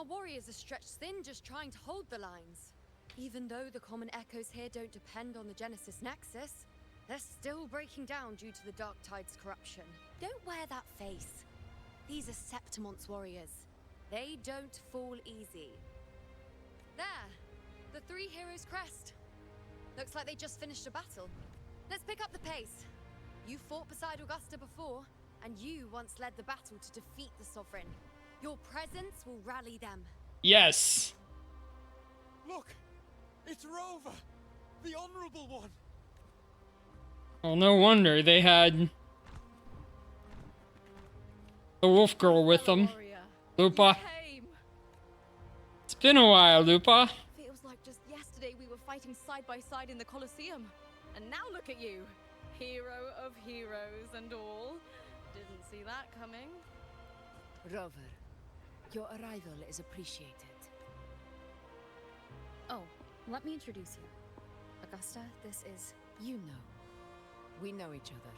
warriors are stretched thin just trying to hold the lines. Even though the common echoes here don't depend on the Genesis Nexus, they're still breaking down due to the Dark Tide's corruption. Don't wear that face. These are Septimon's warriors. They don't fall easy. There, the Three Heroes crest. Looks like they just finished a battle. Let's pick up the pace. You fought beside Augusta before, and you once led the battle to defeat the Sovereign. Your presence will rally them. Yes. Look! It's Rover! The Honorable One! Well, no wonder they had the wolf girl with them. Lupa. It's been a while, Lupa. Feels like just yesterday we were fighting side by side in the Colosseum. And now look at you. Hero of heroes and all. Didn't see that coming. Rover, your arrival is appreciated. Oh, let me introduce you. Augusta, this is... You know. We know each other.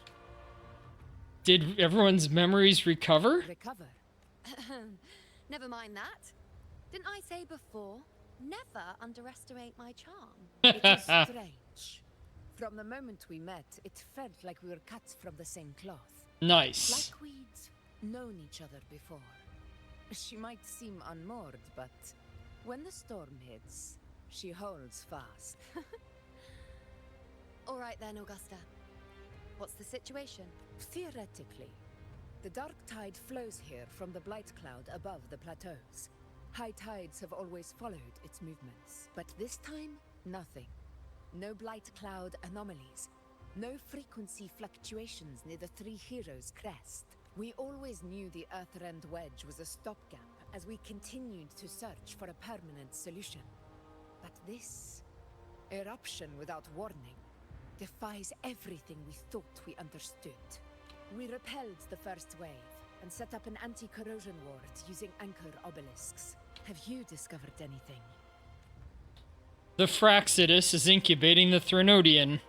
Did everyone's memories recover? Recover? Never mind that. Didn't I say before, never underestimate my charm? It is strange. From the moment we met, it felt like we were cut from the same cloth. Nice. Like we'd known each other before. She might seem unmoored, but when the storm hits, she holds fast. All right then, Augusta. What's the situation? Theoretically, the Dark Tide flows here from the Blight Cloud above the plateaus. High tides have always followed its movements, but this time, nothing. No Blight Cloud anomalies. No frequency fluctuations near the Three Heroes crest. We always knew the Earthrend Wedge was a stopgap as we continued to search for a permanent solution. But this eruption without warning defies everything we thought we understood. We repelled the first wave and set up an anti-corrosion ward using anchor obelisks. Have you discovered anything? The Fraxidus is incubating the Threnodian.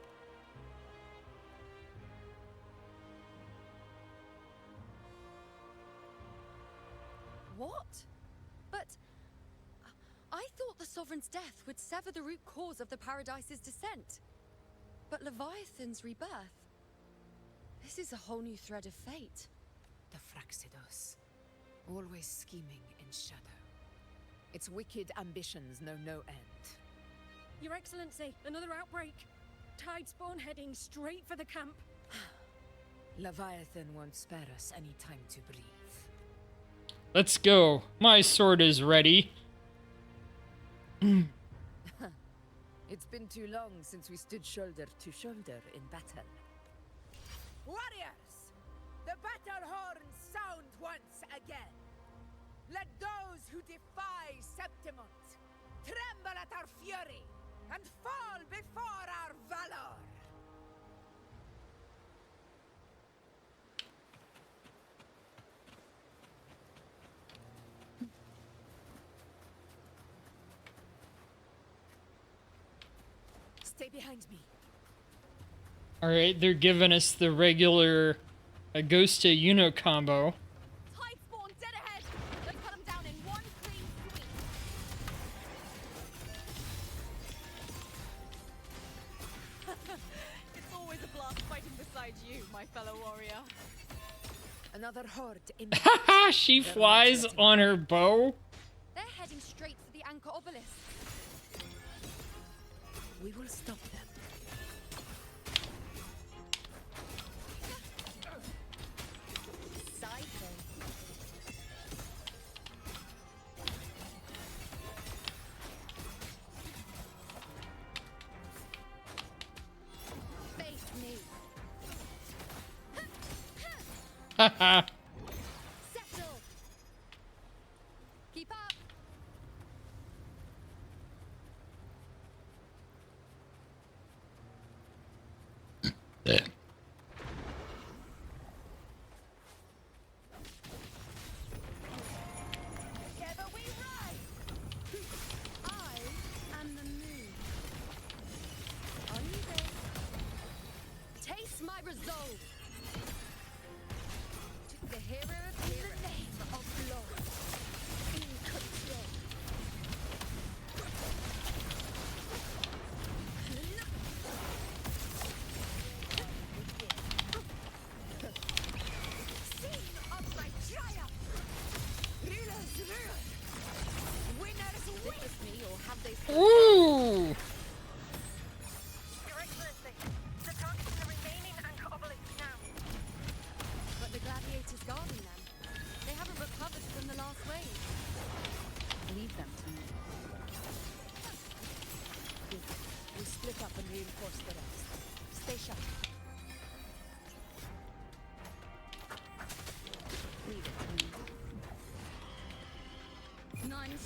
What? But I thought the Sovereign's death would sever the root cause of the Paradise's descent. But Leviathan's rebirth. This is a whole new thread of fate. The Fraxidus. Always scheming in shadow. Its wicked ambitions know no end. Your Excellency, another outbreak. Tide spawn heading straight for the camp. Leviathan won't spare us any time to breathe. Let's go. My sword is ready. It's been too long since we stood shoulder to shoulder in battle. Warriors! The battle horns sound once again. Let those who defy Septimont tremble at our fury and fall before our valor! Stay behind me. Alright, they're giving us the regular Augusta Uno combo. Tide spawn dead ahead! Let's cut them down in one clean sweep. It's always a blast fighting beside you, my fellow warrior. Another horde in. Haha, she flies on her bow. They're heading straight for the Anchor Obelisk. We will stop them. Cycle. Face me. Haha. Settle. Keep up. Together we rise. I am the moon. Are you ready? Taste my resolve. To the hero of heroes. In the name of love. In control.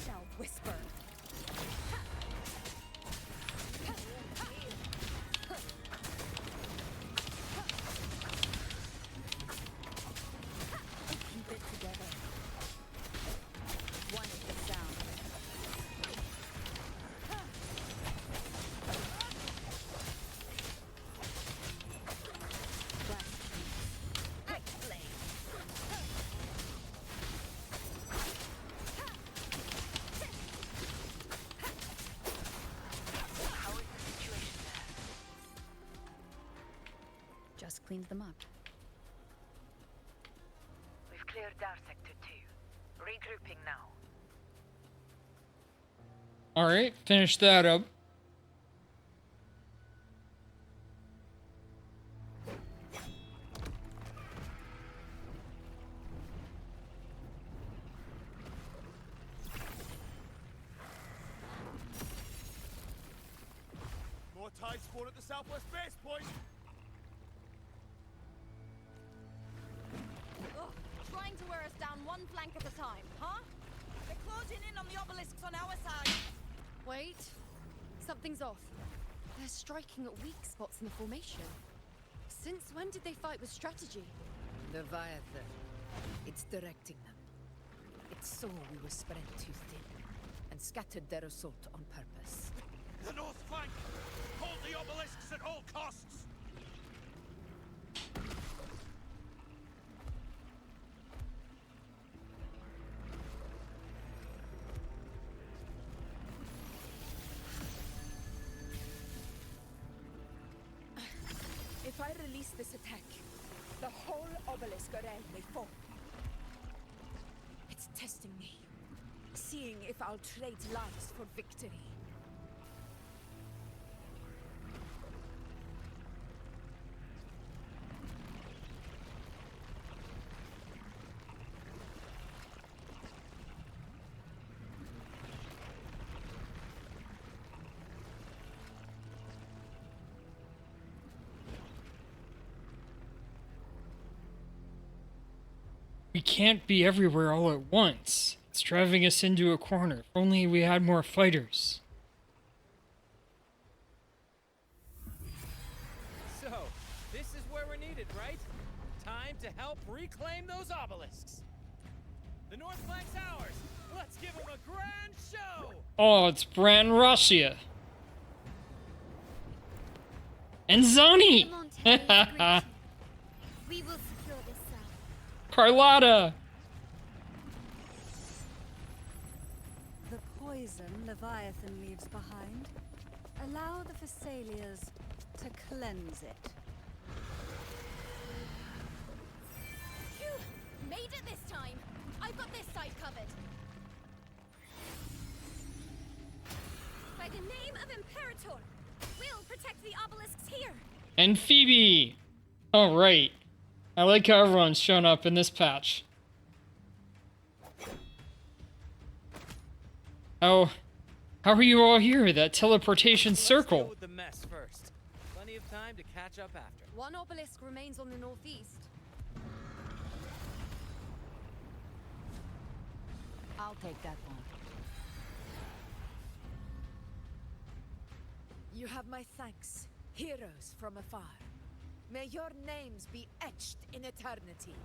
shall whisper. Keep it together. One is the sound. Just cleaned them up. We've cleared our sector 2. Regrouping now. Alright, finish that up. More tide spawn at the southwest base point. Ugh, trying to wear us down one flank at a time, huh? They're closing in on the obelisks on our side. Wait. Something's off. They're striking at weak spots in the formation. Since when did they fight with strategy? Leviathan. It's directing them. It saw we were spread too thin and scattered their assault on purpose. The north flank! Hold the obelisks at all costs! If I release this attack, the whole obelisk array may fall. It's testing me, seeing if I'll trade lives for victory. We can't be everywhere all at once. It's driving us into a corner. If only we had more fighters. So, this is where we're needed, right? Time to help reclaim those obelisks. The north flank's ours. Let's give them a grand show. Oh, it's Bran Russia. And Zoni! Come on, Terry, it's great. We will secure this cell. Carlotta! The poison Leviathan leaves behind, allow the Phassalias to cleanse it. Phew! Made it this time. I've got this side covered. By the name of Imperator, we'll protect the obelisks here. And Phoebe! Alright. I like how everyone's shown up in this patch. How are you all here? That teleportation Let's deal circle. with the mess first. Plenty of time to catch up after. One obelisk remains on the northeast. I'll take that one. You have my thanks, heroes from afar. May your names be etched in eternity.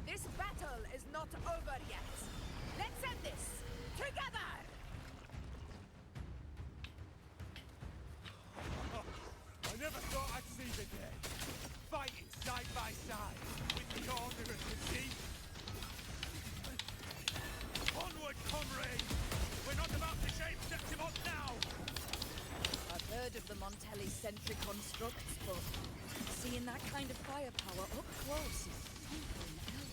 This battle is not over yet. Let's end this together! I never thought I'd see the day. Fighting side by side with the honor of the deep. Onward, comrades! We're not about to shame Septimon now! I've heard of the Montelli-centric constructs, but seeing that kind of firepower up close is something else.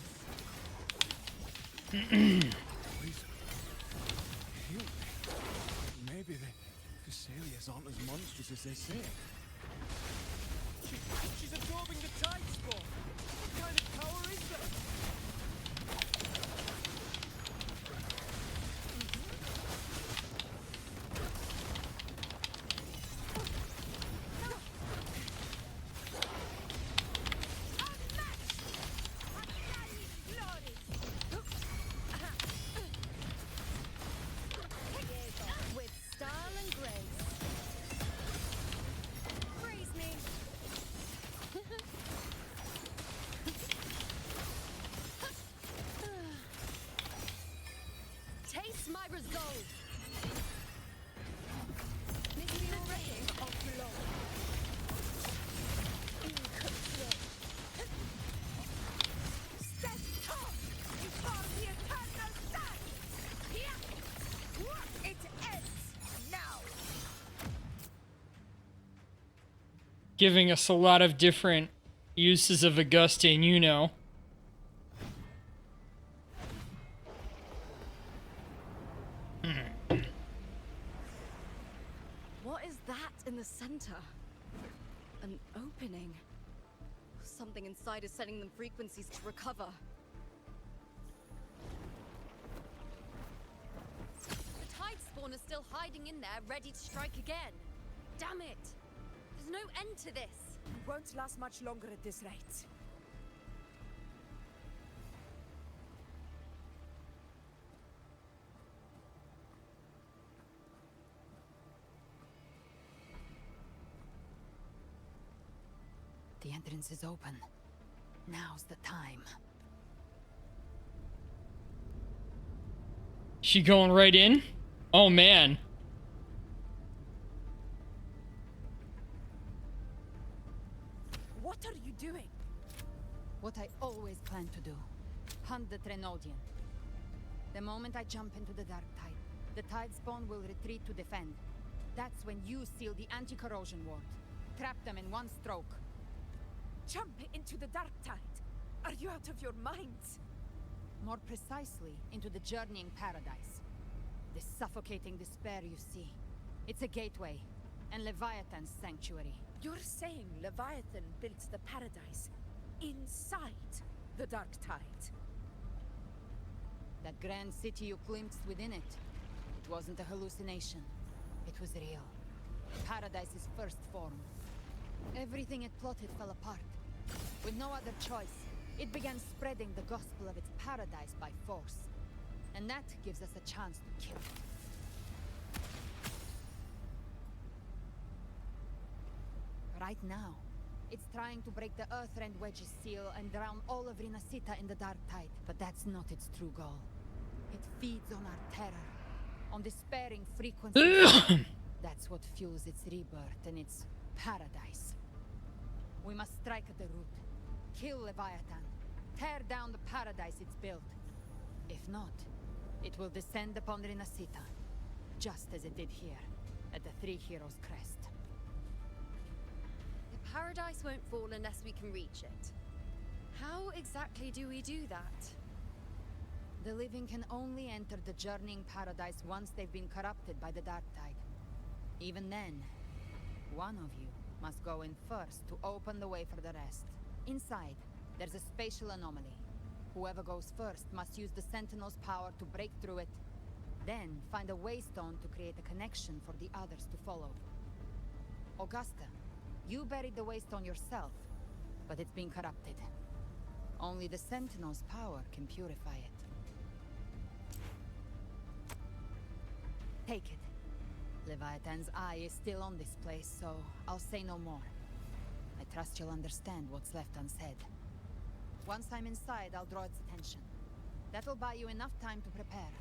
Maybe the Phasalias aren't as monstrous as they say. She's absorbing the tide spawn. What kind of power is that? giving us a lot of different uses of Augustine, you know. What is that in the center? An opening. Something inside is sending them frequencies to recover. The tide spawn is still hiding in there, ready to strike again. Damn it! There's no end to this. It won't last much longer at this rate. The entrance is open. Now's the time. She going right in? Oh man. What are you doing? What I always planned to do. Hunt the Trenodian. The moment I jump into the Dark Tide, the Tide Spawn will retreat to defend. That's when you seal the anti-corrosion ward. Trap them in one stroke. Jump into the Dark Tide? Are you out of your minds? More precisely, into the journeying paradise. The suffocating despair you see. It's a gateway, and Leviathan's sanctuary. You're saying Leviathan built the paradise inside the Dark Tide? That grand city you glimpsed within it, it wasn't a hallucination. It was real. Paradise's first form. Everything it plotted fell apart. With no other choice, it began spreading the gospel of its paradise by force. And that gives us a chance to kill it. Right now, it's trying to break the Earthrend Wedge's seal and drown all of Rinasita in the Dark Tide. But that's not its true goal. It feeds on our terror, on despairing frequencies. That's what fuels its rebirth and its paradise. We must strike at the root. Kill Leviathan. Tear down the paradise it's built. If not, it will descend upon Rinasita, just as it did here, at the Three Heroes Crest. The paradise won't fall unless we can reach it. How exactly do we do that? The living can only enter the journeying paradise once they've been corrupted by the Dark Tide. Even then, one of you must go in first to open the way for the rest. Inside, there's a spatial anomaly. Whoever goes first must use the Sentinel's power to break through it, then find a waystone to create a connection for the others to follow. Augusta, you buried the waystone yourself, but it's been corrupted. Only the Sentinel's power can purify it. Take it. Leviathan's eye is still on this place, so I'll say no more. I trust you'll understand what's left unsaid. Once I'm inside, I'll draw its attention. That'll buy you enough time to prepare.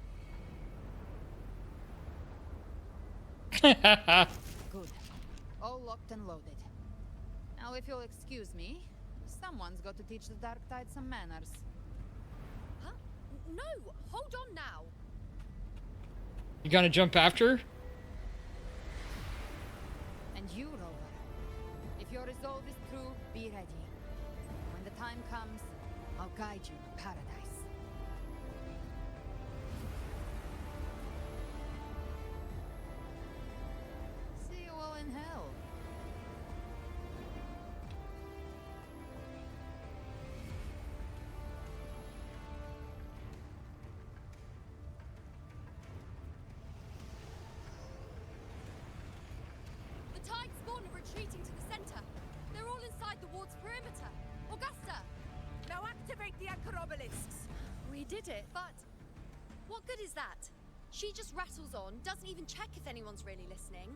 Good. All locked and loaded. Now, if you'll excuse me, someone's got to teach the Dark Tide some manners. Huh? No! Hold on now! You gonna jump after her? And you, Rover. If your resolve is true, be ready. When the time comes, I'll guide you to paradise. See you all in hell. The Tide Spawn are retreating to the center. They're all inside the ward's perimeter. Augusta! Now activate the anchor obelisks! We did it, but what good is that? She just rattles on, doesn't even check if anyone's really listening,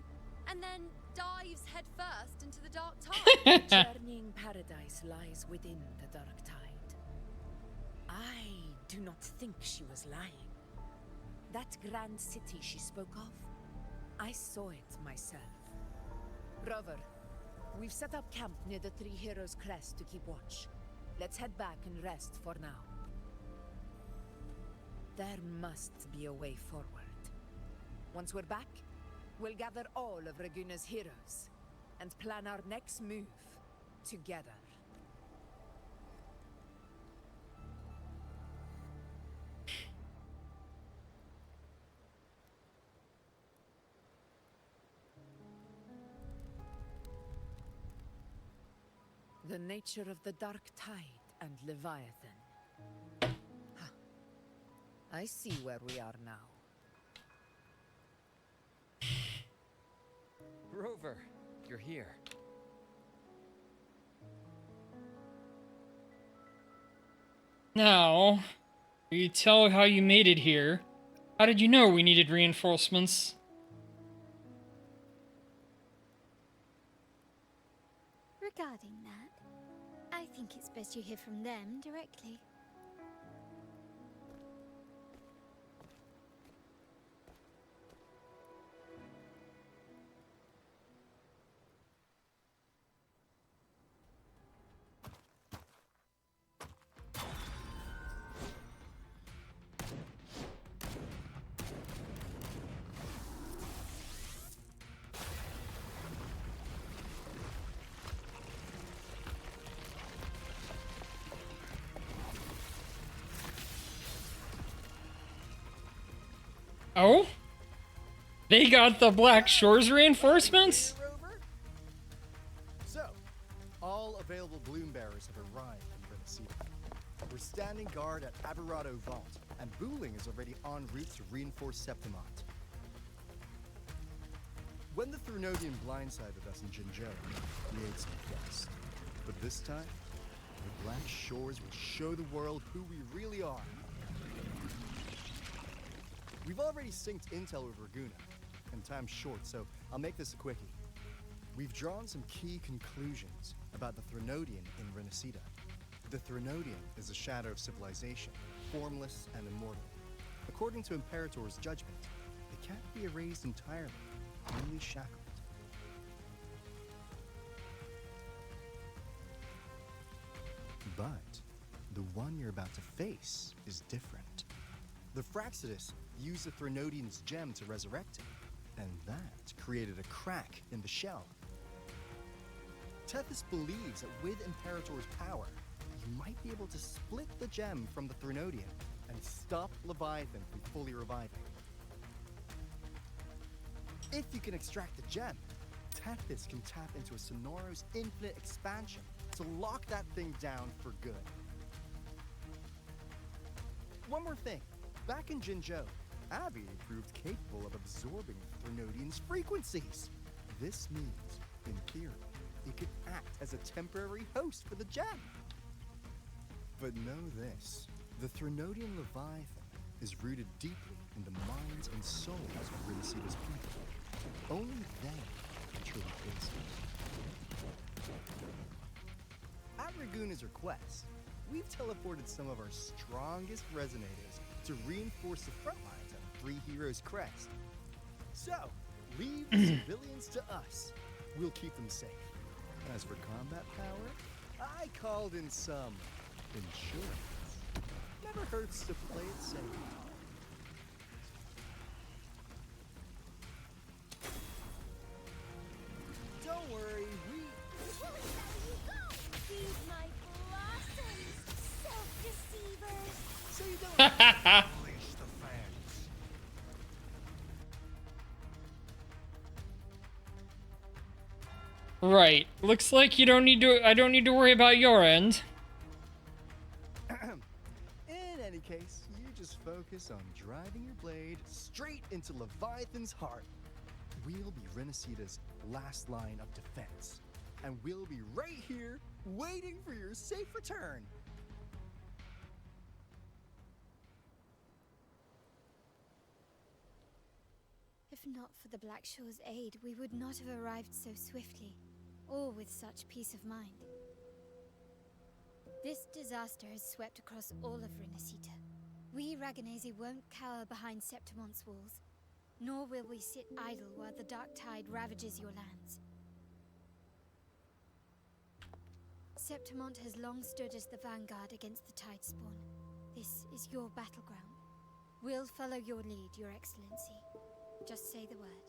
and then dives headfirst into the dark tide. Journeying paradise lies within the Dark Tide. I do not think she was lying. That grand city she spoke of, I saw it myself. Rover, we've set up camp near the Three Heroes Crest to keep watch. Let's head back and rest for now. There must be a way forward. Once we're back, we'll gather all of Raguna's heroes and plan our next move together. The nature of the Dark Tide and Leviathan. Huh. I see where we are now. Rover, you're here. Now, will you tell how you made it here? How did you know we needed reinforcements? Regarding that, I think it's best you hear from them directly. Oh? They got the Black Shores reinforcements? So, all available bloom bearers have arrived in Renesita. We're standing guard at Aberrado Vault, and Booling is already en route to reinforce Septimont. When the Threnodian blindsided us in Jinzhou, we ate some dust. But this time, the Black Shores will show the world who we really are. We've already synced intel with Raguna, and time's short, so I'll make this a quickie. We've drawn some key conclusions about the Threnodian in Renesita. The Threnodian is a shadow of civilization, formless and immortal. According to Imperator's judgment, it can't be erased entirely, only shackled. But the one you're about to face is different. The Fraxidus used the Threnodian's gem to resurrect him, and that created a crack in the shell. Tethys believes that with Imperator's power, you might be able to split the gem from the Threnodian and stop Leviathan from fully reviving. If you can extract the gem, Tethys can tap into a Sonoros infinite expansion to lock that thing down for good. One more thing. Back in Jinzhou, Abby proved capable of absorbing Threnodian's frequencies. This means, in theory, it could act as a temporary host for the gem. But know this, the Threnodian Leviathan is rooted deeply in the minds and souls of Renesita's people. Only they can truly face it. At Raguna's request, we've teleported some of our strongest resonators to reinforce the front lines at Three Heroes Crest. So, leave the civilians to us. We'll keep them safe. As for combat power, I called in some insurance. Never hurts to play it safe. Don't worry, we... Feed my blossoms, self-deceivers! So you don't unleash the fans. Right. Looks like you don't need to. I don't need to worry about your end. In any case, you just focus on driving your blade straight into Leviathan's heart. We'll be Renesita's last line of defense. And we'll be right here, waiting for your safe return. If not for the Black Shore's aid, we would not have arrived so swiftly, or with such peace of mind. This disaster has swept across all of Renesita. We Raganazi won't cower behind Septimont's walls, nor will we sit idle while the Dark Tide ravages your lands. Septimont has long stood as the vanguard against the Tidespawn. This is your battleground. We'll follow your lead, Your Excellency. Just say the word.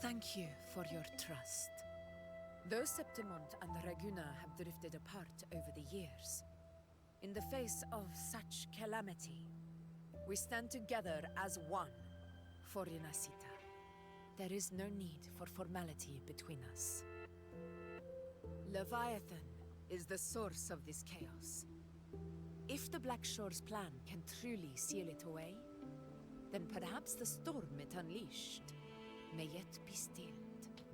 Thank you for your trust. Though Septimont and Raguna have drifted apart over the years, in the face of such calamity, we stand together as one for Renacita. There is no need for formality between us. Leviathan is the source of this chaos. If the Black Shore's plan can truly seal it away, then perhaps the storm it unleashed may yet be stilled.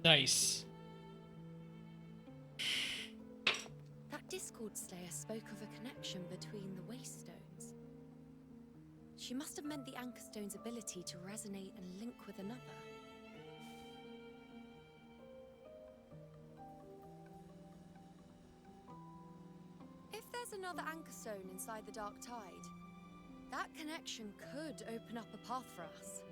Nice. That Discord Slayer spoke of a connection between the Waystones. She must have meant the Anchorstone's ability to resonate and link with another. If there's another Anchorstone inside the Dark Tide, that connection could open up a path for us.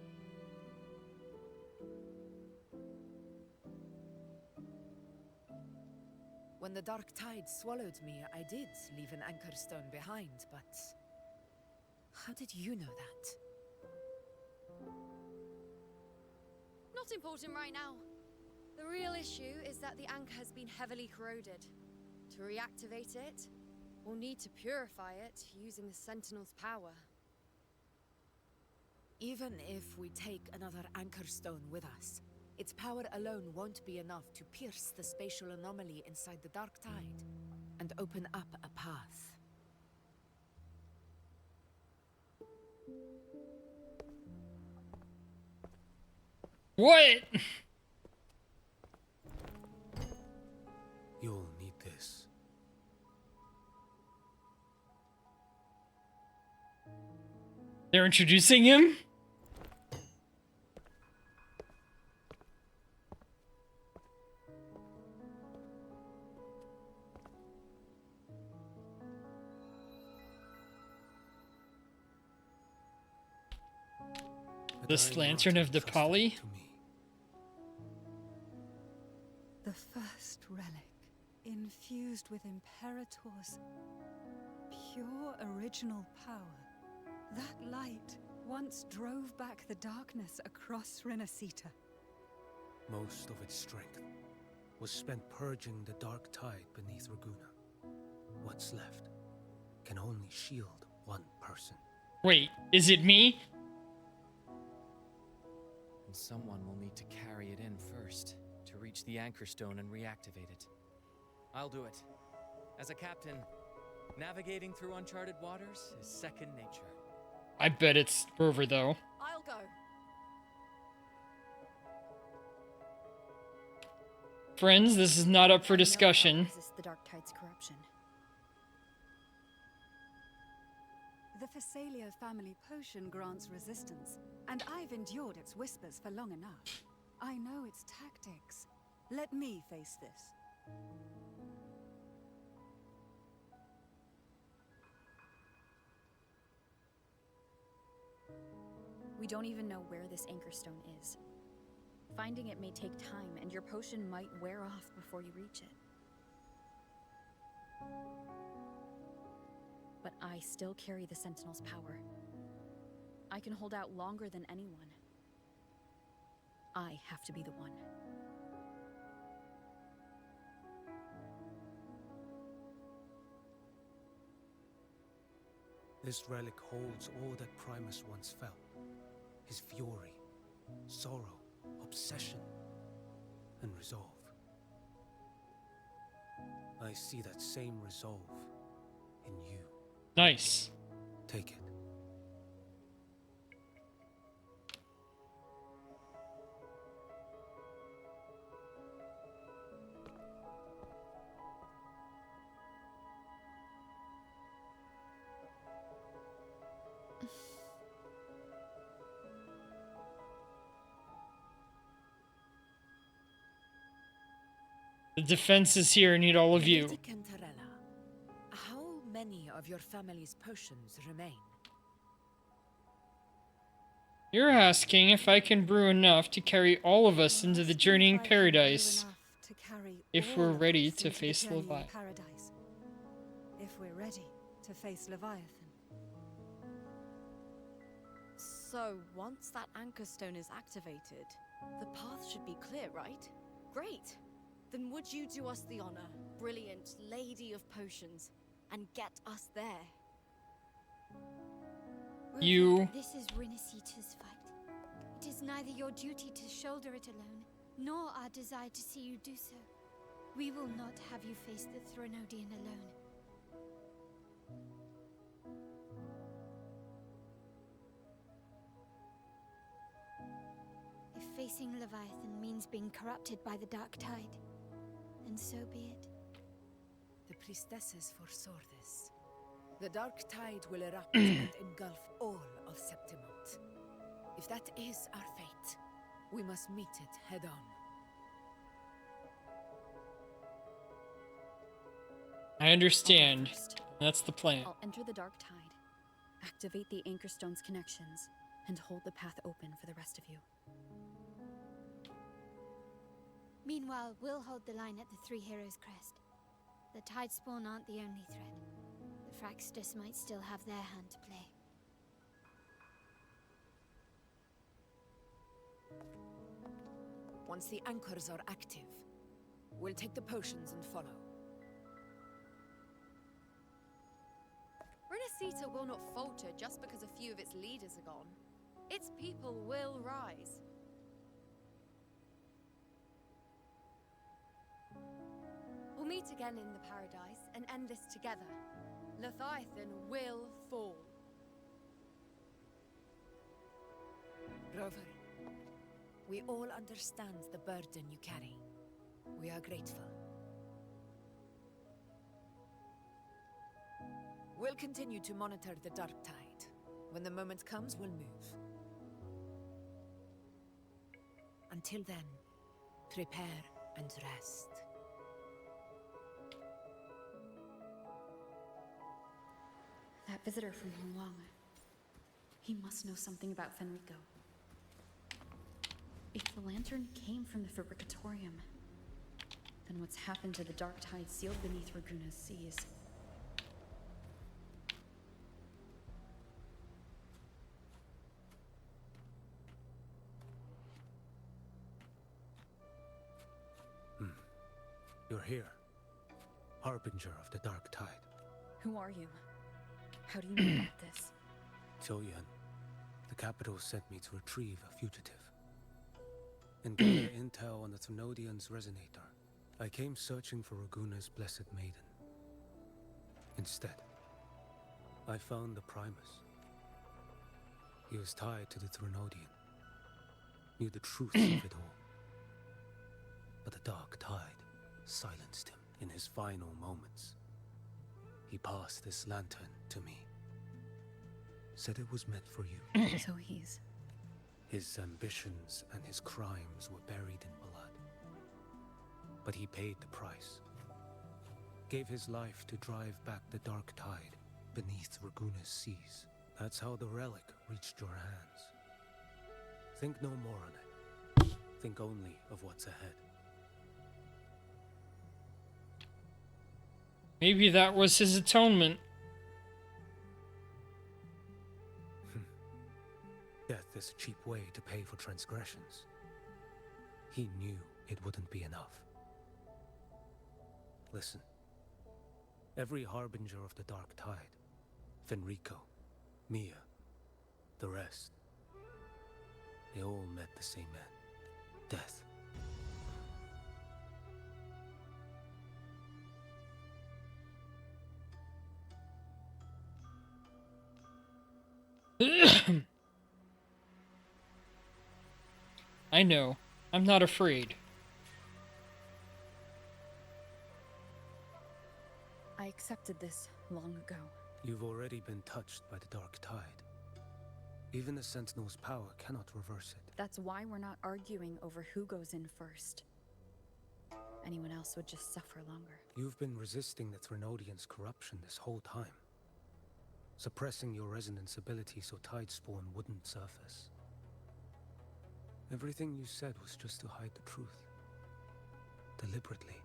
When the Dark Tide swallowed me, I did leave an Anchorstone behind, but how did you know that? Not important right now. The real issue is that the anchor has been heavily corroded. To reactivate it, we'll need to purify it using the Sentinel's power. Even if we take another Anchorstone with us, its power alone won't be enough to pierce the spatial anomaly inside the Dark Tide and open up a path. What? You'll need this. They're introducing him? This Lantern of the Poly? The first relic, infused with Imperator's pure original power. That light once drove back the darkness across Renacita. Most of its strength was spent purging the dark tide beneath Raguna. What's left can only shield one person. Wait, is it me? And someone will need to carry it in first to reach the Anchorstone and reactivate it. I'll do it. As a captain, navigating through uncharted waters is second nature. I bet it's Rover though. I'll go. Friends, this is not up for discussion. Resist the Dark Tide's corruption. The Phasalia family potion grants resistance, and I've endured its whispers for long enough. I know its tactics. Let me face this. We don't even know where this Anchorstone is. Finding it may take time, and your potion might wear off before you reach it. But I still carry the Sentinel's power. I can hold out longer than anyone. I have to be the one. This relic holds all that Primus once felt. His fury, sorrow, obsession, and resolve. I see that same resolve in you. Nice. Take it. The defense is here. I need all of you. Lady Cantarella, how many of your family's potions remain? You're asking if I can brew enough to carry all of us into the journeying paradise. If we're ready to face Leviathan. Paradise. If we're ready to face Leviathan. So, once that Anchorstone is activated, The path should be clear, right? Great. Then would you do us the honor, brilliant Lady of Potions, and get us there? You. This is Rinasita's fight. It is neither your duty to shoulder it alone, nor our desire to see you do so. We will not have you face the Threnodian alone. If facing Leviathan means being corrupted by the Dark Tide, then so be it. The priestesses foresaw this. The Dark Tide will erupt and engulf all of Septimont. If that is our fate, we must meet it head on. I understand. That's the plan. I'll enter the Dark Tide, activate the Anchorstone's connections, and hold the path open for the rest of you. Meanwhile, we'll hold the line at the Three Heroes Crest. The Tidespawn aren't the only threat. The Fraxtus might still have their hand to play. Once the anchors are active, we'll take the potions and follow. Renacita will not falter just because a few of its leaders are gone. Its people will rise. We'll meet again in the Paradise and end this together. Leviathan will fall. Rover, we all understand the burden you carry. We are grateful. We'll continue to monitor the Dark Tide. When the moment comes, we'll move. Until then, prepare and rest. That visitor from Huang. He must know something about Fenrico. If the lantern came from the Fabricatorium, then what's happened to the Dark Tide sealed beneath Raguna's seas? You're here. Harbinger of the Dark Tide. Who are you? How do you know about this? Choyan. The capital sent me to retrieve a fugitive. And gather intel on the Threnodian's resonator. I came searching for Raguna's Blessed Maiden. Instead, I found the Primus. He was tied to the Threnodian. Knew the truth of it all. But the Dark Tide silenced him in his final moments. He passed this lantern to me. Said it was meant for you. So he's... His ambitions and his crimes were buried in blood. But he paid the price. Gave his life to drive back the Dark Tide beneath Raguna's seas. That's how the relic reached your hands. Think no more on it. Think only of what's ahead. Maybe that was his atonement. Death is a cheap way to pay for transgressions. He knew it wouldn't be enough. Listen. Every harbinger of the Dark Tide, Fenrico, Mia, the rest, they all met the same end. Death. I know. I'm not afraid. I accepted this long ago. You've already been touched by the Dark Tide. Even the Sentinel's power cannot reverse it. That's why we're not arguing over who goes in first. Anyone else would just suffer longer. You've been resisting the Threnodian's corruption this whole time. Suppressing your resonance ability so Tidespawn wouldn't surface. Everything you said was just to hide the truth. Deliberately.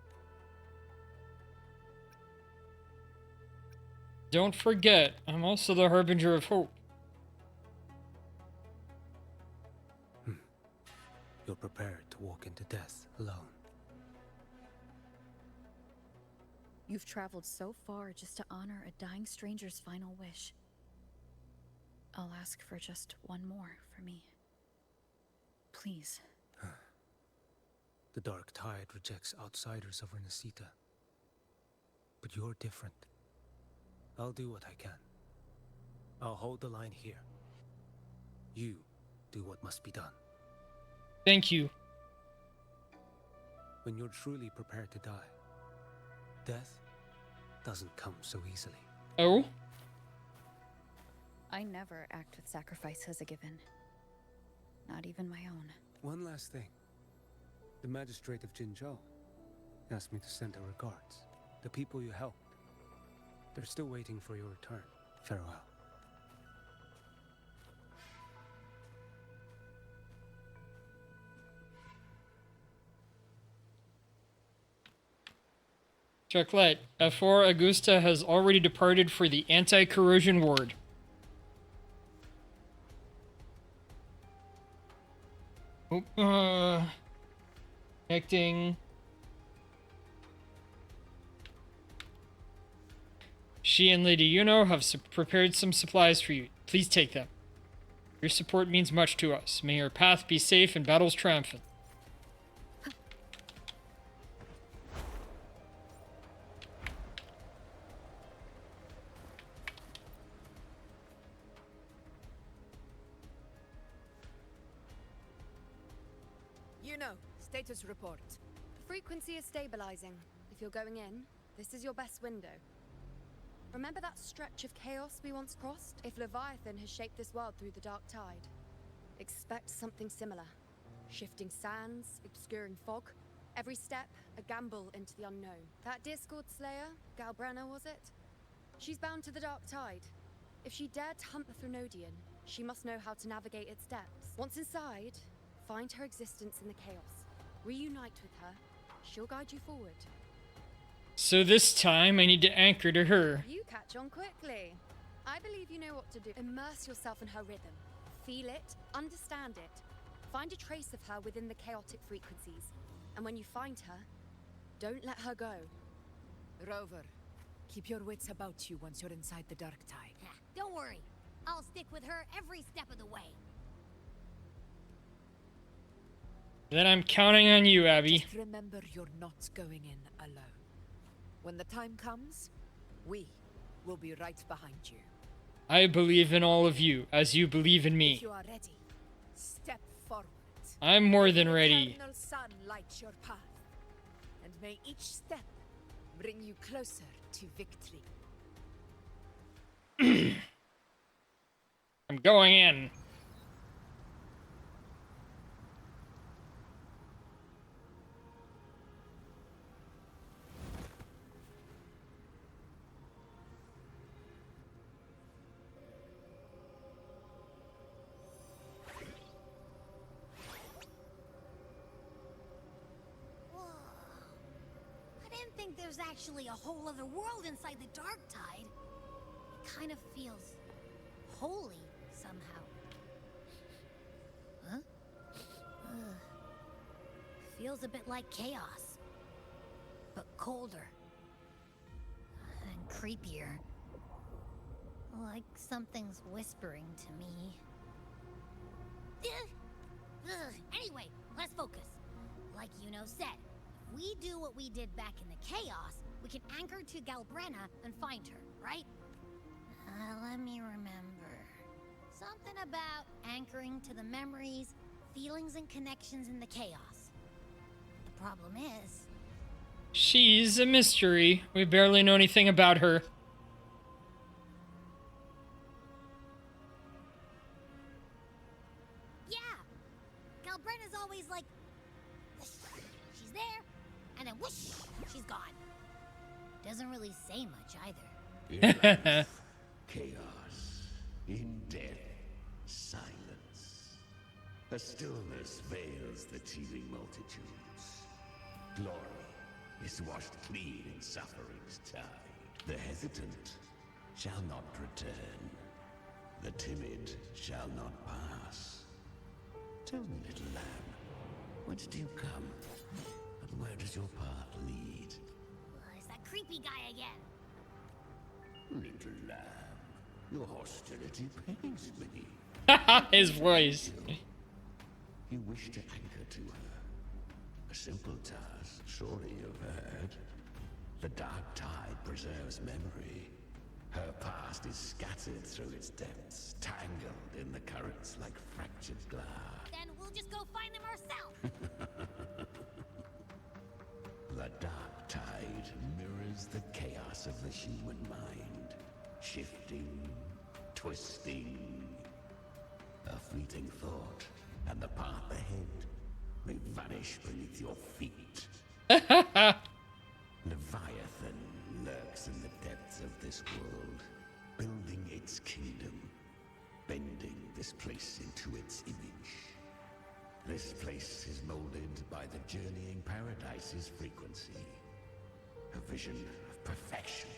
Don't forget, I'm also the Harbinger of Hope. You're prepared. to walk into death alone. You've traveled so far just to honor a dying stranger's final wish. I'll ask for just one more for me. Please. The Dark Tide rejects outsiders of Renacita. But you're different. I'll do what I can. I'll hold the line here. You do what must be done. Thank you. When you're truly prepared to die, death doesn't come so easily. Oh? I never act with sacrifice as a given. Not even my own. One last thing. The magistrate of Jinzhou asked me to send her regards. The people you helped. They're still waiting for your return. Farewell. Chocolate. F4 Augusta has already departed for the anti-corrosion ward. Connecting. She and Lady Yuno have prepared some supplies for you. Please take them. Your support means much to us. May your path be safe and battles triumphant. Status report. Frequency is stabilizing. If you're going in, this is your best window. Remember that stretch of chaos we once crossed? If Leviathan has shaped this world through the Dark Tide, expect something similar. Shifting sands, obscuring fog. Every step, a gamble into the unknown. That Discord Slayer, Galbrenna was it? She's bound to the Dark Tide. If she dared to hunt the Threnodian, she must know how to navigate its depths. Once inside, find her existence in the chaos. Reunite with her. She'll guide you forward. So this time, I need to anchor to her. You catch on quickly. I believe you know what to do. Immerse yourself in her rhythm. Feel it, understand it. Find a trace of her within the chaotic frequencies. And when you find her, don't let her go. Rover, keep your wits about you once you're inside the Dark Tide. Don't worry. I'll stick with her every step of the way. Then I'm counting on you, Abby. Just remember you're not going in alone. When the time comes, we will be right behind you. I believe in all of you, as you believe in me. If you are ready, step forward. I'm more than ready. The eternal sun lights your path, and may each step bring you closer to victory. I'm going in. There's actually a whole other world inside the Dark Tide. It kind of feels holy somehow. Huh? Feels a bit like chaos, but colder and creepier. Like something's whispering to me. Anyway, let's focus. Like Yuno said, if we do what we did back in the chaos, we can anchor to Galbrenna and find her, right? Let me remember. Something about anchoring to the memories, feelings, and connections in the chaos. The problem is... She's a mystery. We barely know anything about her. Yeah! Galbrenna's always like... she's there, and then whoosh, she's gone. Doesn't really say much either. In life, chaos. In death, silence. A stillness veils the teeming multitudes. Glory is washed clean in suffering's tide. The hesitant shall not return. The timid shall not pass. Tell me, little lamb, Whence do you come? And where does your path lead? It's that creepy guy again. Little lamb, your hostility pains me. His voice. You wish to anchor to her. A simple task, surely you've heard. The dark tide preserves memory. Her past is scattered through its depths, tangled in the currents like fractured glass. Then we'll just go find them ourselves. The dark tide mirrors the chaos of the human mind. Shifting, twisting. A fleeting thought, and the path ahead may vanish beneath your feet. Leviathan lurks in the depths of this world, building its kingdom, bending this place into its image. This place is molded by the journeying paradise's frequency, a vision of perfection,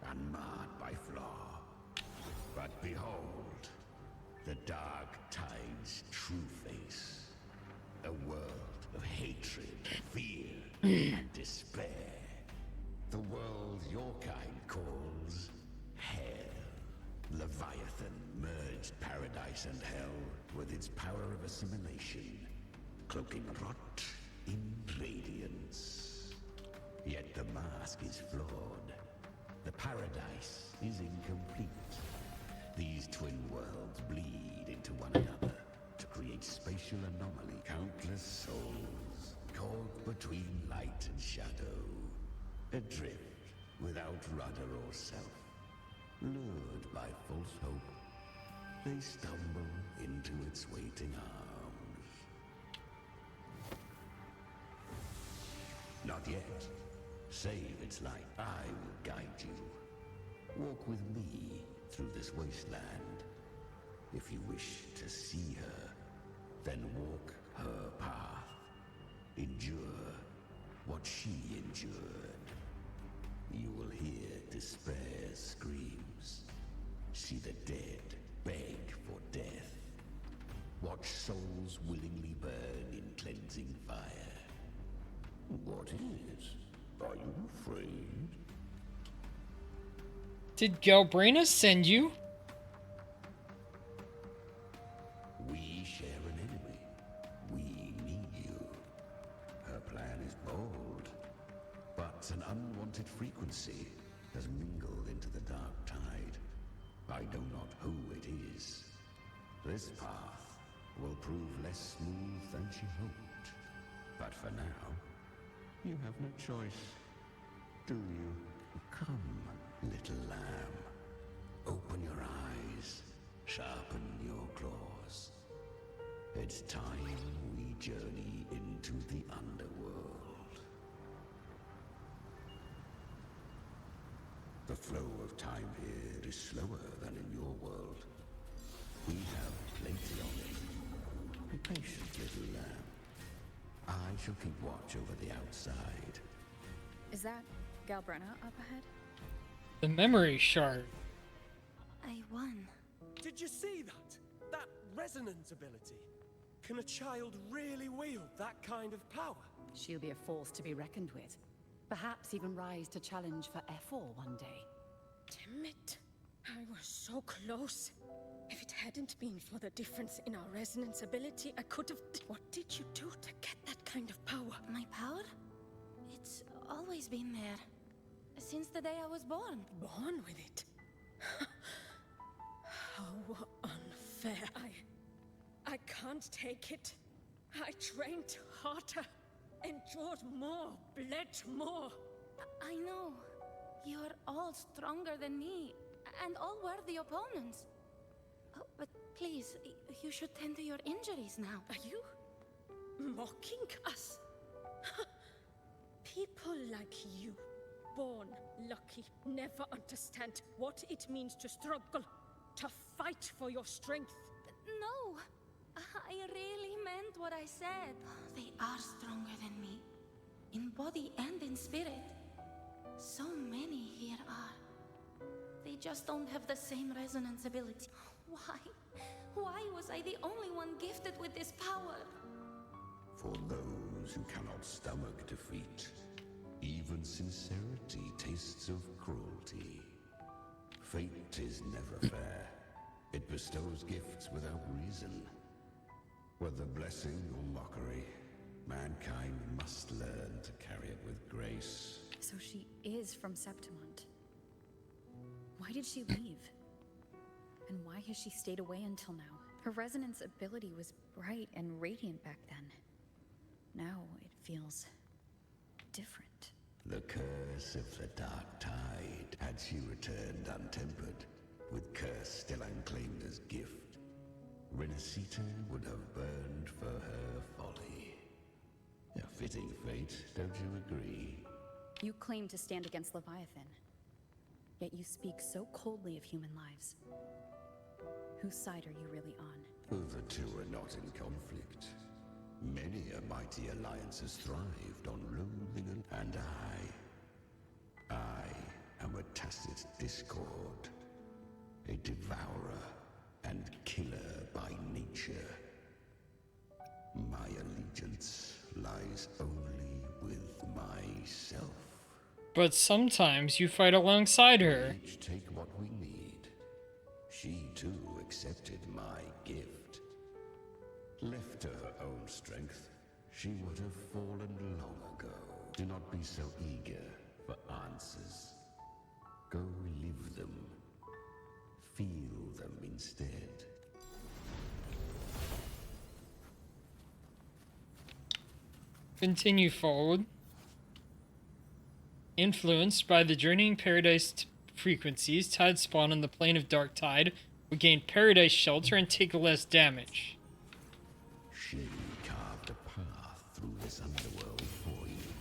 unmarred by flaw. But behold, the dark tide's true face, a world of hatred, fear, and despair. The world your kind calls Hell. Leviathan merged paradise and hell with its power of assimilation, cloaking rot in radiance. Yet the mask is flawed. The paradise is incomplete. These twin worlds bleed into one another to create spatial anomaly. Countless souls caught between light and shadow, adrift without rudder or self. Lured by false hope, they stumble into its waiting arms. Not yet. Save its light. I will guide you. Walk with me through this wasteland. If you wish to see her, then walk her path. Endure what she endured. You will hear despair's screams. See the dead beg for death. Watch souls willingly burn in cleansing fire. What is? Are you afraid? Did Galbrina send you? We share an enemy. We need you. Her plan is bold, but an unwanted frequency has mingled into the dark tide. I know not who it is. This path will prove less smooth than she hoped. But for now, you have no choice. Do you? Come, little lamb. Open your eyes. Sharpen your claws. It's time we journey into the underworld. The flow of time here is slower than in your world. We have plenty of it. Be patient, little lamb. I shall keep watch over the outside. Is that Galbrina up ahead? The memory shard. I won. Did you see that? That resonance ability? Can a child really wield that kind of power? She'll be a force to be reckoned with. Perhaps even rise to challenge for F4 one day. Damn it. I was so close. If it hadn't been for the difference in our resonance ability, I could have... What did you do to get that kind of power? My power? It's always been there. Since the day I was born. Born with it? How unfair. I can't take it. I trained harder, endured more, bled more. I know. You're all stronger than me, and all worthy opponents. Oh, but please, you should tend to your injuries now. Are you mocking us? People like you, born lucky, never understand what it means to struggle, to fight for your strength. No, I really meant what I said. They are stronger than me, in body and in spirit. So many here are. They just don't have the same resonance ability. Why? Why was I the only one gifted with this power? For those who cannot stomach defeat, even sincerity tastes of cruelty. Fate is never fair. It bestows gifts without reason. Whether blessing or mockery, mankind must learn to carry it with grace. So she is from Septimont. Why did she leave? And why has she stayed away until now? Her resonance ability was bright and radiant back then. Now it feels different. The curse of the Dark Tide. Had she returned untempered, with curse still unclaimed as gift, Renacita would have burned for her folly. A fitting fate, don't you agree? You claim to stand against Leviathan, yet you speak so coldly of human lives. Whose side are you really on? The two are not in conflict. Many a mighty alliance has thrived on loathing and I am a tacit discord. A devourer and killer by nature. My allegiance lies only with myself. But sometimes you fight alongside her. Each take what we need. She too accepted my gift. Left to her own strength, she would have fallen long ago. Do not be so eager for answers. Go live them. Feel them instead. Continue forward. Influenced by the journeying paradise frequencies, Tide spawn on the plane of Dark Tide will gain paradise shelter and take less damage. She carved a path through this underworld for you.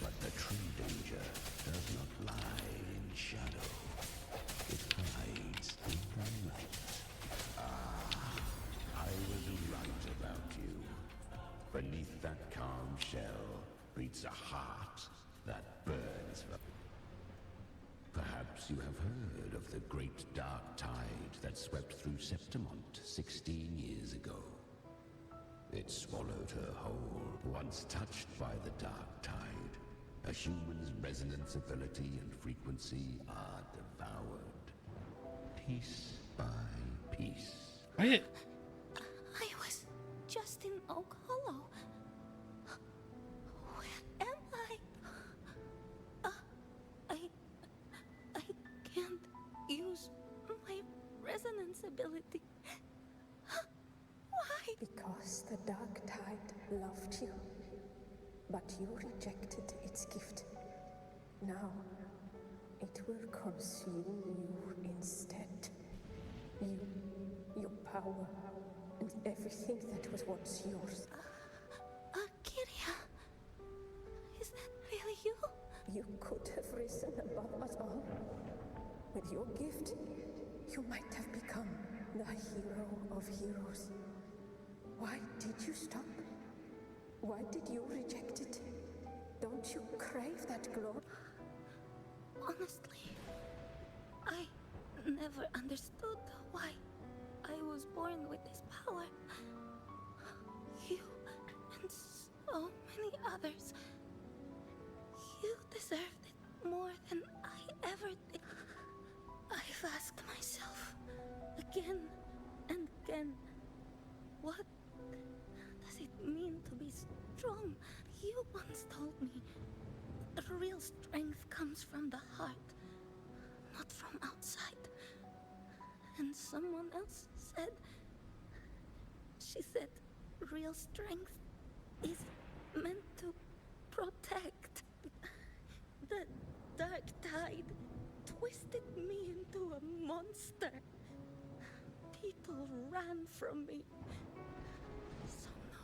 But the true danger does not lie in shadow. It hides in the light. I was right about you. Beneath that calm shell beats a heart that burns. Perhaps you have heard of the great dark tide that swept through Septimont 16 years ago. It swallowed her whole. Once touched by the dark tide, a human's resonance ability and frequency are devoured. Piece by piece. What? I was just in Oak Hollow. Where am I? I can't use my resonance ability. Why? Because the Dark Tide loved you, but you rejected its gift. Now, it will consume you instead. You, your power, and everything that was once yours. Kyria, is that really you? You could have risen above us all. With your gift, you might have become the hero of heroes. Why did you stop? Why did you reject it? Don't you crave that glory? Honestly, I never understood why I was born with this power. You and so many others. You deserved it more than I ever did. I've asked myself again and again, what does it mean to be strong? You once told me the real strength comes from the heart, not from outside. And someone else said, she said, real strength is meant to protect. The Dark Tide twisted me into a monster. People ran from me. So no,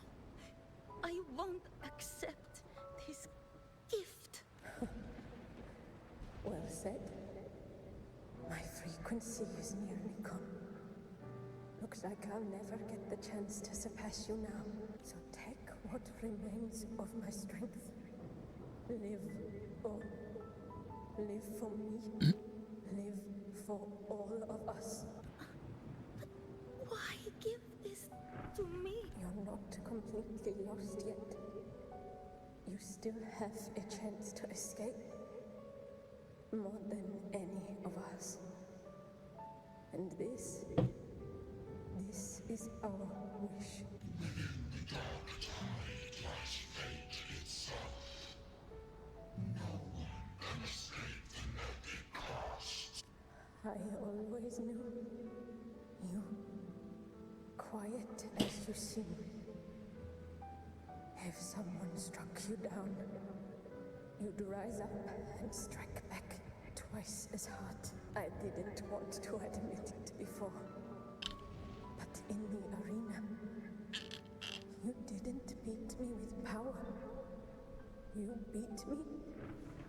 I won't accept this gift. Well said. My frequency is nearly gone. Looks like I'll never get the chance to surpass you now. So take what remains of my strength. Live on. Live for me. Live for all of us. Why give this to me? You're You're not completely lost yet. You still have a chance to escape. More than any of us. And this is our wish. The dark tide has fate itself. No one can escape the net it casts. I always knew you, quiet as you seem. If someone struck you down, you'd rise up and strike back twice as hard. I didn't want to admit it before, but in the arena, you didn't beat me with power. You beat me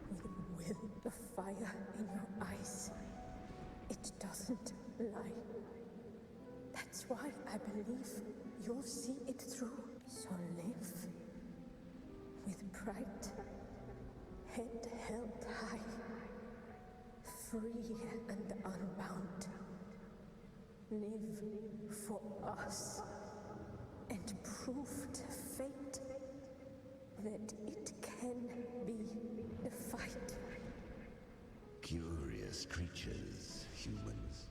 with will. The fire in your eyes, it doesn't lie. That's why I believe you'll see it through. So live with pride, head held high, free and unbound. Live for us and prove to fate that it can be defied. Curious creatures, humans,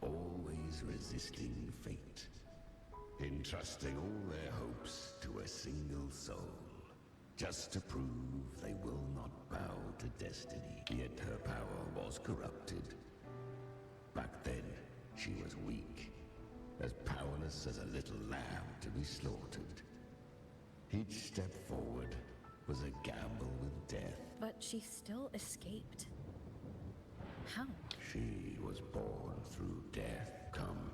always resisting fate, entrusting all their hopes to a single soul, just to prove they will not bow to destiny. Yet her power was corrupted. Back then, she was weak, as powerless as a little lamb to be slaughtered. Each step forward was a gamble with death. But she still escaped. How? She was born through death. Come,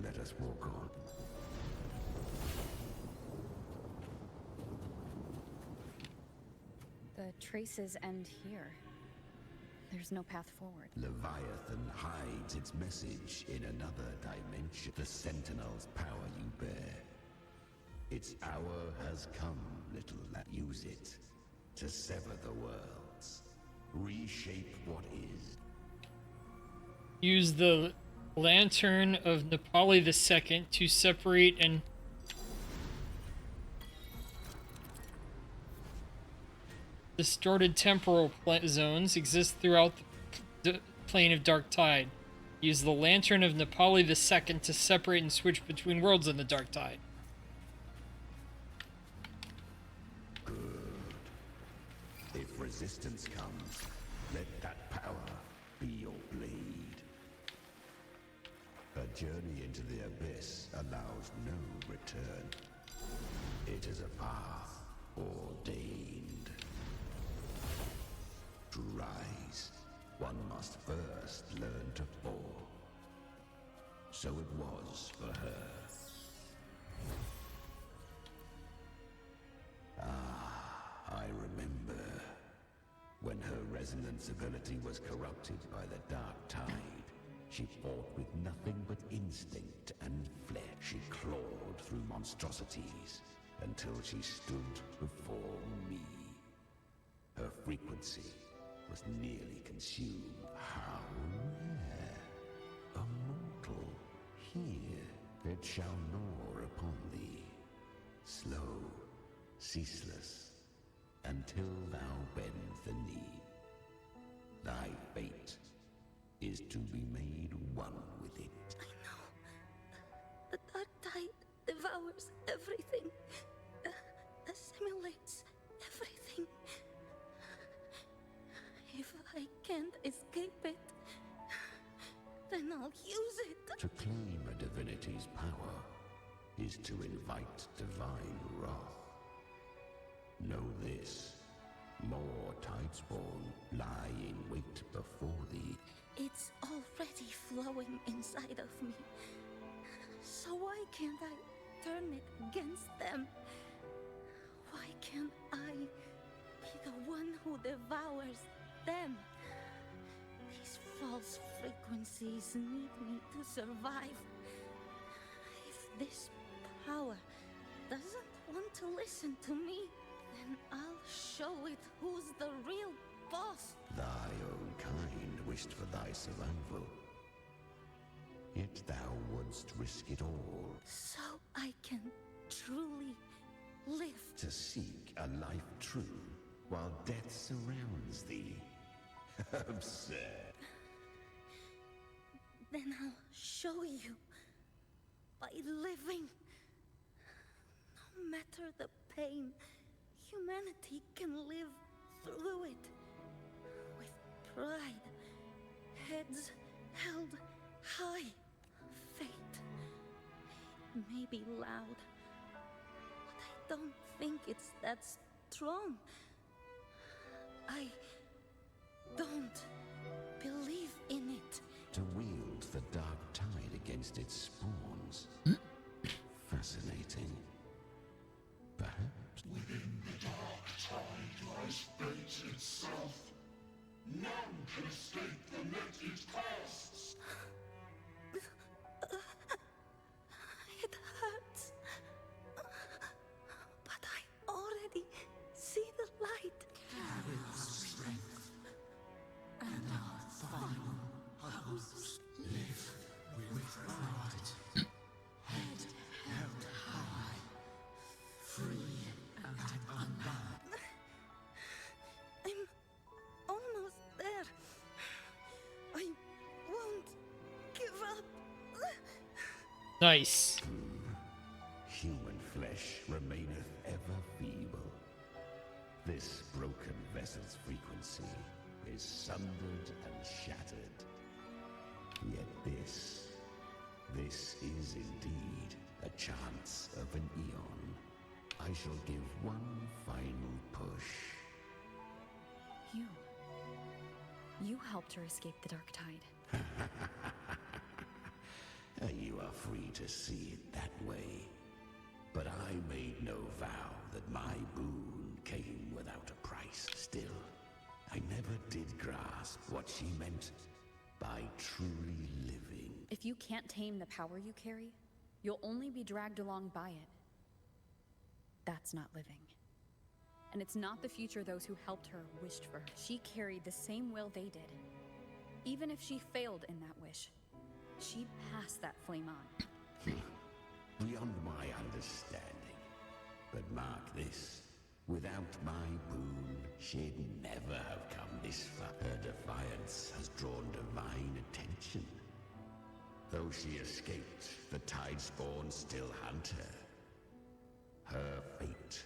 let us walk on. The traces end here. There's no path forward. Leviathan hides its message in another dimension. The Sentinel's power you bear. Its hour has come, little lad. Use it to sever the worlds. Reshape what is. Use the Lantern of Nepali II to separate and distorted temporal zones exist throughout the plane of Dark Tide. Use the Lantern of Nepali II to separate and switch between worlds in the Dark Tide. Good. If resistance comes, let that power be your blade. A journey into the abyss allows no return. It is a path ordained. To rise, one must first learn to fall. So it was for her. I remember when her resonance ability was corrupted by the Dark Tide. She fought with nothing but instinct and flesh. She clawed through monstrosities until she stood before me. Her frequency was nearly consumed. How rare! A mortal here. It shall gnaw upon thee, slow, ceaseless, until thou bend the knee. Thy fate is to be made one with it. I know. The Dark Tide devours everything. Assimilates everything. If I can't escape it, then I'll use it. To claim a divinity's power is to invite divine wrath. Know this. More Tidespawn lie in wait before thee. It's already flowing inside of me. So why can't I turn it against them? Why can't I be the one who devours them? These false frequencies need me to survive. If this power doesn't want to listen to me, then I'll show it who's the real boss. Thy own kind wished for thy survival. Yet thou wouldst risk it all So I can truly live. to seek a life true while death surrounds thee. Absurd. Then I'll show you. By living. No matter the pain, humanity can live through it. With pride. Heads held high. Fate may be loud, but I don't think it's that strong. I don't believe in it. To wield the dark tide against its spawns. Fascinating. Perhaps Within the dark tide lies fate itself. None can escape the net it casts. It hurts. But I already see the light. Carry our strength and our final hopes. Live with pride. Head held high. Free and unbound. I'm almost there. I won't give up. Nice. human flesh remaineth ever feeble. This broken vessel's frequency is sundered and shattered. Yet this is indeed a chance of an eon. I shall give one final push. You helped her escape the Dark Tide. You are free to see it that way. But I made no vow that my boon came without a price. Still, I never did grasp what she meant by truly living. If you can't tame the power you carry, you'll only be dragged along by it. That's not living. And it's not the future those who helped her wished for. She carried the same will they did. Even if she failed in that wish, she'd pass that flame on. Beyond my understanding. But mark this. Without my boon, she'd never have come this far. Her defiance has drawn divine attention. Though she escaped, the Tidespawn still hunt her. Her fate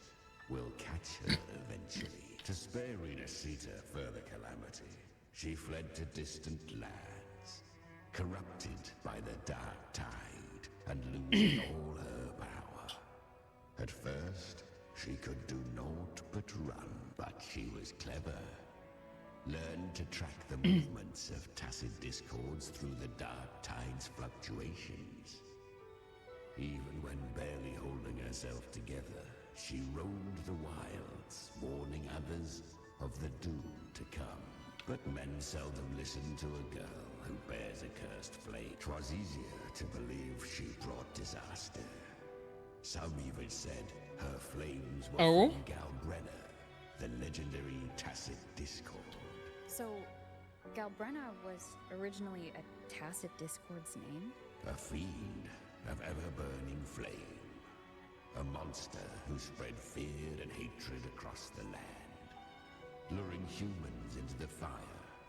will catch her eventually. To spare Renacita further calamity, she fled to distant lands, corrupted by the Dark Tide, and losing all her power. At first, she could do naught but run, but she was clever. Learned to track the movements of tacit discords through the Dark Tide's fluctuations. Even when barely holding herself together, she roamed the wilds, warning others of the doom to come. But men seldom listen to a girl who bears a cursed flame. 'Twas easier to believe she brought disaster. Some even said her flames were from Galbrenna, the legendary tacit discord. So, Galbrenna was originally a Tacit Discord's name? A fiend of ever-burning flame. A monster who spread fear and hatred across the land, luring humans into the fire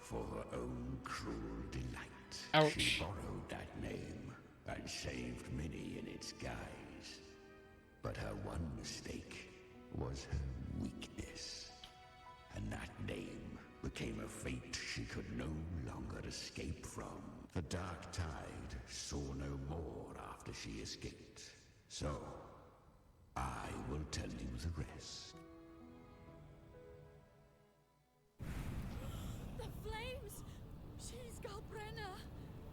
for her own cruel delight. Ouch. She borrowed that name and saved many in its guise. But her one mistake was her weakness. And that name became a fate she could no longer escape from. The Dark Tide saw no more after she escaped. So, I will tell you the rest. The flames! She's Galbrenna!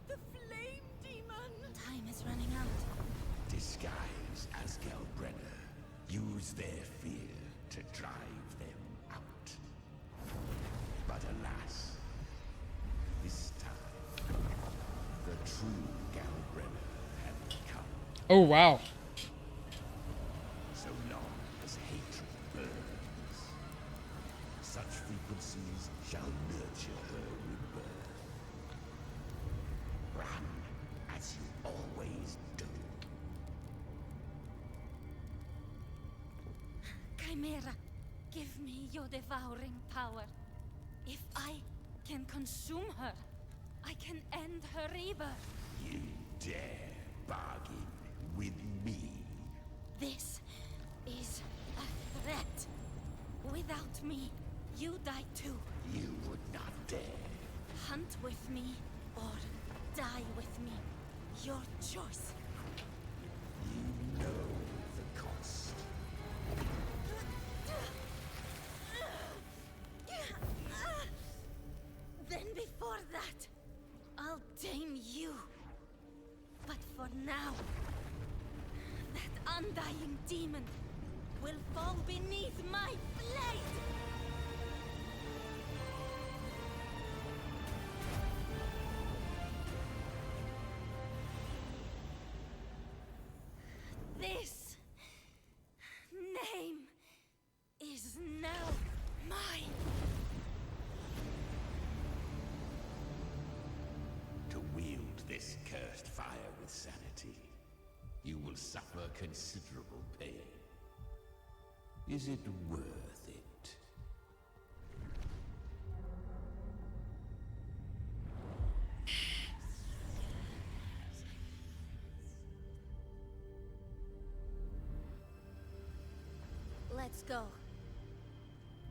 The flame demon! Time is running out. Disguised as Galbrenna, use their fear to drive them out. But alas, this time, the true Galbrenna had come. Oh, wow. So long as hatred burns, such frequencies shall nurture her rebirth. Run as as you always do. Chimera, give me your devouring power. If I can consume her, I can end her rebirth. You dare bargain with me? This is a threat. Without me, you die too. You would not dare. Hunt with me or die with me. Your choice. You know the cost. Then before that, I'll tame you. But for now, that undying demon will fall beneath my blade! This name is now mine. To wield this cursed fire with sanity, you will suffer considerable pain. Is it worth it? Let's go.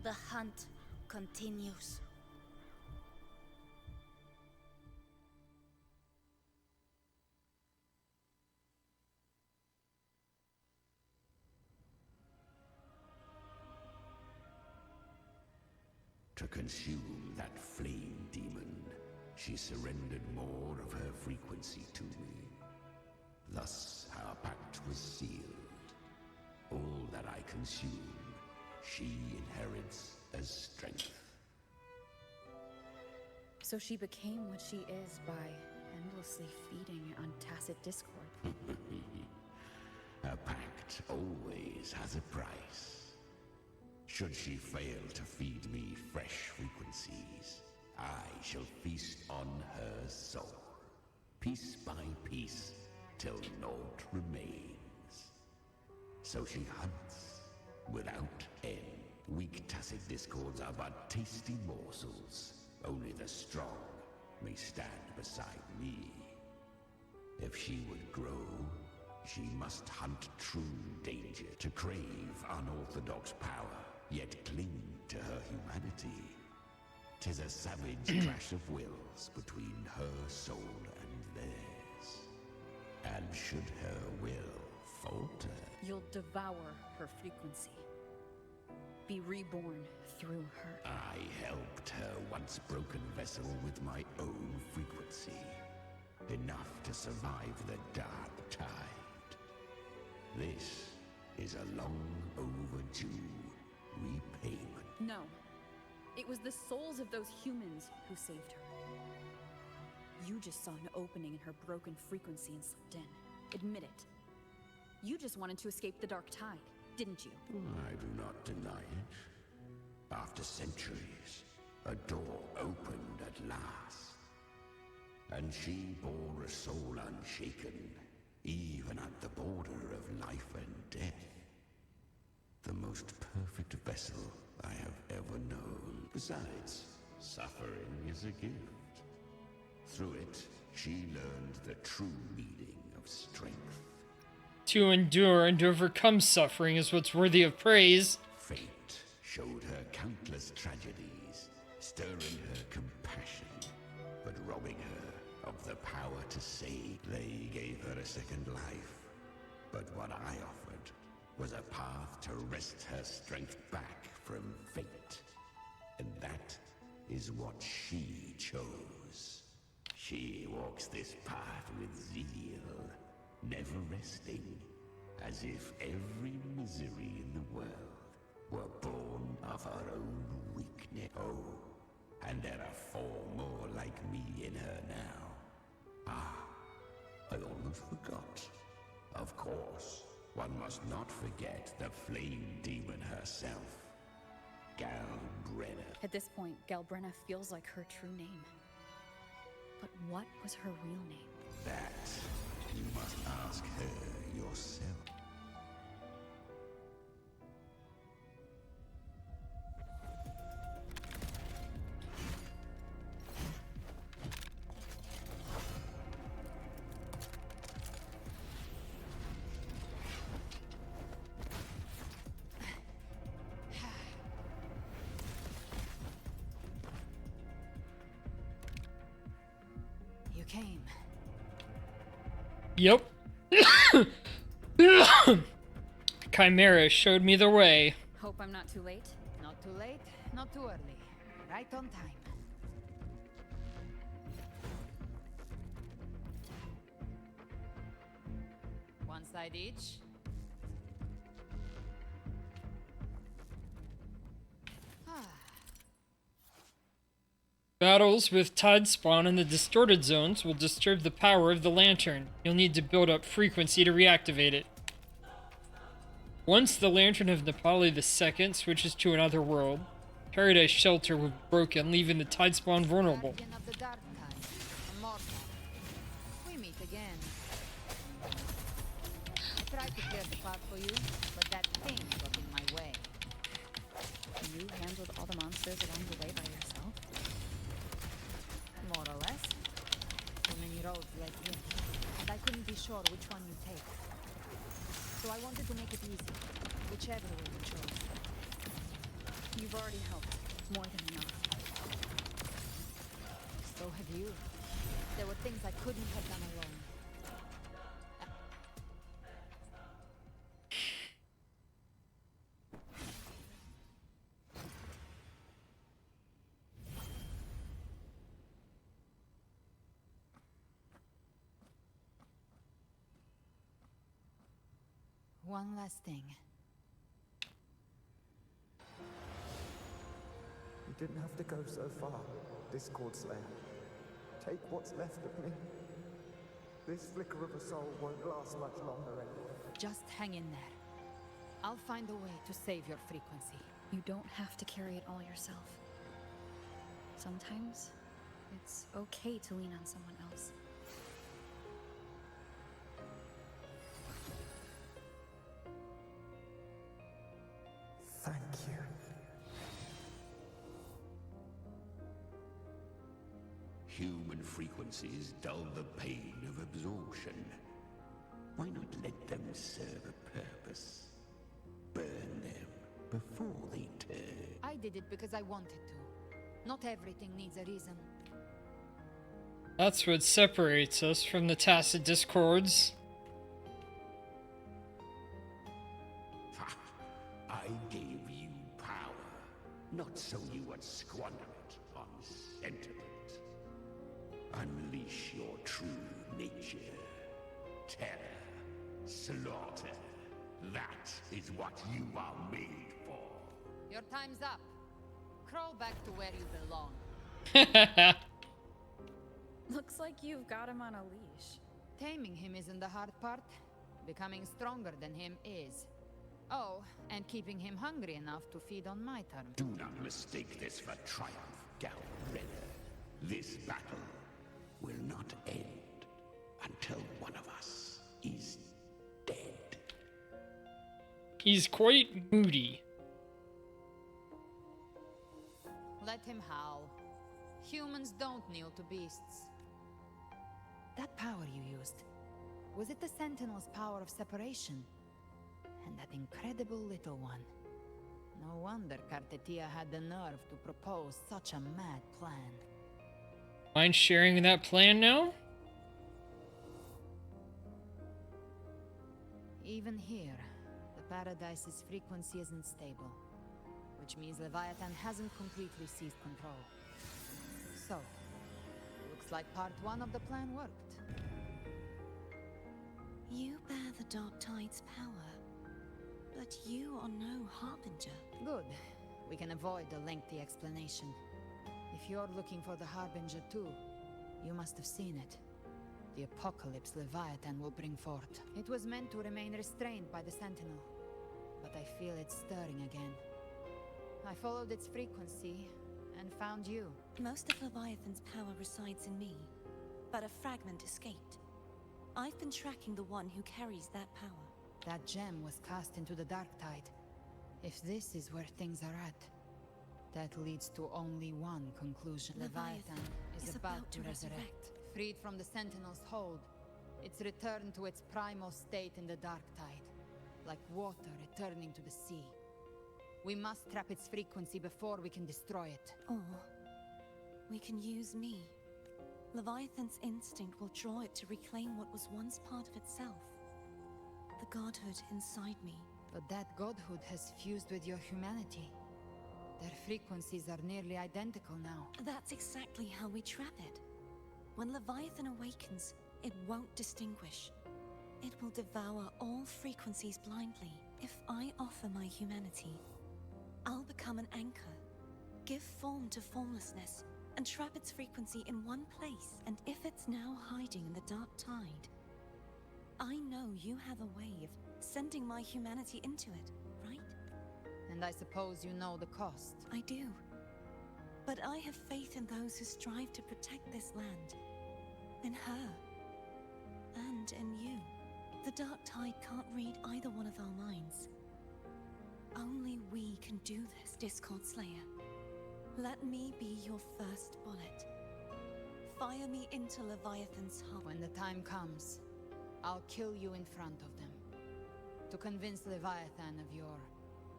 The hunt continues. To consume that flame demon, she surrendered more of her frequency to me. Thus our pact was sealed. All that I consume, she inherits as strength. So she became what she is by endlessly feeding on tacit discord. A pact always has a price. Should she fail to feed me fresh frequencies, I shall feast on her soul, piece by piece, till naught remains. So she hunts without end. Weak tacit discords are but tasty morsels. Only the strong may stand beside me. If she would grow, she must hunt true danger, to crave unorthodox power, yet cling to her humanity. 'Tis a savage clash of wills between her soul and theirs. And should her will falter, You'll devour her frequency. Be reborn through her. I helped her once broken vessel with my own frequency. Enough to survive the dark tide. This is a long overdue repayment. No. It was the souls of those humans who saved her. You just saw an opening in her broken frequency and slipped in. Admit it. You just wanted to escape the Dark Tide, didn't you? I do not deny it. After centuries, a door opened at last. And she bore a soul unshaken, even at the border of life and death. The most perfect vessel I have ever known. Besides, suffering is a gift. Through it, she learned the true meaning of strength. To endure and overcome suffering is what's worthy of praise. Fate showed her countless tragedies, stirring her compassion, but robbing her of the power to save. They gave her a second life, but what I offered was a path to wrest her strength back from fate. And that is what she chose. She walks this path with zeal, never resting, as if every misery in the world were born of her own weakness. Oh, and there are 4 more like me in her now. Ah, I almost forgot. Of course, one must not forget the flame demon herself, Galbrenna. At this point, Galbrenna feels like her true name. But what was her real name? That you must ask her yourself. You came. Yep. Chimera showed me the way. Hope I'm not too late. Not too late, not too early. Right on time. One side each. Battles with Tide Spawn in the distorted zones will disturb the power of the lantern. You'll need to build up frequency to reactivate it. Once the Lantern of Nepali II switches to another world, Paradise Shelter will be broken, leaving the Tide Spawn vulnerable. Guardian of the Dark Tide, immortal. We meet again. I tried to clear the path for you, but that thing got in my way. You handled all the monsters along the way by yourself? More or less. So many roads led in, and I couldn't be sure which one you take. So I wanted to make it easy, whichever way you chose. You've already helped. More than enough. So have you. There were things I couldn't have done alone. One last thing. You didn't have to go so far, Discord Slayer. Take what's left of me. This flicker of a soul won't last much longer anyway. Just hang in there. I'll find a way to save your frequency. You don't have to carry it all yourself. Sometimes, it's okay to lean on someone else. Thank you. Human frequencies dull the pain of absorption. Why not let them serve a purpose? Burn them before they turn. I did it because I wanted to. Not everything needs a reason. That's what separates us from the Tacit Discords. I gave you power, not so you would squander it on sentiment. Unleash your true nature. Terror, slaughter. That is what you are made for. Your time's up. Crawl back to where you belong. Looks like you've got him on a leash. Taming him isn't the hard part. Becoming stronger than him is. Oh, and keeping him hungry enough to feed on my terms. Do not mistake this for triumph, Galbretta. This battle will not end until one of us is dead. He's quite moody. Let him howl. Humans don't kneel to beasts. That power you used, was it the Sentinel's power of separation? And that incredible little one. No wonder Kartetia had the nerve to propose such a mad plan. Mind sharing that plan now? Even here, the Paradise's frequency isn't stable. Which means Leviathan hasn't completely seized control. So, looks like part 1 of the plan worked. You bear the Dark Tide's power, but you are no Harbinger. Good. We can avoid a lengthy explanation. If you're looking for the Harbinger too, you must have seen it. The apocalypse Leviathan will bring forth. It was meant to remain restrained by the Sentinel, but I feel it's stirring again. I followed its frequency and found you. Most of Leviathan's power resides in me, but a fragment escaped. I've been tracking the one who carries that power. That gem was cast into the Dark Tide. If this is where things are at, that leads to only one conclusion. Leviathan is about to resurrect. Freed from the Sentinel's hold, it's returned to its primal state in the Dark Tide, like water returning to the sea. We must trap its frequency before we can destroy it. Or we can use me. Leviathan's instinct will draw it to reclaim what was once part of itself. The godhood inside me. But that godhood has fused with your humanity. Their frequencies are nearly identical now. That's exactly how we trap it. When Leviathan awakens, it won't distinguish. It will devour all frequencies blindly. If I offer my humanity, I'll become an anchor, give form to formlessness, and trap its frequency in one place. And if it's now hiding in the Dark Tide, I know you have a way of sending my humanity into it, right? And I suppose you know the cost. I do. But I have faith in those who strive to protect this land. In her. And in you. The Dark Tide can't read either one of our minds. Only we can do this, Discord Slayer. Let me be your first bullet. Fire me into Leviathan's heart. When the time comes, I'll kill you in front of them. To convince Leviathan of your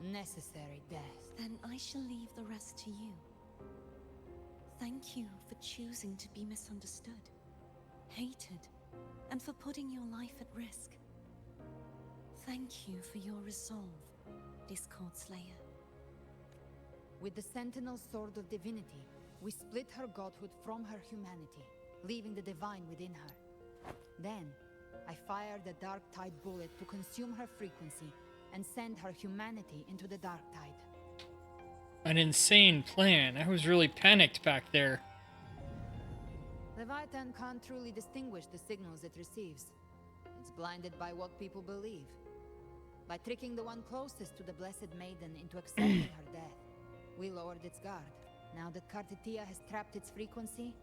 necessary death. Then I shall leave the rest to you. Thank you for choosing to be misunderstood, hated, and for putting your life at risk. Thank you for your resolve, Discord Slayer. With the Sentinel Sword of Divinity, we split her godhood from her humanity, leaving the divine within her. Then, I fired the Dark Tide bullet to consume her frequency and send her humanity into the Dark Tide. An insane plan. I was really panicked back there. Leviathan can't truly distinguish the signals it receives. It's blinded by what people believe. By tricking the one closest to the Blessed Maiden into accepting her death, we lowered its guard. Now that Kartitia has trapped its frequency,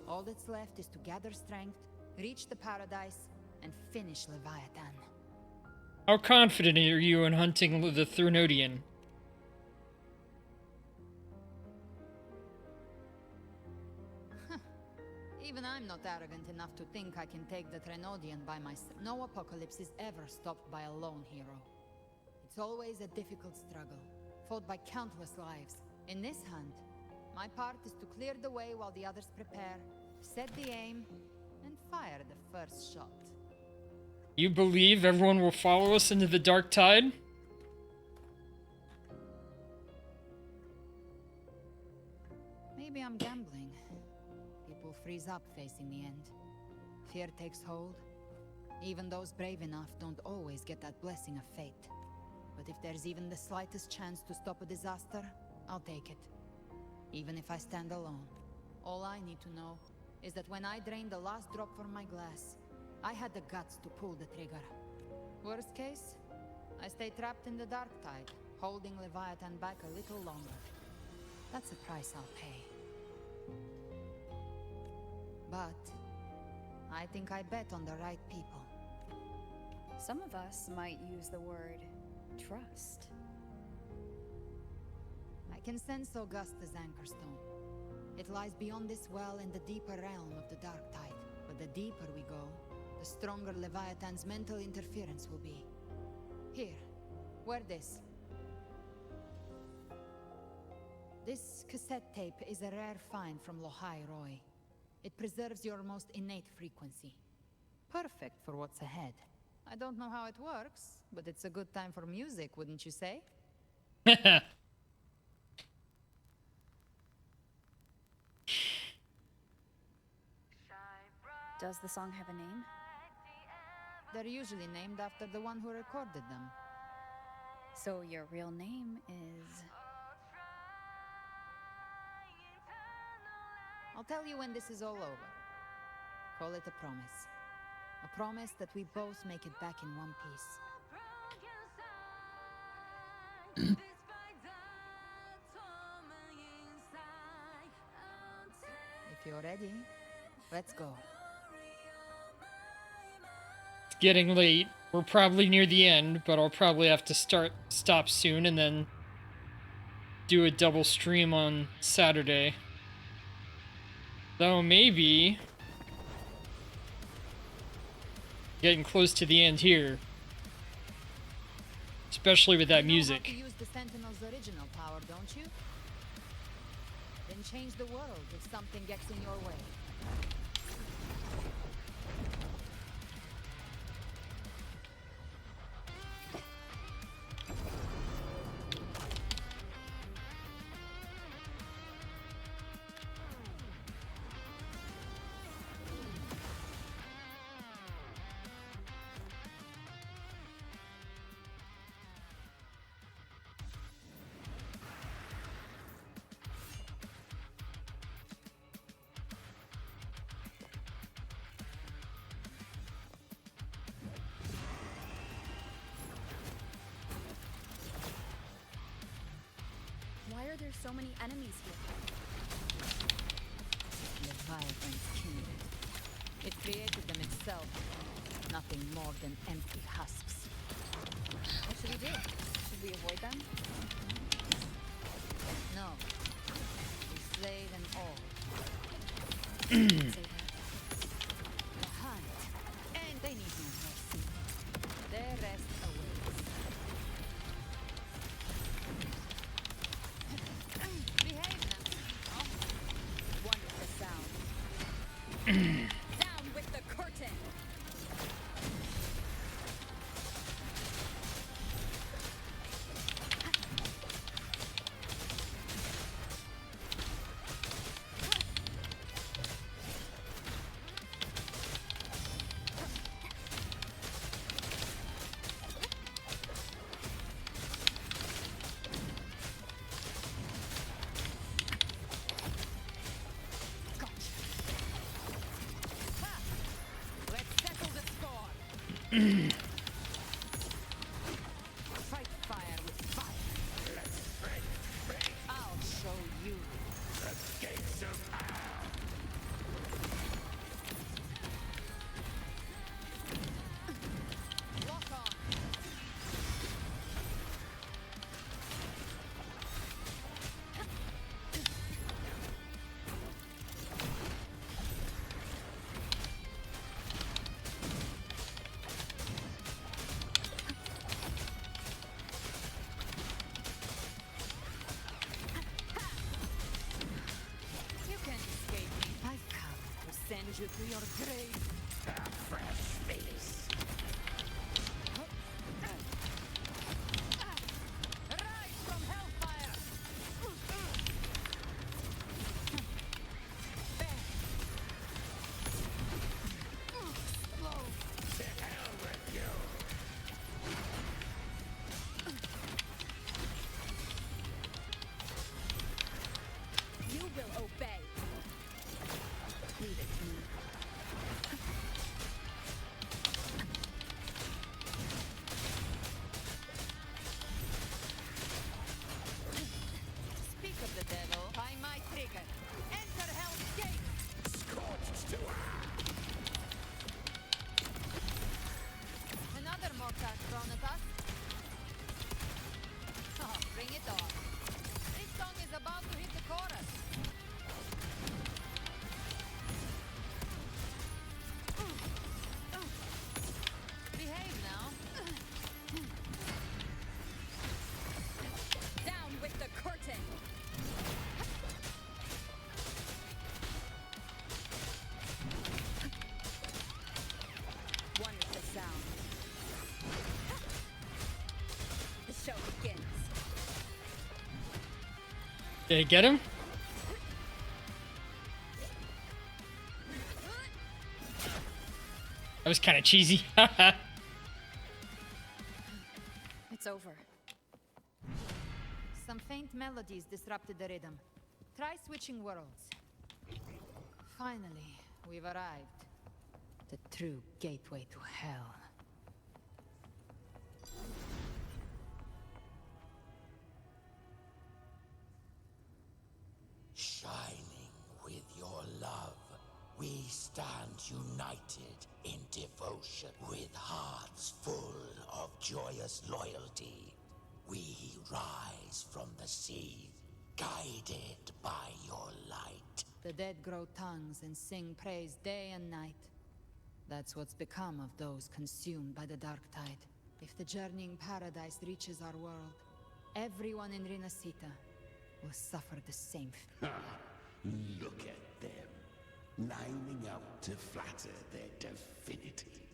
all that's left is to gather strength, reach the Paradise, and finish Leviathan. How confident are you in hunting the Thrunodian? Even I'm not arrogant enough to think I can take the Thrunodian by myself. No apocalypse is ever stopped by a lone hero. It's always a difficult struggle, fought by countless lives. In this hunt, my part is to clear the way while the others prepare, set the aim, and fire the first shot. You believe everyone will follow us into the Dark Tide? Maybe I'm gambling. People freeze up facing the end. Fear takes hold. Even those brave enough don't always get that blessing of fate. But if there's even the slightest chance to stop a disaster, I'll take it. Even if I stand alone. All I need to know is that when I drain the last drop from my glass, I had the guts to pull the trigger. Worst case, I stay trapped in the Dark Tide, holding Leviathan back a little longer. That's the price I'll pay. But I think I bet on the right people. Some of us might use the word trust. I can sense Augusta's Anchorstone. It lies beyond this well in the deeper realm of the Dark Tide. But the deeper we go, the stronger Leviathan's mental interference will be. Here, wear this. This cassette tape is a rare find from Lohai Roy. It preserves your most innate frequency. Perfect for what's ahead. I don't know how it works, but it's a good time for music, wouldn't you say? Does the song have a name? They're usually named after the one who recorded them. So your real name is... I'll tell you when this is all over. Call it a promise. A promise that we both make it back in one piece. If you're ready, let's go. getting late. We're probably near the end, but I'll probably have to stop soon and then do a double stream on Saturday. Though maybe getting close to the end here. Especially with that music. You know how to use the Sentinel's original power, don't you? Then change the world if something gets in your way. Why are there so many enemies here? Leviathan's kingdom. It created them itself. Nothing more than empty husks. What should we do? Should we avoid them? No. We slay them all. Say that. The hunt. And they need no mercy. Their rest awaits. Behave now. Wonderful sound. Down with the curtain. Let's settle the score. Fight fire with fire. I'll show you. The gates of hell. Lock on. You can't escape me. I've come to send you to your grave. A fresh face. Rise from hellfire! Slow. To hell with you. You will obey. Leave it to me. Speak of the devil by my trigger. Enter Hell's Gate! Scorched to Another mortar thrown at us. Oh, bring it on. This song is about to hit the chorus. Behave now. Down with the curtain. Wonderful sound. The show begins. Did I get him? That was kind of cheesy. It's over. Some faint melodies disrupted the rhythm. Try switching worlds. Finally, we've arrived. The true gateway to hell. Shining with your love, we stand stand united in devotion, with hearts full of joyous loyalty. We rise from the sea, guided by your light. The dead grow tongues and sing praise day and night. That's what's become of those consumed by the Dark Tide. If the journeying paradise reaches our world, everyone in Rinascita will suffer the same fate. Look at them, lining up to flatter their divinity,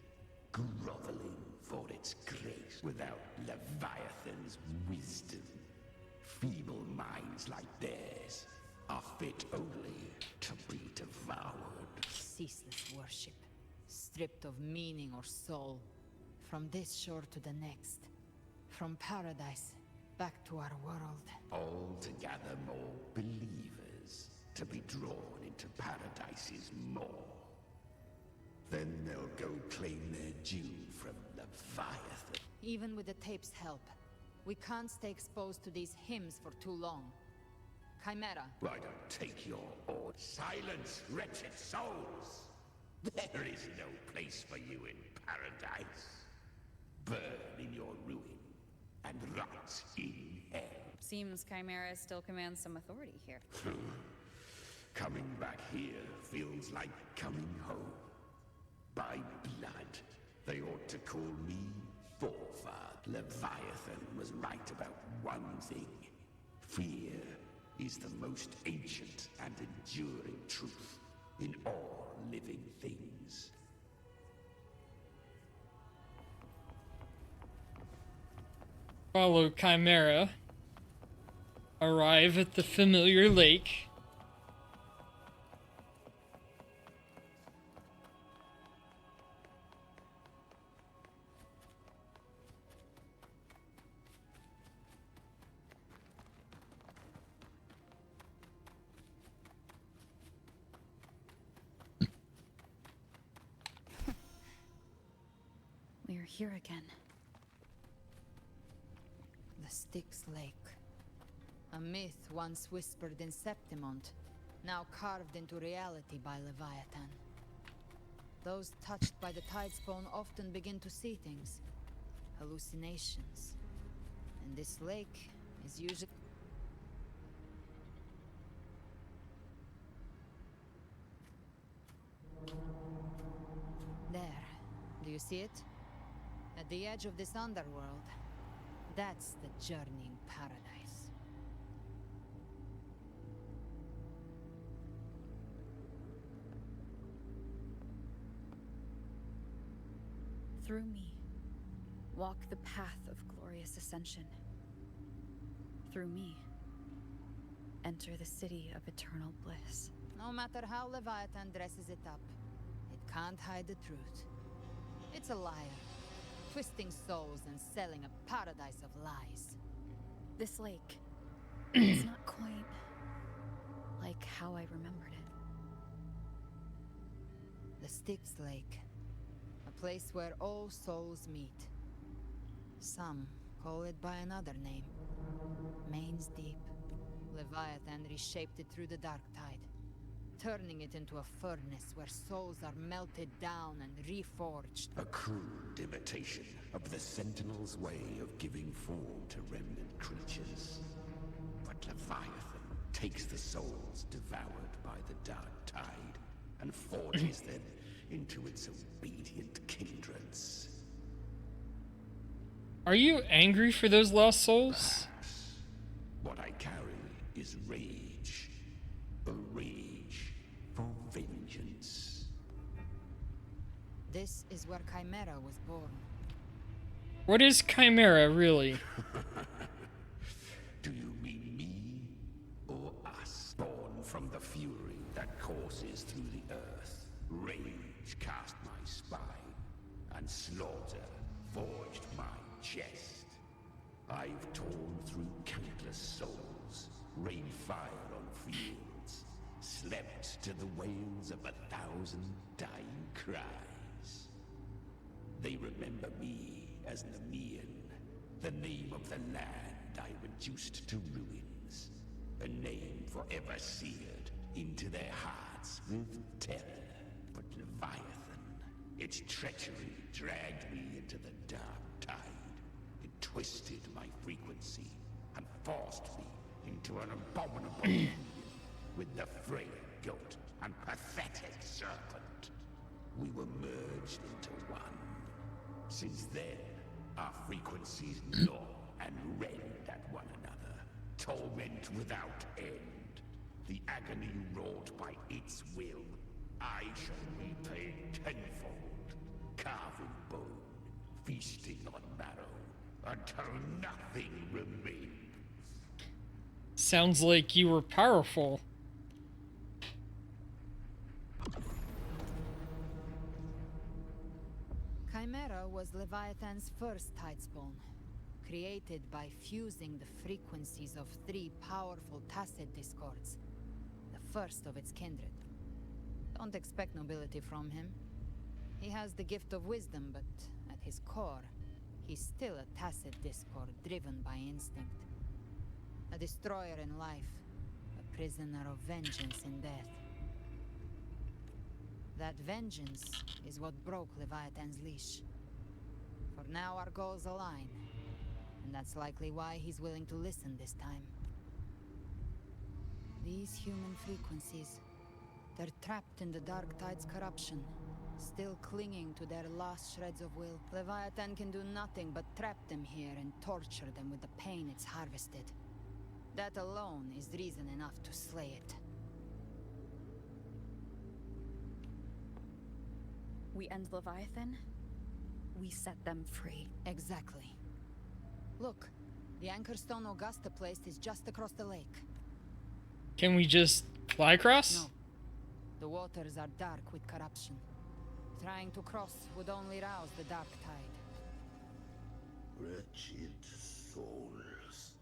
groveling for its grace without Leviathan's wisdom. Feeble minds like theirs are fit only to be devoured. Ceaseless worship, stripped of meaning or soul, from this shore to the next, from paradise back to our world. All to gather more believers, to be drawn into paradise's maw. Then they'll go claim their due from Leviathan. Even with the tape's help, we can't stay exposed to these hymns for too long. Chimera. I don't take your order. Silence, wretched souls! There is no place for you in paradise. Burn in your ruin, and rot in hell. Seems Chimera still commands some authority here. Coming back here feels like coming home. By blood, they ought to call me forefather. Leviathan was right about one thing. Fear is the most ancient and enduring truth in all living things. Follow Chimera. Arrive at the familiar lake. We're here again. The Styx Lake. A myth once whispered in Septimont, now carved into reality by Leviathan. Those touched by the tide spawn often begin to see things. Hallucinations. And this lake is usually... There. Do you see it? At the edge of this underworld. That's the journeying paradise. Through me, walk the path of glorious ascension. Through me, enter the city of eternal bliss. No matter how Leviathan dresses it up, it can't hide the truth. It's a liar, twisting souls and selling a paradise of lies. This lake, it's not quite like how I remembered it. The Styx Lake. A place where all souls meet. Some call it by another name. Main's Deep. Leviathan reshaped it through the Dark Tide, turning it into a furnace where souls are melted down and reforged. A crude imitation of the Sentinel's way of giving form to remnant creatures. But Leviathan takes the souls devoured by the Dark Tide and forges them into its obedient kindreds. Are you angry for those lost souls? What I carry is rage. A rage for vengeance. This is where Chimera was born. What is Chimera, really? Do you mean me or us? Born from the fury that courses through the earth. Rage cast my spine, and slaughter forged my chest. I've torn through countless souls, rained fire on fields, slept to the wails of 1,000 dying cries. They remember me as Nemean, the name of the land I reduced to ruins, a name forever seared into their hearts with terror. But Leviathan, its treachery dragged me into the dark tide. It twisted my frequency and forced me into an abominable union with the frail goat and pathetic serpent. We were merged into one. Since then, our frequencies gnaw and rend at one another, torment without end. The agony wrought by its will, I shall repay tenfold, carving bone, feasting on marrow, until nothing remains. Sounds like you were powerful. Chimera was Leviathan's first tidespawn, created by fusing the frequencies of 3 powerful Tacet discords, the first of its kindred. Don't expect nobility from him. He has the gift of wisdom, but at his core, he's still a Tacet discord driven by instinct. A destroyer in life, a prisoner of vengeance in death. That vengeance is what broke Leviathan's leash. For now our goals align, and that's likely why he's willing to listen this time. These human frequencies, they're trapped in the Dark Tide's corruption, still clinging to their last shreds of will. Leviathan can do nothing but trap them here and torture them with the pain it's harvested. That alone is reason enough to slay it. We end Leviathan, we set them free. Exactly. Look, the Anchorstone Augusta placed is just across the lake. Can we just fly across? No. The waters are dark with corruption. Trying to cross would only rouse the Dark Tide. Wretched souls,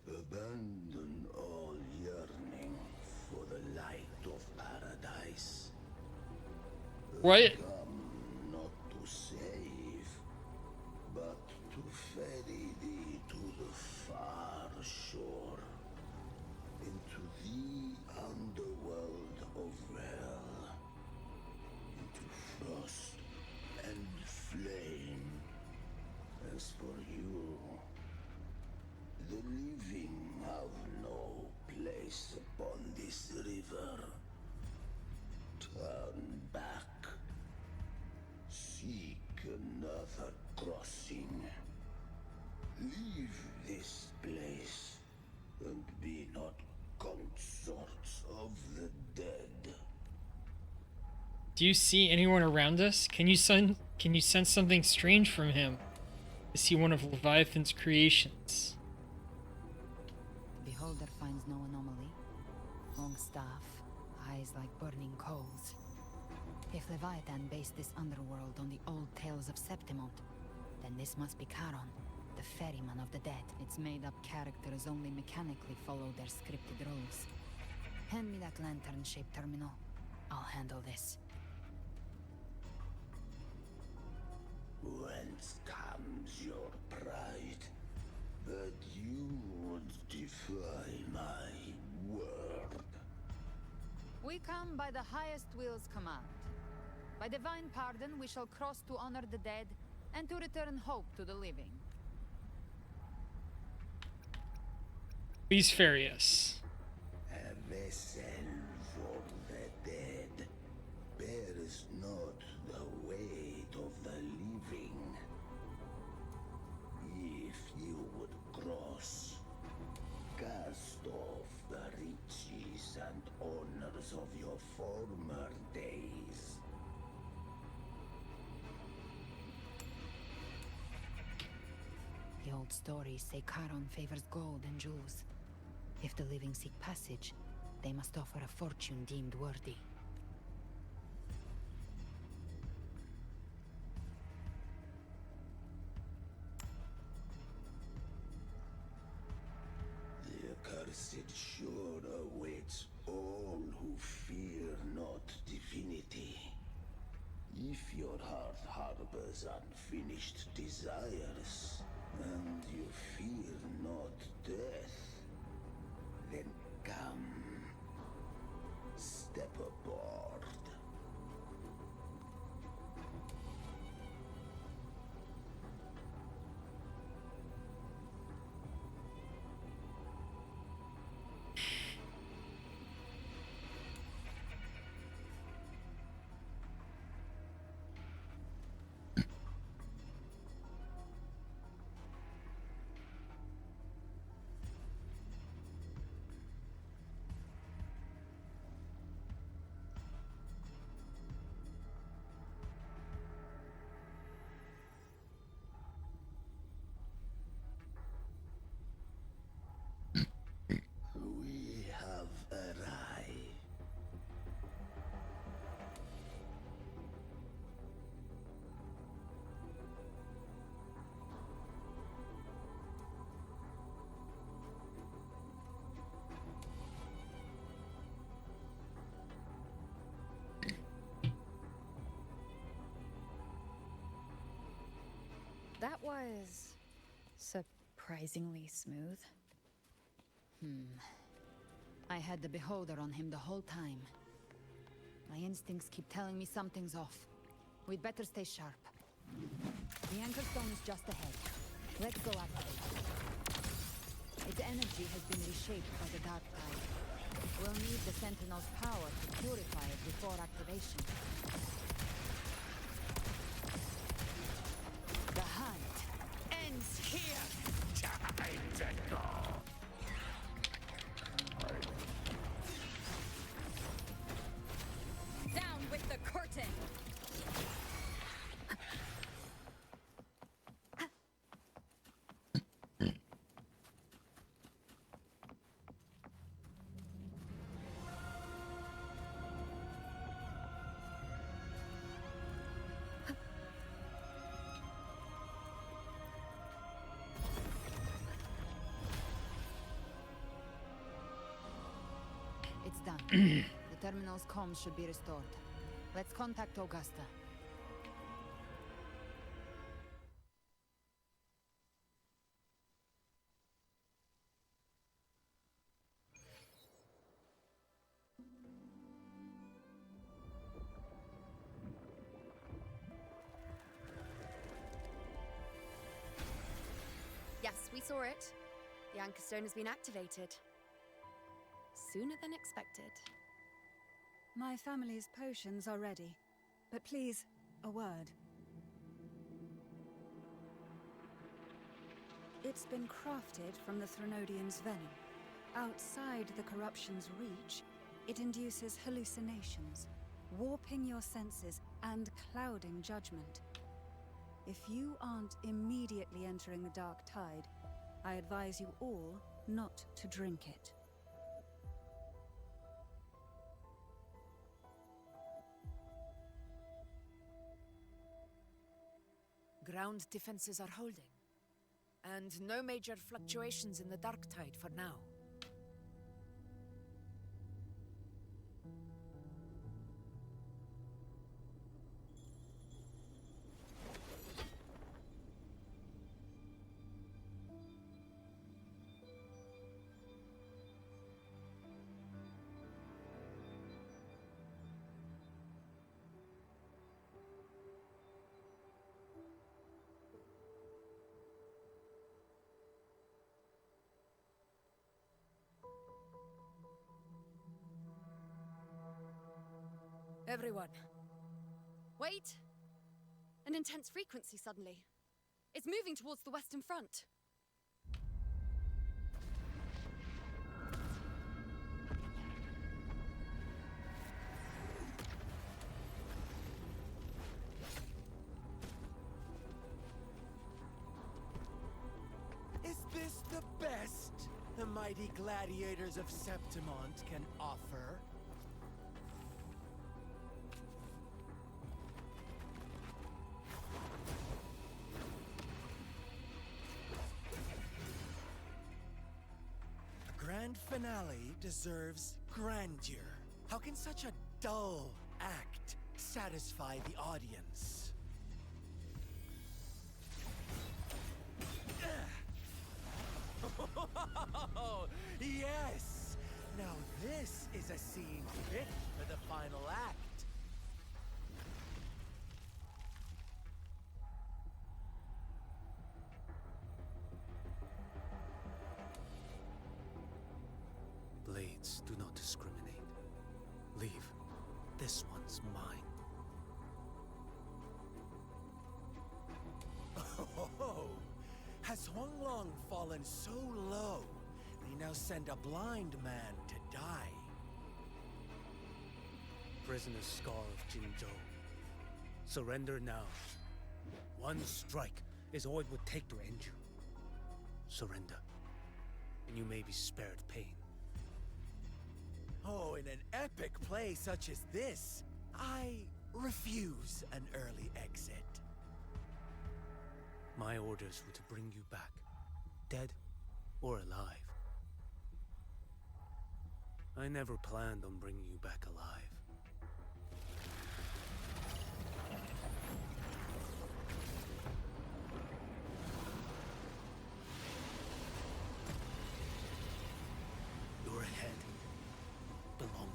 abandon all yearning for the light of paradise. What? Come not to save, but to ferry thee to the far shore, into the underworld of hell, into frost and flame. As for you, the living have no place upon this river. Turn back. Seek another crossing. Leave this place and be not consorts of the dead. Do you see anyone around us? Can you sense something strange from him? Is he one of Leviathan's creations? The beholder finds no anomaly. Long staff, eyes like burning coals. If Leviathan based this underworld on the old tales of Septimont, then this must be Charon, the ferryman of the dead. Its made-up characters only mechanically follow their scripted roles. Hand me that lantern-shaped terminal. I'll handle this. Whence comes your pride that you would defy my word? We come by the highest will's command. By divine pardon, we shall cross to honor the dead and to return hope to the living. Please ferry us. A vessel for the dead bears not the weight of the living. If you would cross, cast off the riches and honors of your former days. The old stories say Charon favors gold and jewels. If the living seek passage, they must offer a fortune deemed worthy. The accursed shore awaits all who fear not divinity. If your heart harbors unfinished desires, and you fear not death, then come, step aboard. That was surprisingly smooth. I had the beholder on him the whole time. My instincts keep telling me something's off. We'd better stay sharp. The Anchor Stone is just ahead. Let's go activate it. Its energy has been reshaped by the Dark Tide. We'll need the Sentinel's power to purify it before activation. The hunt ends here! Time to go! Down with the curtain! It's done. The terminal's comms should be restored. Let's contact Augusta. Yes, we saw it. The Anchor Stone has been activated. Sooner than expected. My family's potions are ready. But please, a word. It's been crafted from the Threnodian's venom. Outside the corruption's reach, it induces hallucinations, warping your senses and clouding judgment. If you aren't immediately entering the Dark Tide, I advise you all not to drink it. Ground defenses are holding. And no major fluctuations in the Dark Tide for now. Everyone. Wait! An intense frequency suddenly. It's moving towards the Western Front. Is this the best the mighty gladiators of Septimont can offer? A grand finale deserves grandeur. How can such a dull act satisfy the audience? Yes! Now this is a scene fit for the final act. Blades do not discriminate. Leave. This one's mine. Oh, has Huanglong fallen so low, they now send a blind man to die? Prisoner Scar of Jinzhou. Surrender now. One strike is all it would take to end you. Surrender, and you may be spared pain. Oh, in an epic play such as this, I refuse an early exit. My orders were to bring you back, dead or alive. I never planned on bringing you back alive.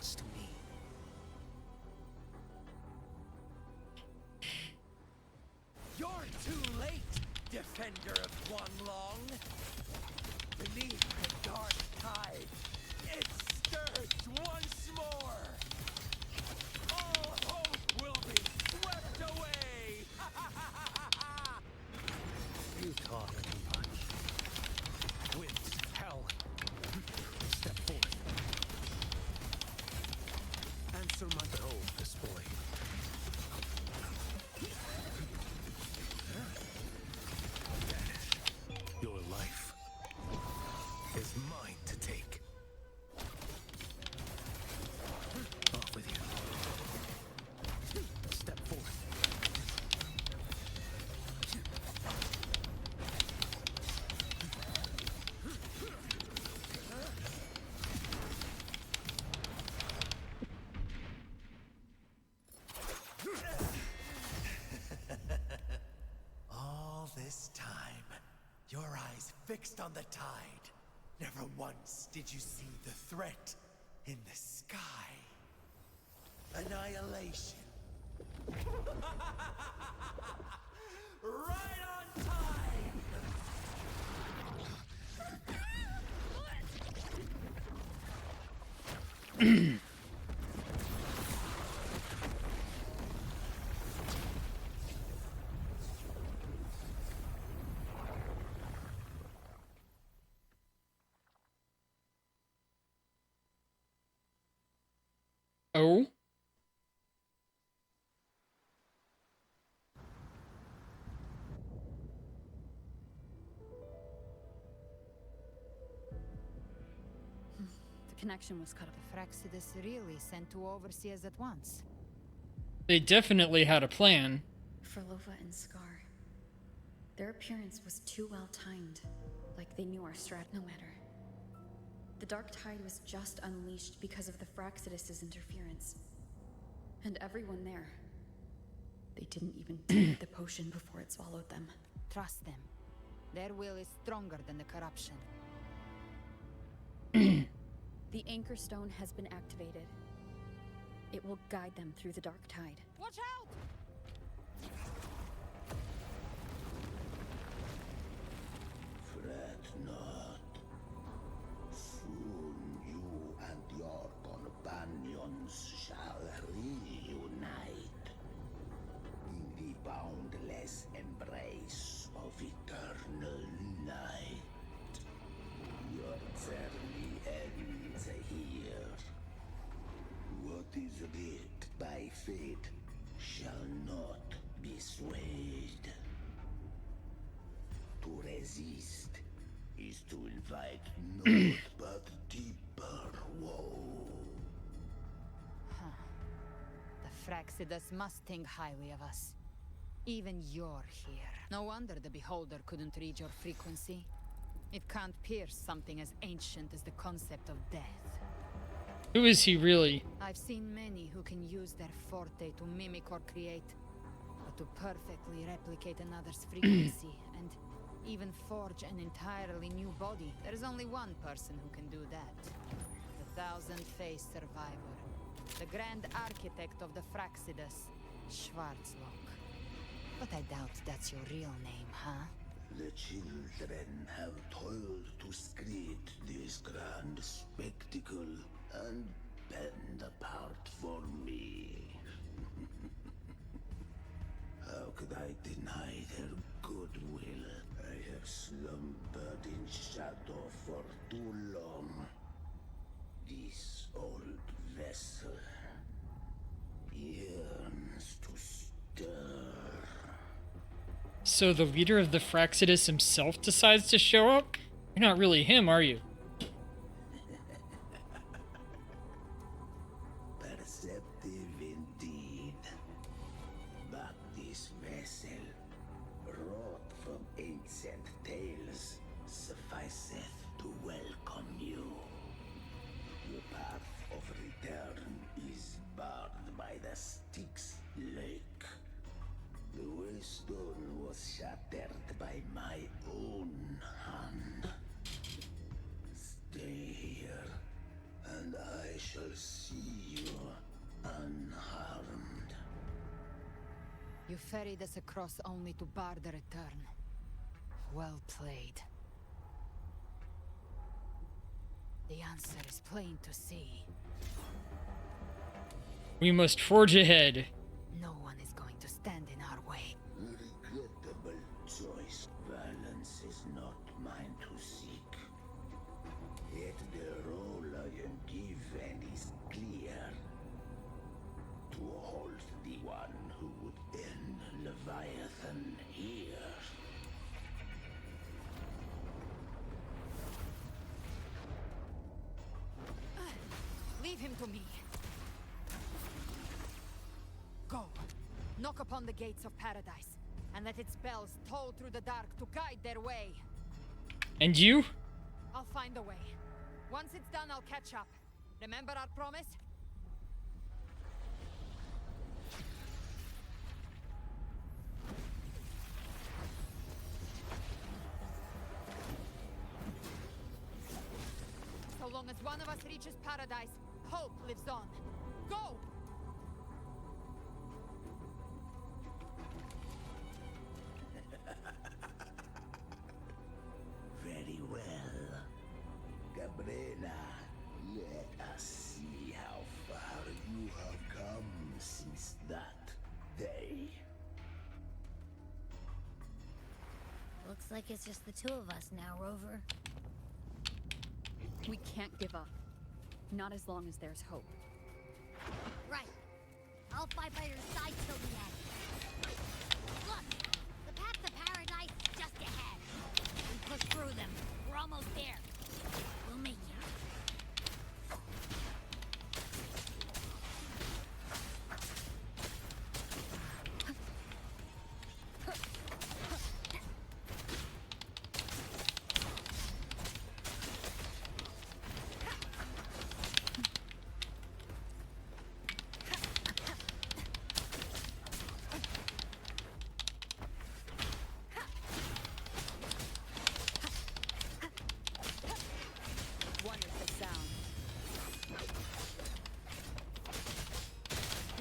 belongs to me. You're too late, defender of Guanglong. Beneath the dark tide, it stirs once more. All hope will be swept away. You talk too much. Winds, hell. Step forth. Answer my behold this boy. Your life is mine to take. Off with you. Step forth. All this time, your eyes fixed on the tide. Never once did you see the threat in the sky. Annihilation. Right on time! Oh? The connection was cut off. Fraxidus really sent two overseers at once. They definitely had a plan. For Lova and Scar. Their appearance was too well timed. Like they knew our strat. No matter. The Dark Tide was just unleashed because of the Fraxidus' interference. And everyone there. They didn't even take the potion before it swallowed them. Trust them. Their will is stronger than the corruption. The Anchor Stone has been activated. It will guide them through the Dark Tide. Watch out! Fret not. Soon you and your companions shall reunite in the boundless embrace of eternal night. Your journey ends here. What is writ by fate shall not be swayed. To resist is to invite naught but deeper woe. The Fraxidus must think highly of us. Even you're here. No wonder the Beholder couldn't read your frequency. It can't pierce something as ancient as the concept of death. Who is he really? I've seen many who can use their forte to mimic or create, but to perfectly replicate another's frequency and even forge an entirely new body, there is only one person who can do that. The Thousand-Faced Survivor. The Grand Architect of the Fraxidus, Schwarzlock. But I doubt that's your real name, huh? The children have toiled to create this grand spectacle and bend apart for me. How could I deny their goodwill? I have slumbered in shadow for too long. This old vessel yearns to stir. So the leader of the Fraxidus himself decides to show up? You're not really him, are you? Perceptive indeed. But this vessel, wrought from ancient tales, sufficeth to welcome you. The path of return is barred by the Styx Lake. The Waystone was shattered by my own hand. Stay here, and I shall see You ferried us across only to bar the return. Well played. The answer is plain to see. We must forge ahead. No one is going to stand in our way. Regrettable choice. Balance is not mine to seek. Yet the role I am given is clear. To hold the one who would end Leviathan here. Leave him to me. Go. Knock upon the gates of paradise, and let its bells toll through the dark to guide their way. And you? I'll find a way. Once it's done, I'll catch up. Remember our promise? So long as one of us reaches paradise, hope lives on. Go! Very well. Cabrera, let us see how far you have come since that day. Looks like it's just the two of us now, Rover. We can't give up. Not as long as there's hope. Right. I'll fight by your side till the end. Look! The path to paradise is just ahead. We push through them. We're almost there. We'll make it.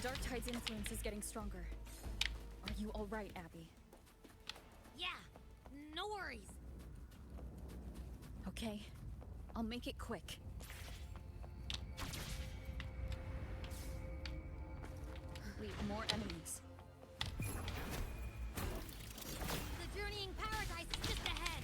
Darktide's influence is getting stronger. Are you all right, Abby? Yeah, no worries. Okay, I'll make it quick. Wait, more enemies. The journeying paradise is just ahead.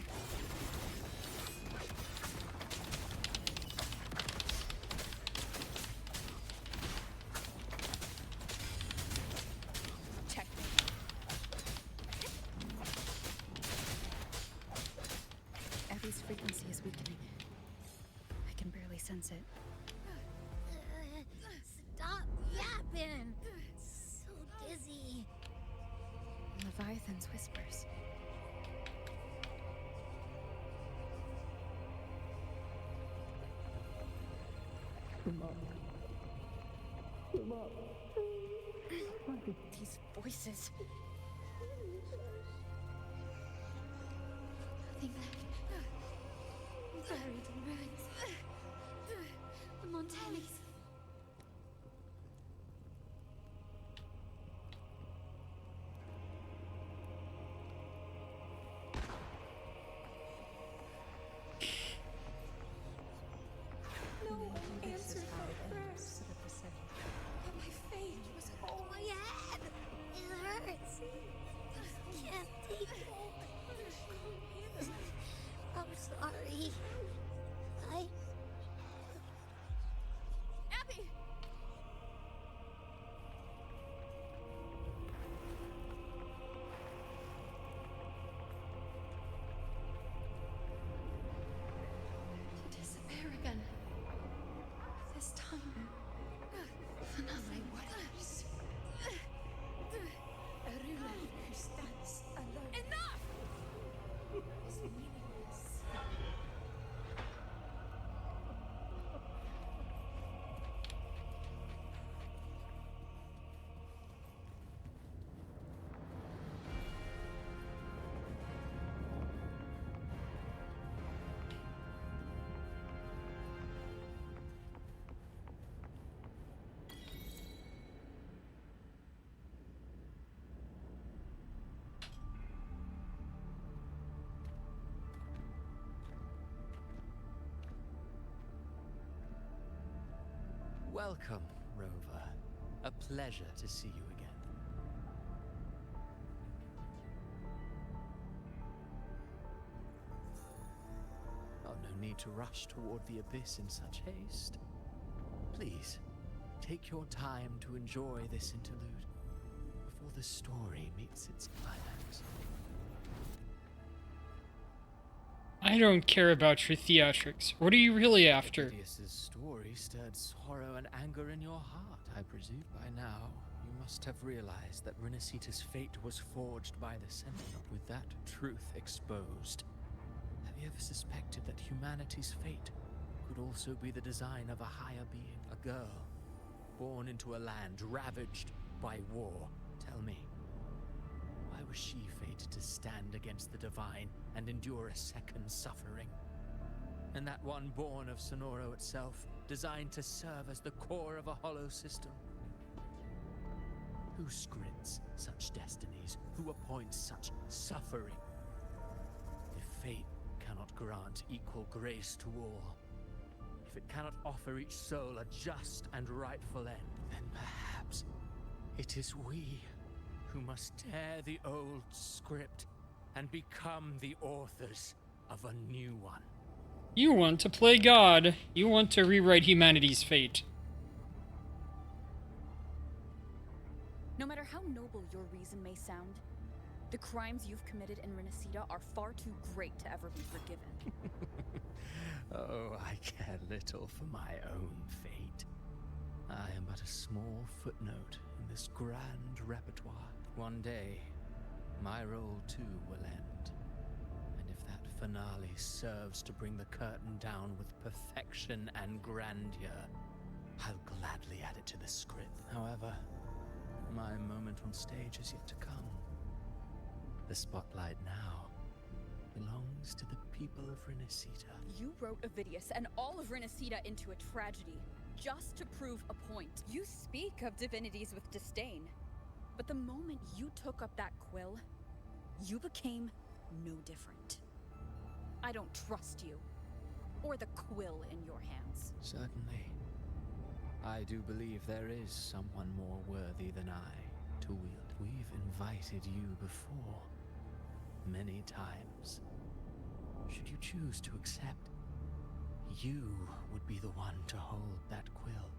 Abby's frequency is weakening. I can barely sense it. Stop yapping! So dizzy. Leviathan's whispers. Come on. Come on. These voices. Nothing left. Buried in ruins. The Montellis. No one answered my prayers. But my fate was whole. My head! It hurts! Can't take it. I'm sorry. Welcome, Rover. A pleasure to see you again. Oh, no need to rush toward the abyss in such haste. Please, take your time to enjoy this interlude before the story meets its climax. I don't care about your theatrics. What are you really after? Phidias' story stirred sorrow and anger in your heart. I presume by now you must have realized that Renacita's fate was forged by the Sentinel. With that truth exposed, have you ever suspected that humanity's fate could also be the design of a higher being? A girl, born into a land ravaged by war. Tell me, why was she fated to stand against the divine and endure a second suffering? And that one born of Sonoro itself, designed to serve as the core of a hollow system? Who scripts such destinies? Who appoints such suffering? If fate cannot grant equal grace to all, if it cannot offer each soul a just and rightful end, then perhaps it is we who must tear the old script and become the authors of a new one. You want to play God. You want to rewrite humanity's fate. No matter how noble your reason may sound, the crimes you've committed in Renacita are far too great to ever be forgiven. Oh, I care little for my own fate. I am but a small footnote in this grand repertoire. One day, my role too will end. And if that finale serves to bring the curtain down with perfection and grandeur, I'll gladly add it to the script. However, my moment on stage is yet to come. The spotlight now belongs to the people of Renacita. You wrote Avidius and all of Renacita into a tragedy, just to prove a point. You speak of divinities with disdain, but the moment you took up that quill, you became no different. I don't trust you, or the quill in your hands. Certainly. I do believe there is someone more worthy than I to wield. We've invited you before, many times. Should you choose to accept, you would be the one to hold that quill.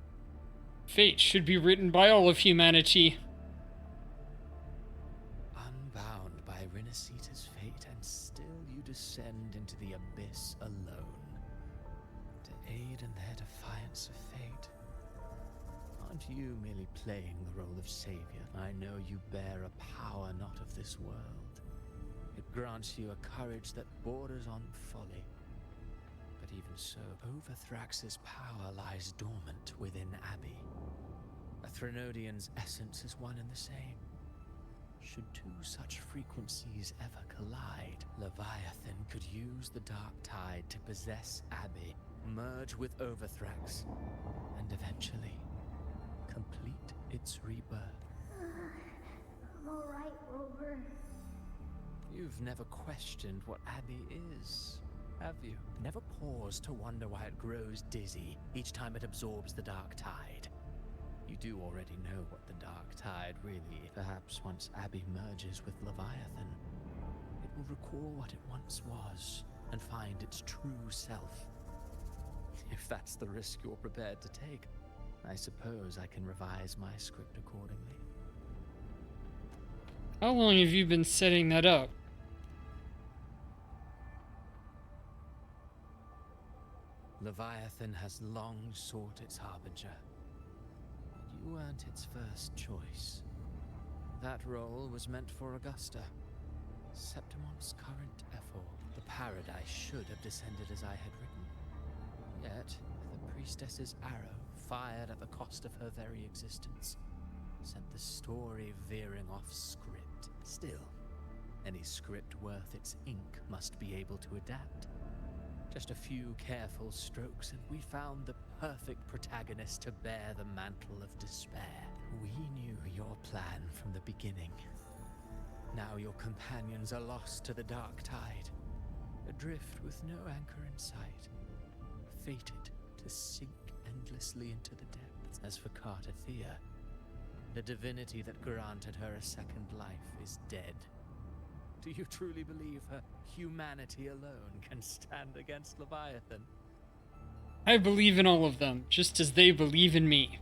Fate should be written by all of humanity. Unbound by Renacita's fate, and still you descend into the abyss alone, to aid in their defiance of fate. Aren't you merely playing the role of savior? I know you bear a power not of this world. It grants you a courage that borders on folly. But even so, Overthrax's power lies dormant within Abby. A Threnodian's essence is one and the same. Should two such frequencies ever collide, Leviathan could use the Dark Tide to possess Abby, merge with Overthrax, and eventually complete its rebirth. I'm alright, Rover. You've never questioned what Abby is, have you? Never paused to wonder why it grows dizzy each time it absorbs the Dark Tide. You do already know what the Dark Tide really is. Perhaps once Abby merges with Leviathan, it will recall what it once was and find its true self. If that's the risk you're prepared to take, I suppose I can revise my script accordingly. How long have you been setting that up? Leviathan has long sought its harbinger, but you weren't its first choice. That role was meant for Augusta, Septimon's current ephor. The paradise should have descended as I had written. Yet, the priestess's arrow, fired at the cost of her very existence, sent the story veering off script. Still, any script worth its ink must be able to adapt. Just a few careful strokes and we found the perfect protagonist to bear the mantle of despair. We knew your plan from the beginning. Now your companions are lost to the Dark Tide, adrift with no anchor in sight, fated to sink endlessly into the depths. As for Cartathea, the divinity that granted her a second life is dead. Do you truly believe her humanity alone can stand against Leviathan? I believe in all of them, just as they believe in me.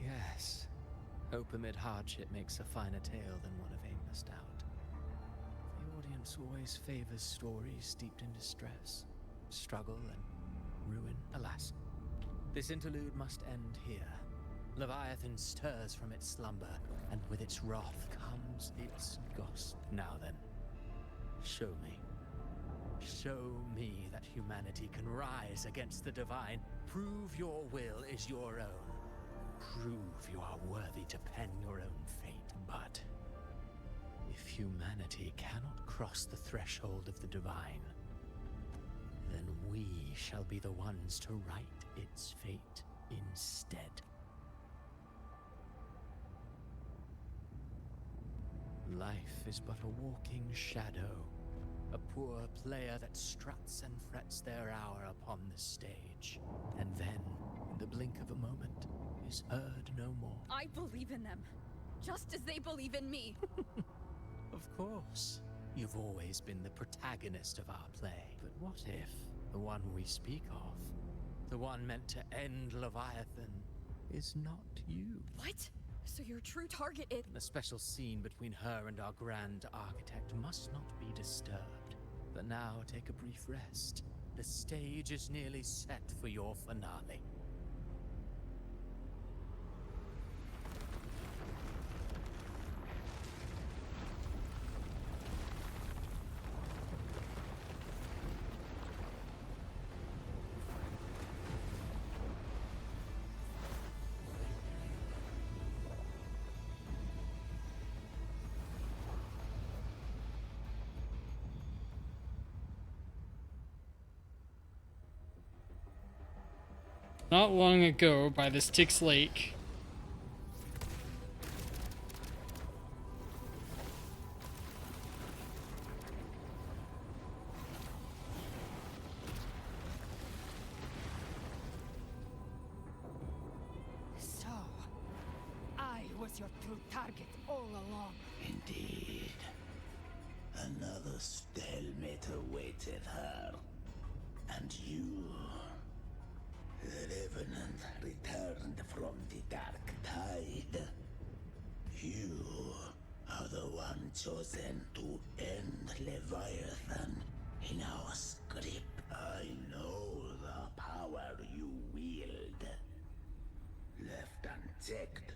Yes. Hope amid hardship makes a finer tale than one of aimless doubt. The audience always favors stories steeped in distress, struggle, and ruin. Alas, this interlude must end here. Leviathan stirs from its slumber, and with its wrath comes its gospel. Now then, show me. Show me that humanity can rise against the divine. Prove your will is your own. Prove you are worthy to pen your own fate. But if humanity cannot cross the threshold of the divine, then we shall be the ones to write its fate instead. Life is but a walking shadow, a poor player that struts and frets their hour upon the stage, and then, in the blink of a moment, is heard no more. I believe in them, just as they believe in me. Of course, you've always been the protagonist of our play. But what if the one we speak of, the one meant to end Leviathan, is not you? What? So your true target is... The special scene between her and our grand architect must not be disturbed. But now take a brief rest. The stage is nearly set for your finale. Not long ago, by the Styx Lake, So, I was your true target all along. Indeed. Another stalemate awaited her. And you... The Revenant returned from the Dark Tide. You are the one chosen to end Leviathan in our script. I know the power you wield. Left unchecked,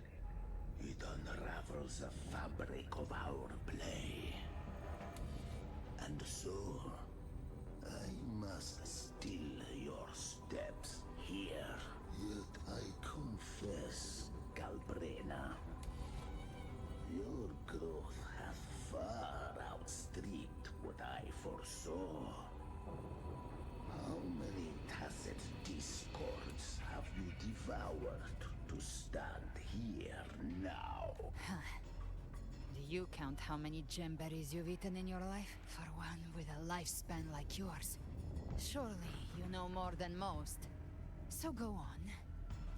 it unravels the fabric of our play. And so, I must still your steps. Here, yet I confess, Galbrena, your growth hath far outstripped what I foresaw. How many tacit discords have you devoured to stand here now? Do you count how many gemberries you've eaten in your life? For one with a lifespan like yours, surely you know more than most. So go on,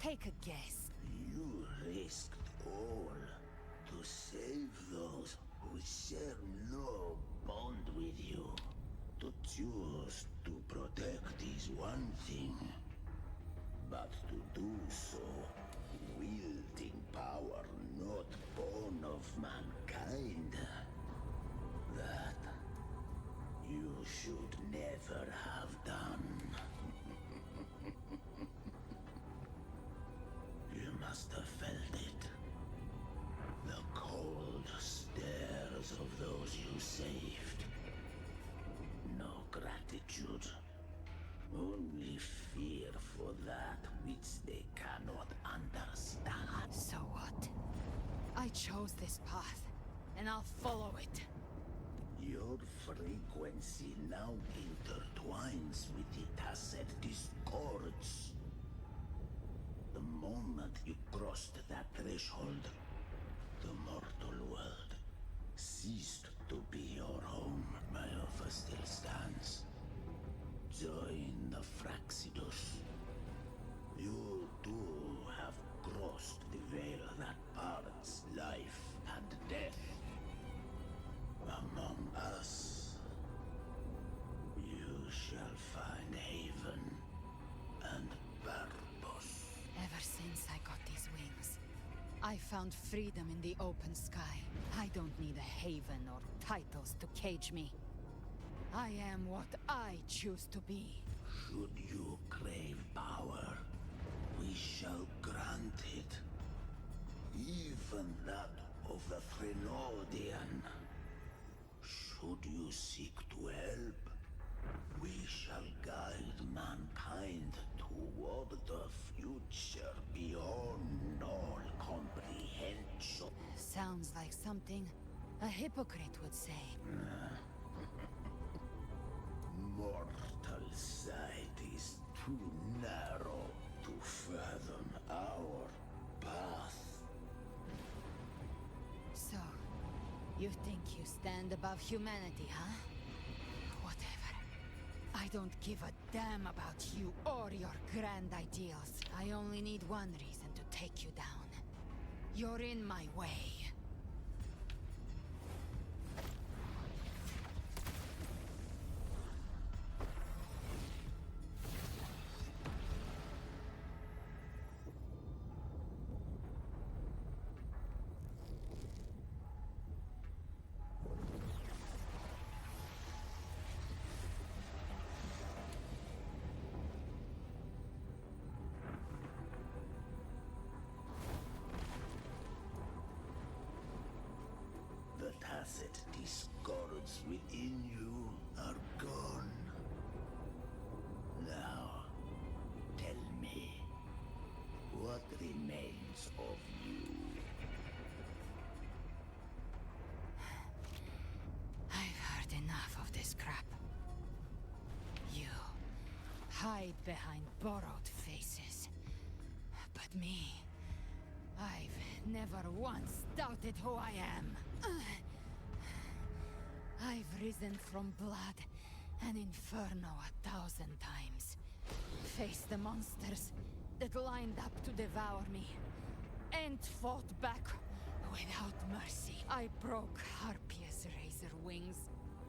take a guess. You risked all to save those who share no bond with you. To choose to protect is one thing, but to do so wielding power not born of mankind, that you should never have done. You must have felt it. The cold stares of those you saved. No gratitude. Only fear for that which they cannot understand. So what? I chose this path, and I'll follow it. Your frequency now intertwines with the tacit discords. The moment you crossed that threshold, the mortal world ceased to be your home. My offer still stands. Join the Fraxidus. You too have crossed the veil that parts life and death. Among us, you shall find haven and purpose. Ever since I got these wings, I found freedom in the open sky. I don't need a haven or titles to cage me. I am what I choose to be. Should you crave power, we shall grant it. Even that of the Threnodian. Should you seek to help, we shall guide mankind toward the future beyond all comprehension. Sounds like something a hypocrite would say. Mortal sight is too narrow to fathom our path. So, you think you stand above humanity, huh? Whatever. I don't give a damn about you or your grand ideals. I only need one reason to take you down. You're in my way. The tacit discords within you are gone. Now, tell me, what remains of you? I've heard enough of this crap. You hide behind borrowed faces. But me, I've never once doubted who I am. I've risen from blood and inferno 1,000 times. Faced the monsters that lined up to devour me. And fought back without mercy. I broke Harpia's razor wings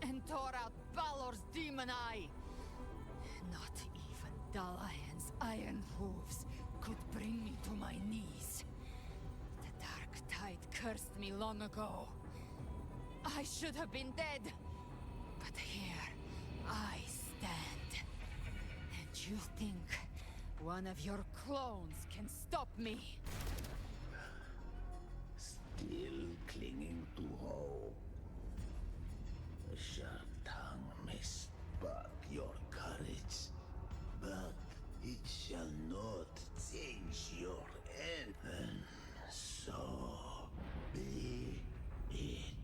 and tore out Balor's demon eye. Not even Dalahan's iron hooves could bring me to my knees. The Dark Tide cursed me long ago. I should have been dead. But here, I stand. And you think one of your clones can stop me? Still clinging to hope. A sharp tongue may spark your courage, but it shall not change your end. And so be it.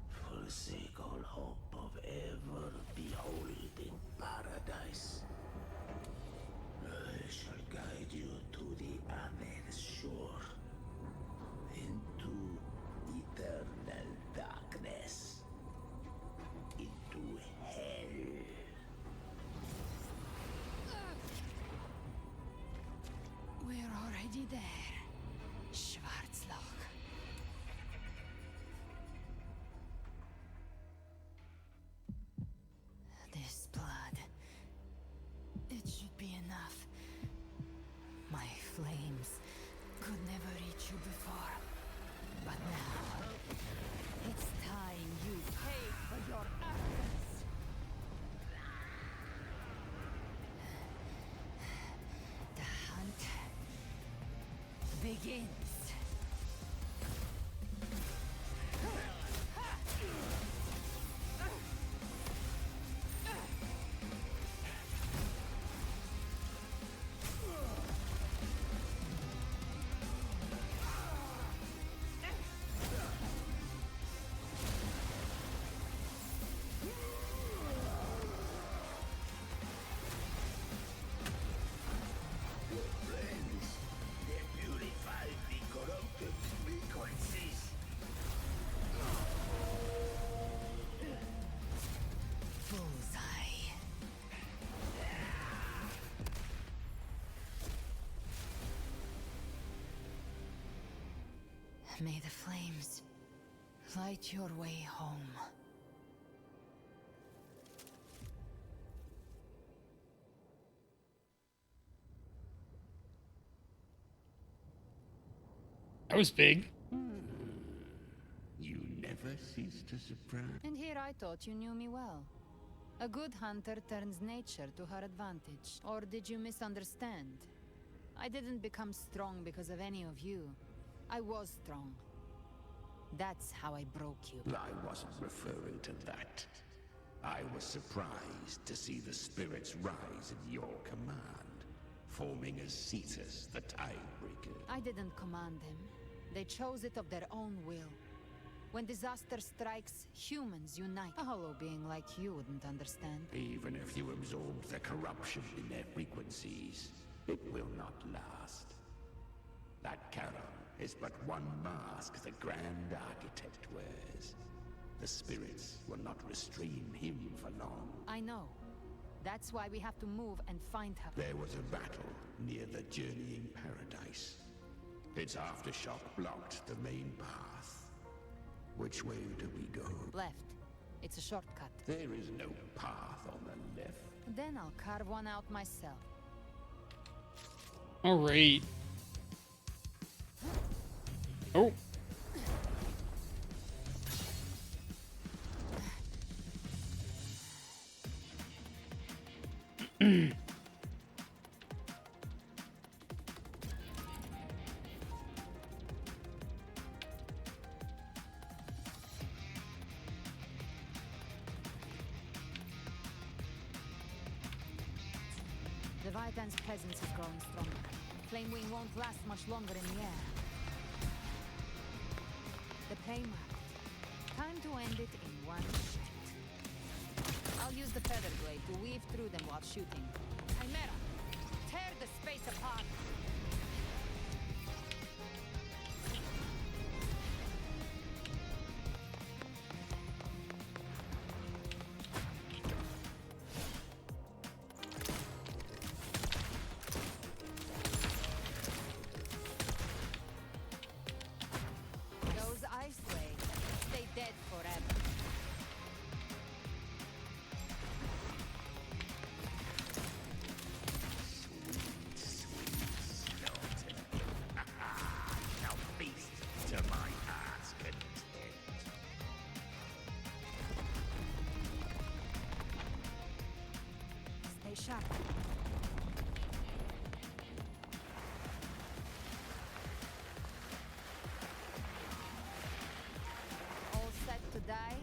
Forsake all hope of ever beholding paradise. I shall guide you to the Amen shore. Into eternal darkness. Into hell. We're already there, Schwarzloch. This blood, it should be enough. My flames could never reach you before, but now it's time you pay for your actions. The hunt begins. Your friends, they purified the May the flames light your way home. That was big. You never cease to surprise. And here I thought you knew me well. A good hunter turns nature to her advantage. Or did you misunderstand? I didn't become strong because of any of you. I was strong. That's how I broke you. I wasn't referring to that. I was surprised to see the spirits rise at your command, forming as Cetus, the Tidebreaker. I didn't command them. They chose it of their own will. When disaster strikes, humans unite. A hollow being like you wouldn't understand. Even if you absorb the corruption in their frequencies, it will not last. That Charon is but one mask the Grand Architect wears. The spirits will not restrain him for long. I know. That's why we have to move and find her. There was a battle near the Journeying Paradise. Its aftershock blocked the main path. Which way do we go? Left. It's a shortcut. There is no path on the left. Then I'll carve one out myself. All right. Oh. Leviathan's presence is growing stronger. Flamewing won't last much longer in the air. The plane worked. Time to end it in one shot. I'll use the feather blade to weave through them while shooting. Chimera, tear the space apart! Those ice blades stay dead forever. Now feast to my heart's content. Stay sharp. All set to die?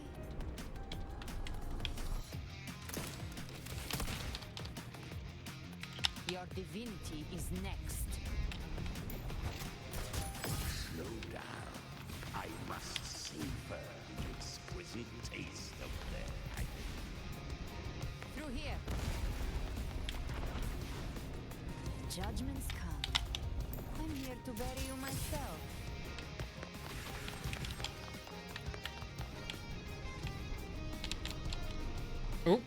Your divinity is next. Slow down. I must savor the exquisite taste of their agony. Through here. Judgments come. I'm here to bury you myself. Oh.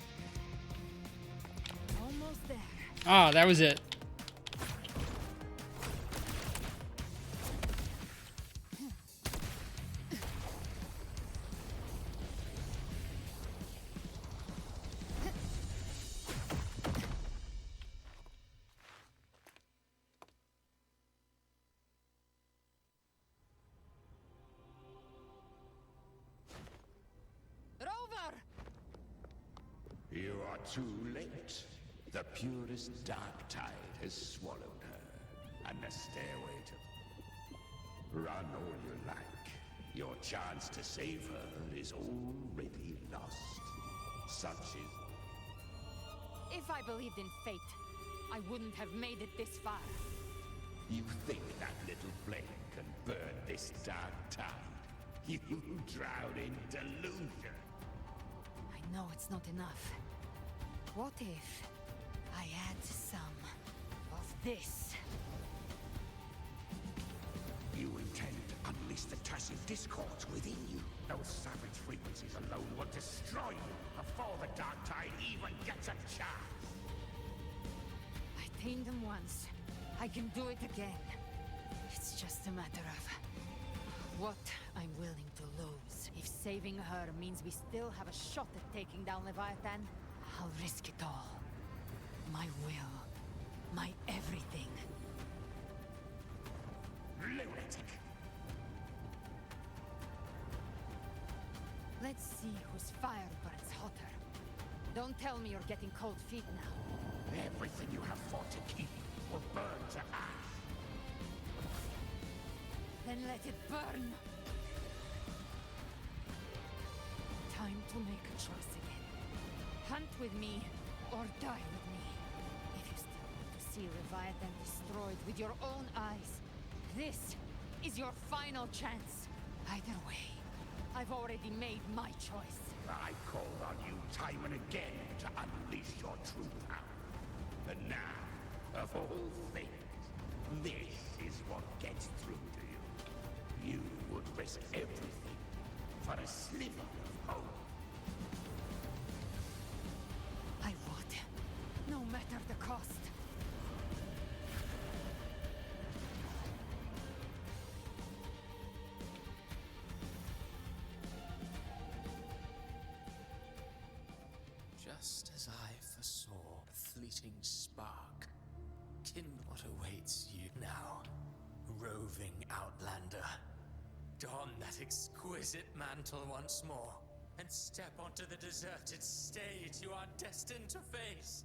Almost there. Ah, that was it. Rover! You are too late. The purest dark tide has swallowed her, and the stairway to... Run all you like. Your chance to save her is already lost. Such is... If I believed in fate, I wouldn't have made it this far. You think that little flame can burn this dark tide? You drown in delusion. I know it's not enough. What if I add some of this? You intend to unleash the Tassi discords within you. Those savage frequencies alone will destroy you before the dark tide even gets a chance. I tamed them once. I can do it again. It's just a matter of what I'm willing to lose. If saving her means we still have a shot at taking down Leviathan, I'll risk it all. My will. My everything. Lunatic! Let's see whose fire burns hotter. Don't tell me you're getting cold feet now. Everything you have fought to keep will burn to ash. Then let it burn! Time to make a choice again. Hunt with me, or die with me. If you still want to see Leviathan destroyed with your own eyes, this is your final chance. Either way, I've already made my choice. I called on you time and again to unleash your true power. But now, of all things, this is what gets through to you. You would risk everything for a sliver of hope. I would, no matter the cost. Just as I foresaw, a fleeting spark. Kin what awaits you now, roving outlander. Don that exquisite mantle once more, and step onto the deserted stage you are destined to face.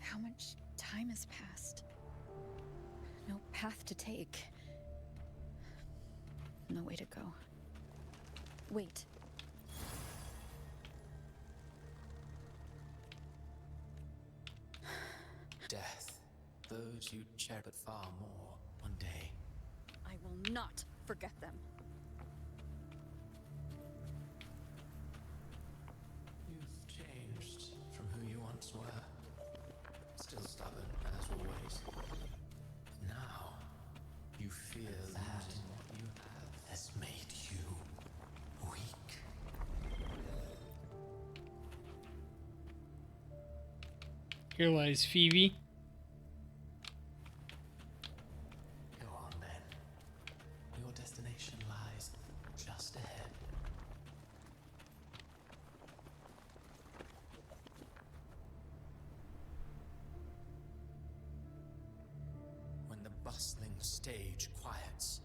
How much time has passed? No path to take. No way to go. Wait. Death, those you cherish but far more, one day. I will not forget them. You've changed from who you once were. Still stubborn, as always. But now, you fear that what you have has made you weak. Here lies Phoebe. Go on then. Your destination lies just ahead. When the bustling stage quiets,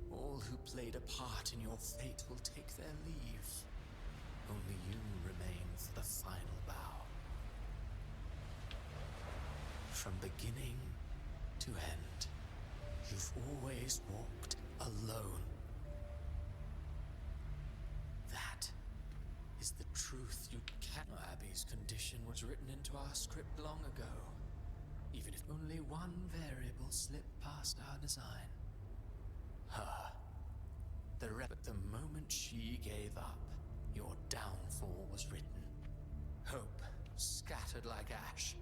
all who played a part in your fate will take their leave. Only you remain for the final bow. From beginning to end, you've always walked alone. That is the truth you can't. Abby's condition was written into our script long ago. Even if only one variable slipped past our design. Her. But the moment she gave up, your downfall was written. Hope scattered like ash.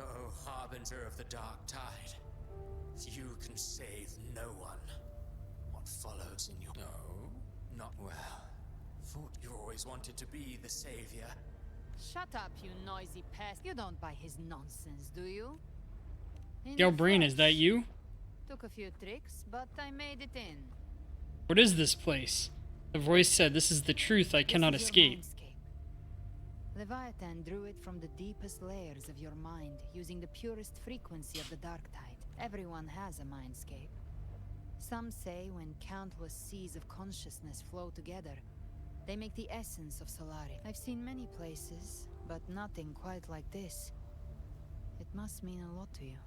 Oh, harbinger of the dark tide. You can save no one. What follows in your... No, not well. Thought you always wanted to be the savior. Shut up, you noisy pest. You don't buy his nonsense, do you? Galbrain, is that you? Took a few tricks, but I made it in. What is this place? The voice said, "This is the truth I cannot This is escape." your mindscape. Leviathan drew it from the deepest layers of your mind, using the purest frequency of the dark tide. Everyone has a mindscape. Some say when countless seas of consciousness flow together, they make the essence of Solari. I've seen many places, but nothing quite like this. It must mean a lot to you.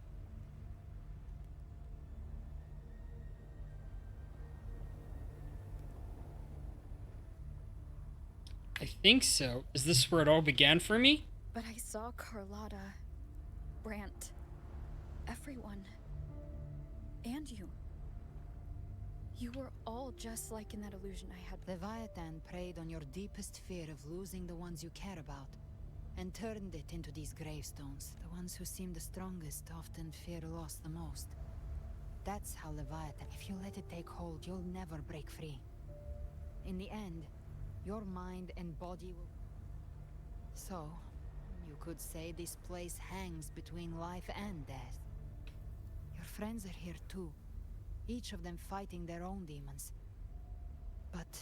I think so. Is this where it all began for me? But I saw Carlotta, Brant, everyone. And you. You were all just like in that illusion I had. Leviathan preyed on your deepest fear of losing the ones you care about, and turned it into these gravestones. The ones who seem the strongest often fear loss the most. That's how Leviathan... If you let it take hold, you'll never break free. In the end, your mind and body will... So, you could say this place hangs between life and death. Your friends are here too, each of them fighting their own demons. But...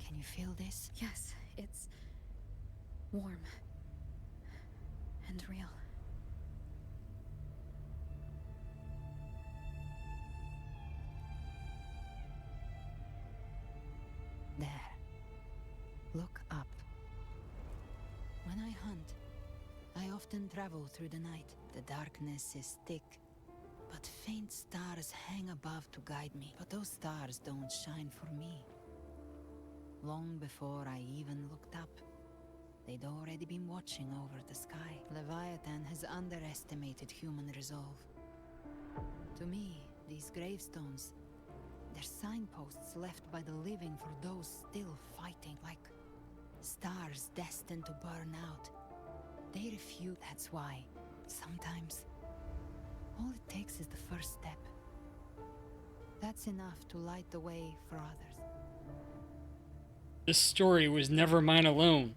Can you feel this? Yes, it's warm and real. There. Look up. When I hunt, I often travel through the night. The darkness is thick, but faint stars hang above to guide me. But those stars don't shine for me. Long before I even looked up, they'd already been watching over the sky. Leviathan has underestimated human resolve. To me, these gravestones, they're signposts left by the living for those still fighting, like stars destined to burn out. They refute. That's why, sometimes, all it takes is the first step. That's enough to light the way for others. This story was never mine alone.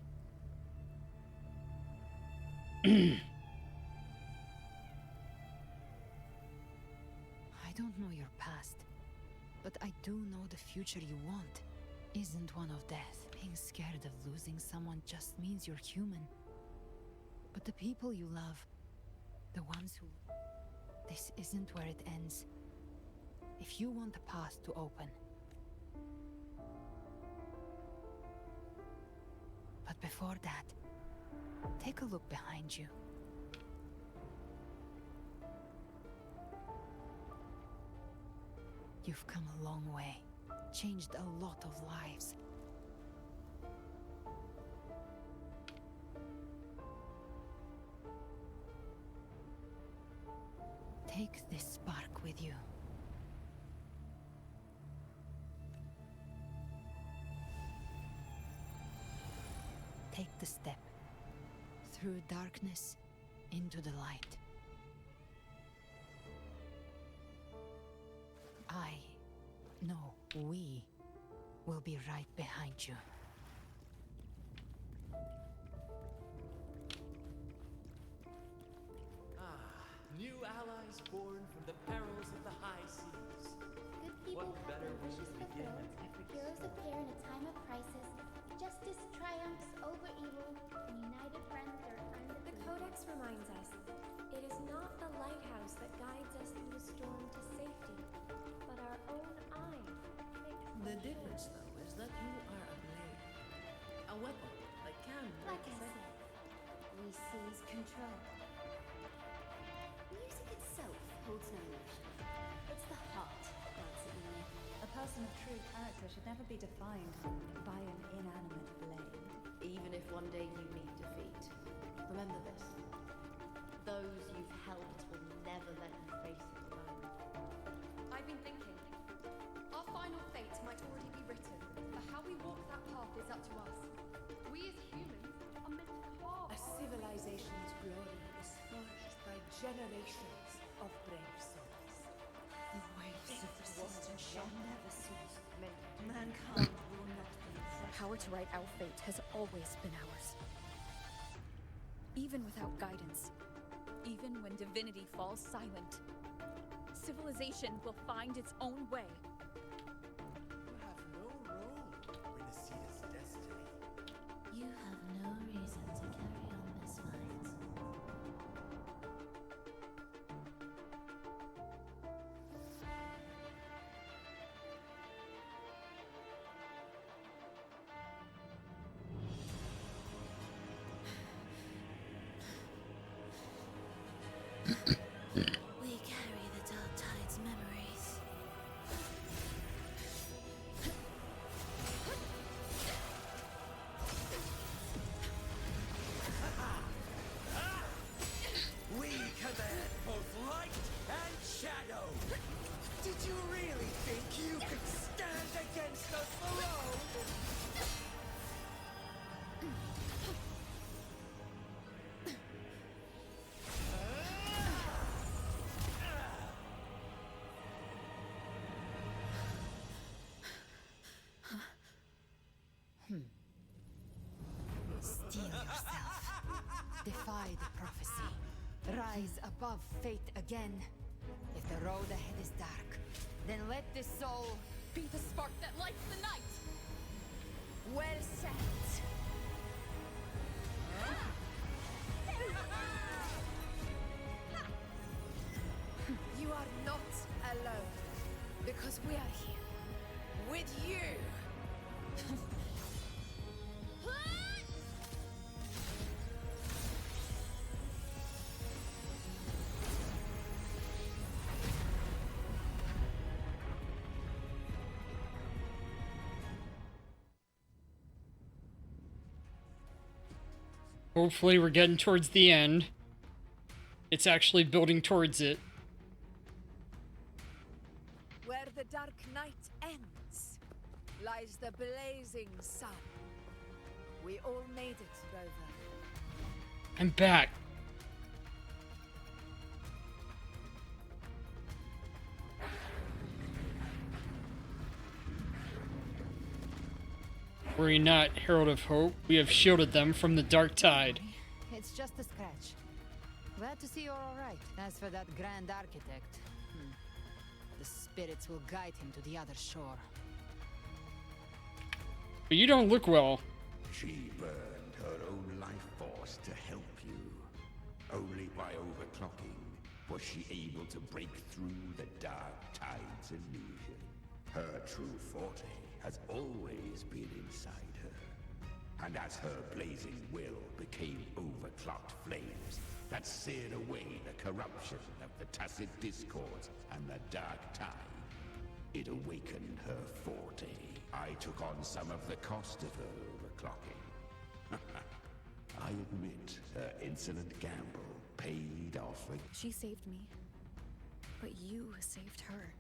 I don't know your past, but I do know the future you want isn't one of death. Being scared of losing someone just means you're human. But the people you love, the ones who... This isn't where it ends. If you want the path to open... But before that, take a look behind you. You've come a long way, changed a lot of lives. Take this spark with you. Take the step through darkness into the light. We will be right behind you. New allies born from the perils of the high seas. Good people What better have their way wishes to begin fulfilled. than Heroes appear in a time of crisis. Justice triumphs over evil, and united friends are under The Codex reminds us, it is not the lighthouse that guides us through the storm to safety, but our own eye. The difference, though, is that you are a blade. A weapon that can Like break I said, we seize control. Music itself holds no emotion. It's the heart glancing in me. A person of true character should never be defined by an inanimate blade. Even if one day you meet defeat, remember this. Those you've helped will never let you face it alone. I've been thinking. Our final fate might already be written, but how we walk that path is up to us. We as humans are meant to carve A civilization's glory is forged by generations of brave souls. The waves of resistance shall never cease. Mankind will not be The power to write our fate has always been ours. Even without guidance, even when divinity falls silent, civilization will find its own way. You have no role in Renacita's destiny. You have no reason to carry on this fight. We carry the Dark Tide's memories. of fate again. If the road ahead is dark, then let this soul Be the spark that lights the night! well set. You are not alone, because we are here with you. Hopefully we're getting towards the end. It's actually building towards it. Where the dark night ends, lies the blazing sun. We all made it, Rover. I'm back. Worry not, Herald of Hope. We have shielded them from the Dark Tide. It's just a scratch. Glad to see you're all right. As for that Grand Architect, the spirits will guide him to the other shore. But you don't look well. She burned her own life force to help you. Only by overclocking was she able to break through the Dark Tide's illusion. Her true forte has always been inside her. And as her blazing will became overclocked flames that seared away the corruption of the Tacit Discords and the Dark Tide, it awakened her forte. I took on some of the cost of her overclocking. I admit her insolent gamble paid off. She saved me, but you saved her.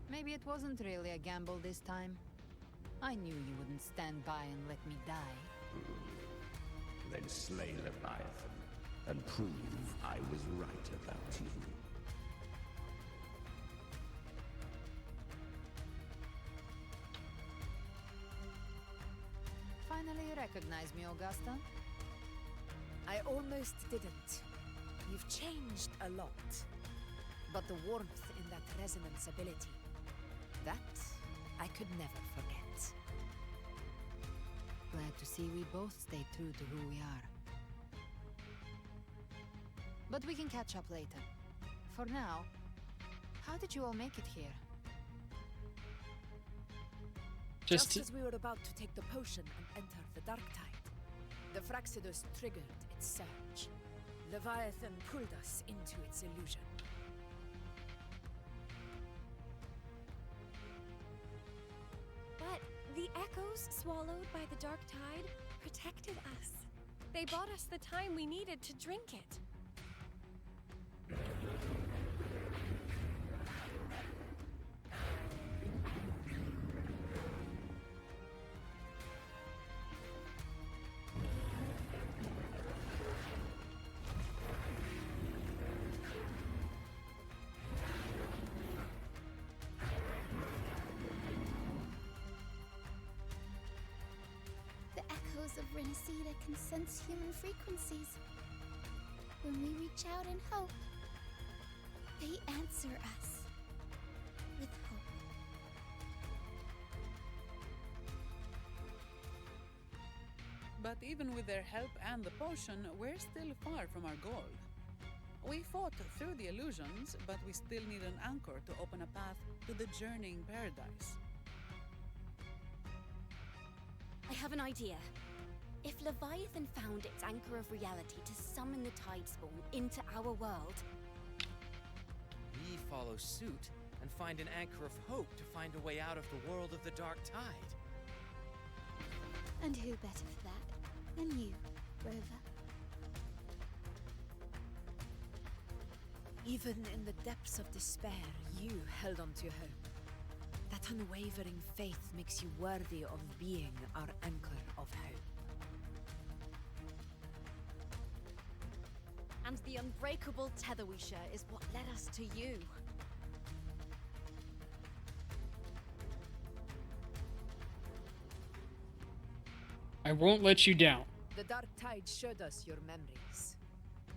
Maybe it wasn't really a gamble this time. I knew you wouldn't stand by and let me die. Then slay Leviathan and prove I was right about you. Finally recognize me, Augusta? I almost didn't. You've changed a lot. But the warmth in that resonance ability, that I could never forget. Glad to see we both stay true to who we are. But we can catch up later. For now, how did you all make it here? Just as we were about to take the potion and enter the Dark Tide, the Fraxidus triggered its surge. Leviathan pulled us into its illusion. But the echoes swallowed by the Dark Tide protected us. They bought us the time we needed to drink it. Of Renacida can sense human frequencies. When we reach out in hope, they answer us with hope. But even with their help and the potion, we're still far from our goal. We fought through the illusions, but we still need an anchor to open a path to the journeying paradise. I have an idea. If Leviathan found its anchor of reality to summon the Tidespawn into our world, We follow suit and find an anchor of hope to find a way out of the world of the Dark Tide. and who better for that than you, Rover? Even in the depths of despair, you held on to hope. That unwavering faith makes you worthy of being our anchor of hope. And the unbreakable tether we share is what led us to you. I won't let you down. The Dark Tide showed us your memories.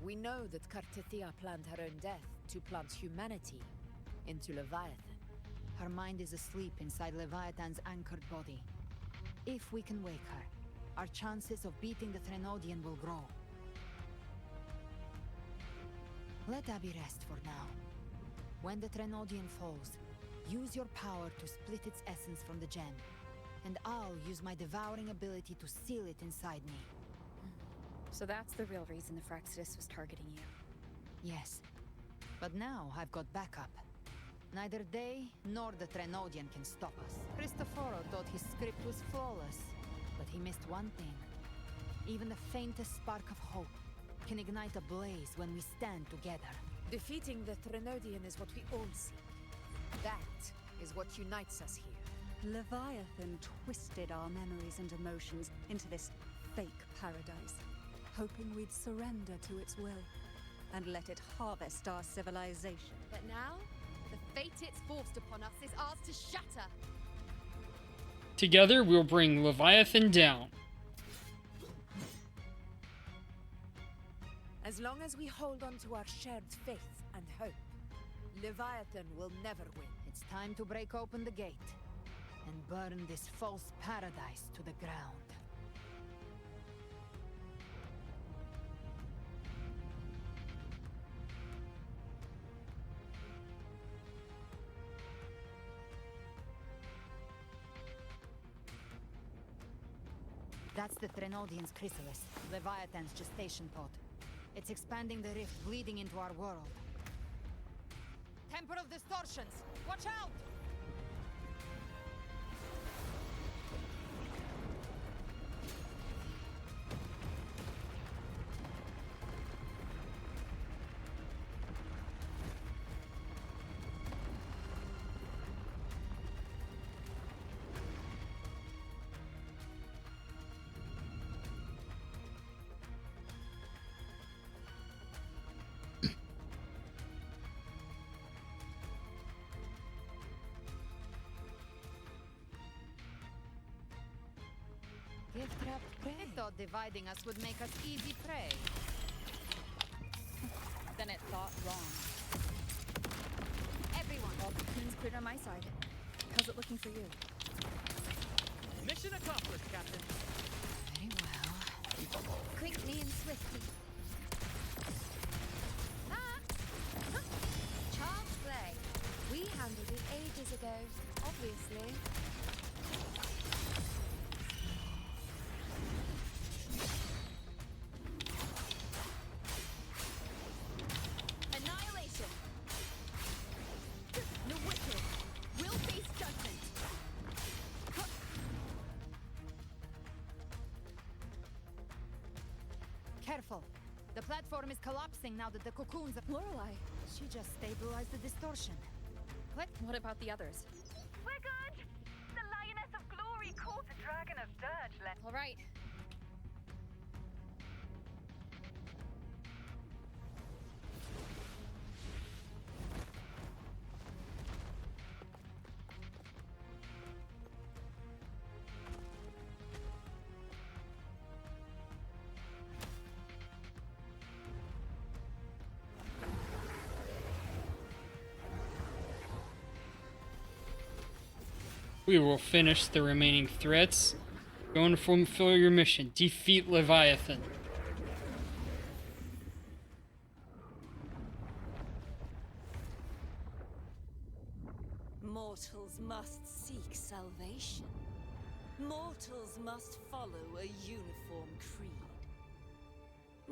We know that Kartithia planned her own death to plant humanity into Leviathan. Her mind is asleep inside Leviathan's anchored body. If we can wake her, our chances of beating the Threnodian will grow. Let Abby rest for now. When the Threnodian falls, use your power to split its essence from the gem, and I'll use my devouring ability to seal it inside me. So that's the real reason the Fraxidus was targeting you. Yes, but now I've got backup. Neither they nor the Threnodian can stop us. Cristoforo thought his script was flawless, but he missed one thing. Even the faintest spark of hope can ignite a blaze when we stand together. Defeating the Threnodian is what we all seek. That is what unites us here. Leviathan twisted our memories and emotions into this fake paradise, hoping we'd surrender to its will and let it harvest our civilization. But now, the fate it's forced upon us is ours to shatter. Together, we'll bring Leviathan down. As long as we hold on to our shared faith and hope, Leviathan will never win. It's time to break open the gate and burn this false paradise to the ground. That's the Threnodian's chrysalis, Leviathan's gestation pod. It's expanding the rift, bleeding into our world. Temper of Distortions! Watch out! I thought dividing us would make us easy prey. Then it thought wrong. Everyone! All the coons cleared on my side. How's it looking for you? Mission accomplished, Captain. Very well. Quickly and swiftly. Child's play. We handled it ages ago, obviously. Annihilation! The wicked will face judgment! Careful. The platform is collapsing now that the cocoons are... Lorelei! She just stabilized the distortion. What about the others? We're good! The Lioness of Glory caught the Dragon of Dirge. All right. We will finish the remaining threats. Go and fulfill your mission. Defeat Leviathan. Mortals must seek salvation. Mortals must follow a uniform creed.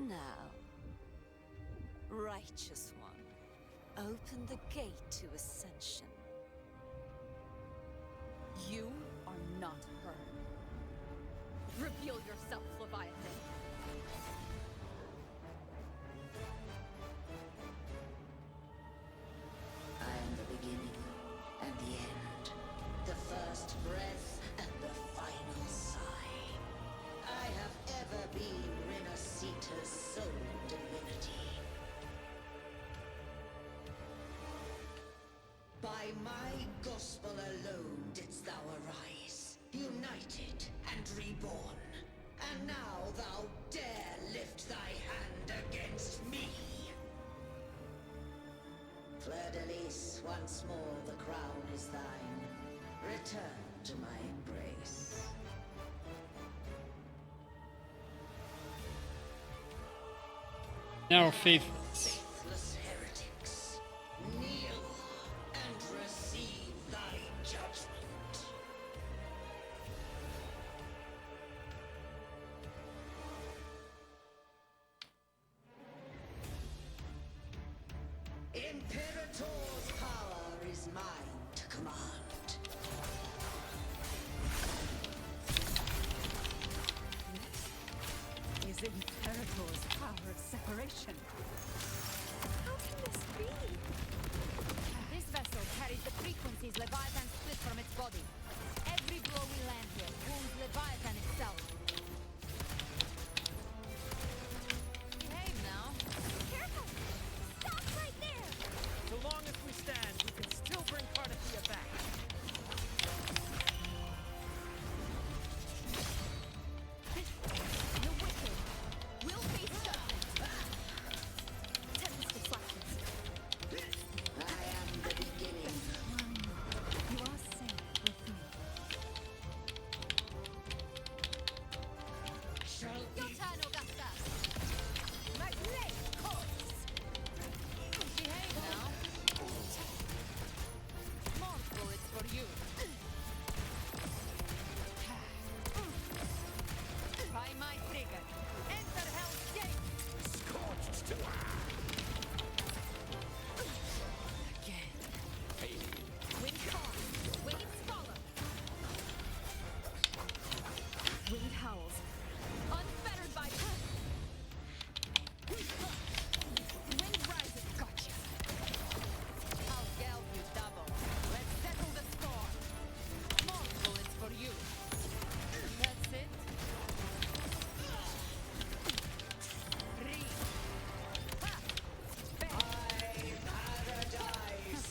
Now, Righteous One, open the gate to ascension. You are not her. Reveal yourself, Leviathan. I am the beginning and the end, the first breath and the final sigh. I have ever been Renacita's sole divinity. By my gospel alone didst thou arise, united and reborn. And now thou dare lift thy hand against me! Fleur de Lis, once more the crown is thine. Return to my embrace. Now faithless. Faithless heretics, kneel and receive thy judgment. Imperator's power is mine to command. Is Imperator's power of separation? How can this be? This vessel carries the frequencies Leviathan split from its body. Every blow we land here wounds Leviathan itself. Behave now. Careful! Stop right there! So long as we stand, we can still bring Cardathia back. The wicked will face judgment. Tempest deflections. I am the beginning. You are safe with me. Your turn, Augusta. Magnetic course. Behave now. More bullets for you. Try my trigger. Enter Hell's Gate. Scorched to Again. Wind calls. Waves follow. Wind howls. Unfettered by wind rises. Gotcha. I'll geld you double. Let's settle the score. More bullets for you. That's it. Read. Ha! Bang. Paradise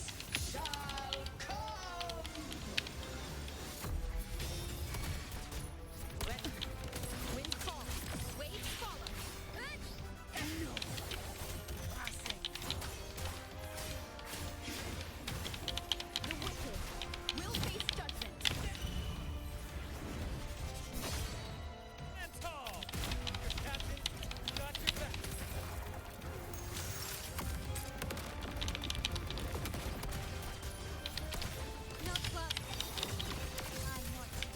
shall come! Wind calls. Waves follow. No. Passing. The wicked will face judgment. Stand tall! Your captain got your back. No club. I want to.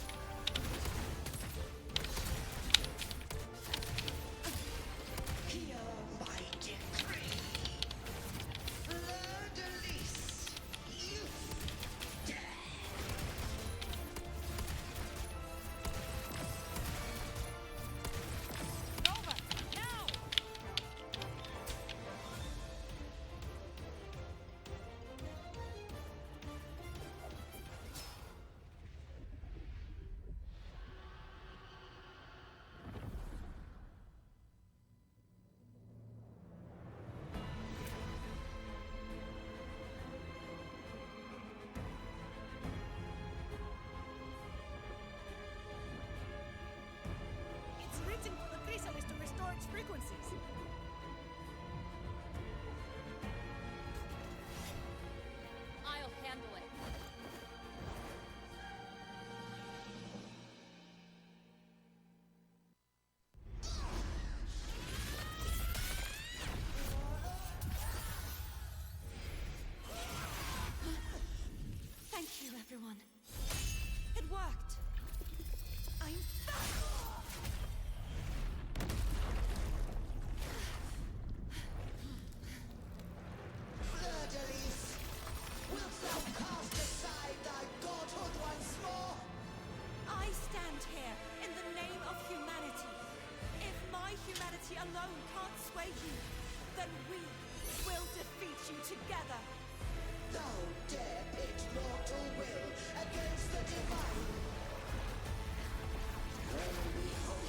Hear my decree. Fleur de Lis, you dare. Over. Now. It's written for the chrysalis to restore its frequencies. I'll handle it. Thank you, everyone. It worked. I'm Fleur de Lis, wilt thou cast aside thy godhood once more? I stand here in the name of humanity. If my humanity alone can't sway you, then we will defeat you together. Thou dare pit mortal will against the divine. When behold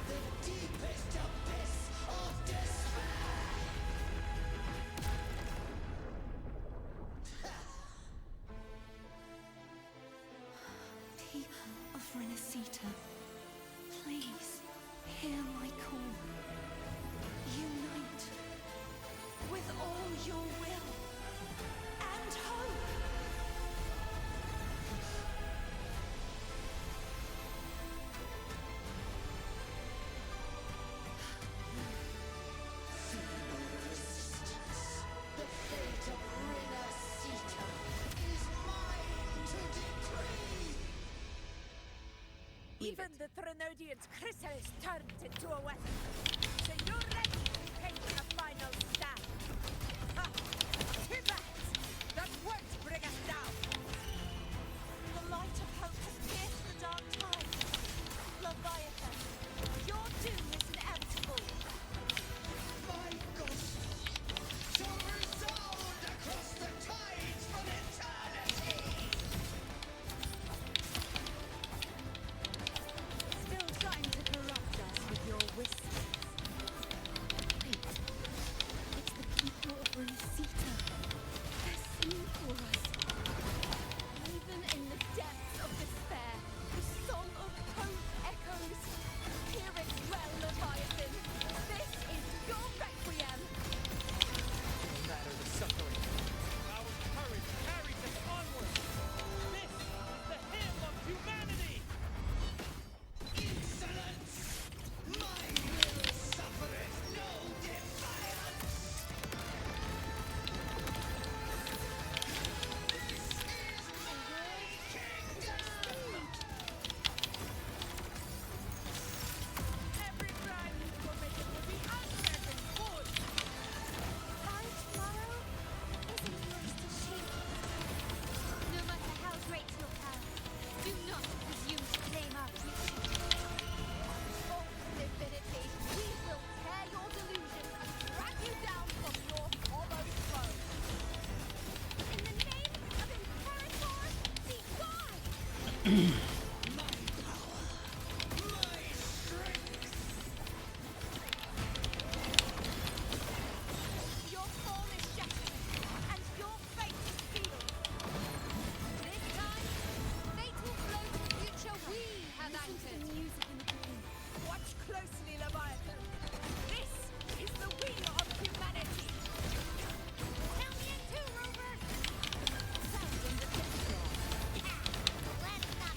the deepest abyss of despair. People of Vrinacita, please hear my call. Unite with all your will and hope. The fate of Vrinacita is mine to decree! Even the Threnodian's chrysalis turned into a weapon. So you're ready to take a final stand. Ha! Too bad! That won't bring us down! The light of hope has pierced the dark tide. Leviathan, your doom is inevitable. My ghost shall resound across the tides for eternity! Still trying to corrupt us with your whispers. Wait, it's the people of Vrinacita. They're singing for us. Even in the depths of despair, the song of hope echoes. Hear it well, Leviathan. This is your requiem. No matter the suffering, our courage carries us onward. This is the hymn of humanity. Insolence! My will suffereth no defiance! This is my kingdom! Every crime you committed will be answered in full! Our tomorrow isn't yours to shape. No matter how great your power, do not presume to claim our future. For divinity, we will tear your delusions and drag you down from your hollow throne. In the name of Imperator, be gone! My power! My strength! Your form is shattered, and your fate is sealed. This time, fate will flow to the future we have anchored. Watch closely, Leviathan! This is the will of humanity! Count me in two, Rover! Sounding the pistol. Let's not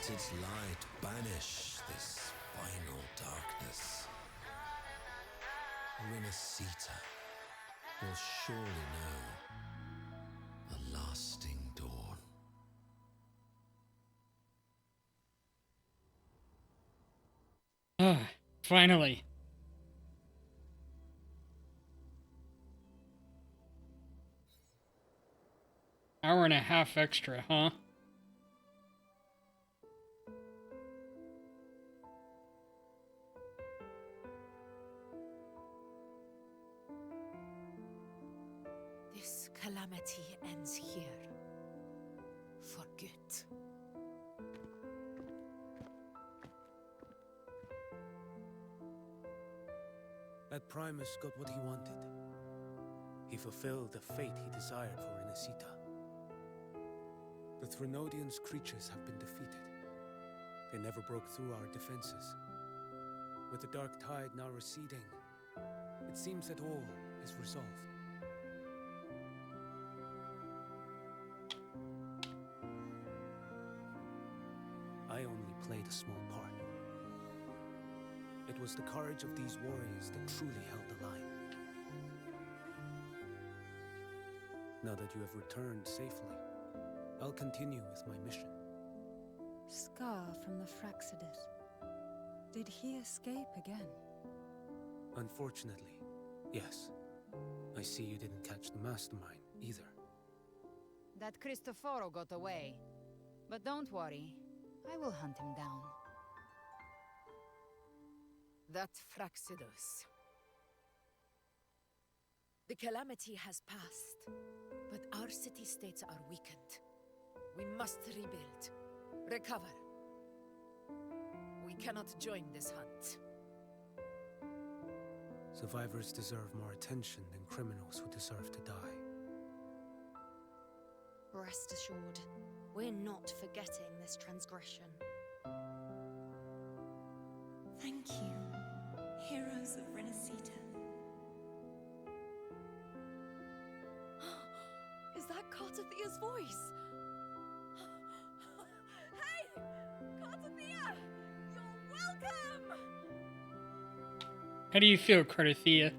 Let its light banish this final darkness. Renacita will surely know a lasting dawn. Ah, finally. Hour and a half extra, huh? This calamity ends here. For good. That Primus got what he wanted. He fulfilled the fate he desired for Renacita. The Threnodians' creatures have been defeated. They never broke through our defenses. With the dark tide now receding, it seems that all is resolved. I only played a small part. It was the courage of these warriors that truly held the line. Now that you have returned safely, I'll continue with my mission. Scar from the Fraxidus. Did he escape again? Unfortunately, yes. I see you didn't catch the mastermind either. That Cristoforo got away. But don't worry, I will hunt him down. That Fraxidus. The calamity has passed, but our city-states are weakened. We must rebuild, recover. We cannot join this hunt. Survivors deserve more attention than criminals who deserve to die. Rest assured, we're not forgetting this transgression. Thank you, heroes of Renacita. Is that Cartathea's voice? Hey! Cartathea! You're welcome! How do you feel, Cartathea?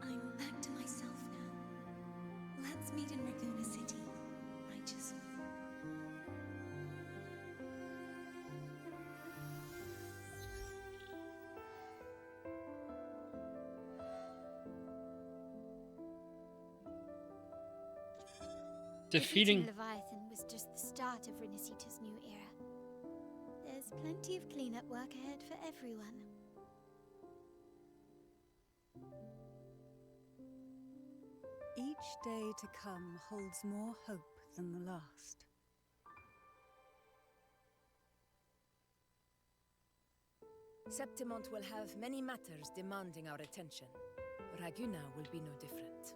I'm back to myself now. Let's meet in Raguna City, righteous one. Defeating Leviathan was just the start of Renacita's new era. There's plenty of cleanup work ahead for everyone. Each day to come holds more hope than the last. Septimont will have many matters demanding our attention. Raguna will be no different.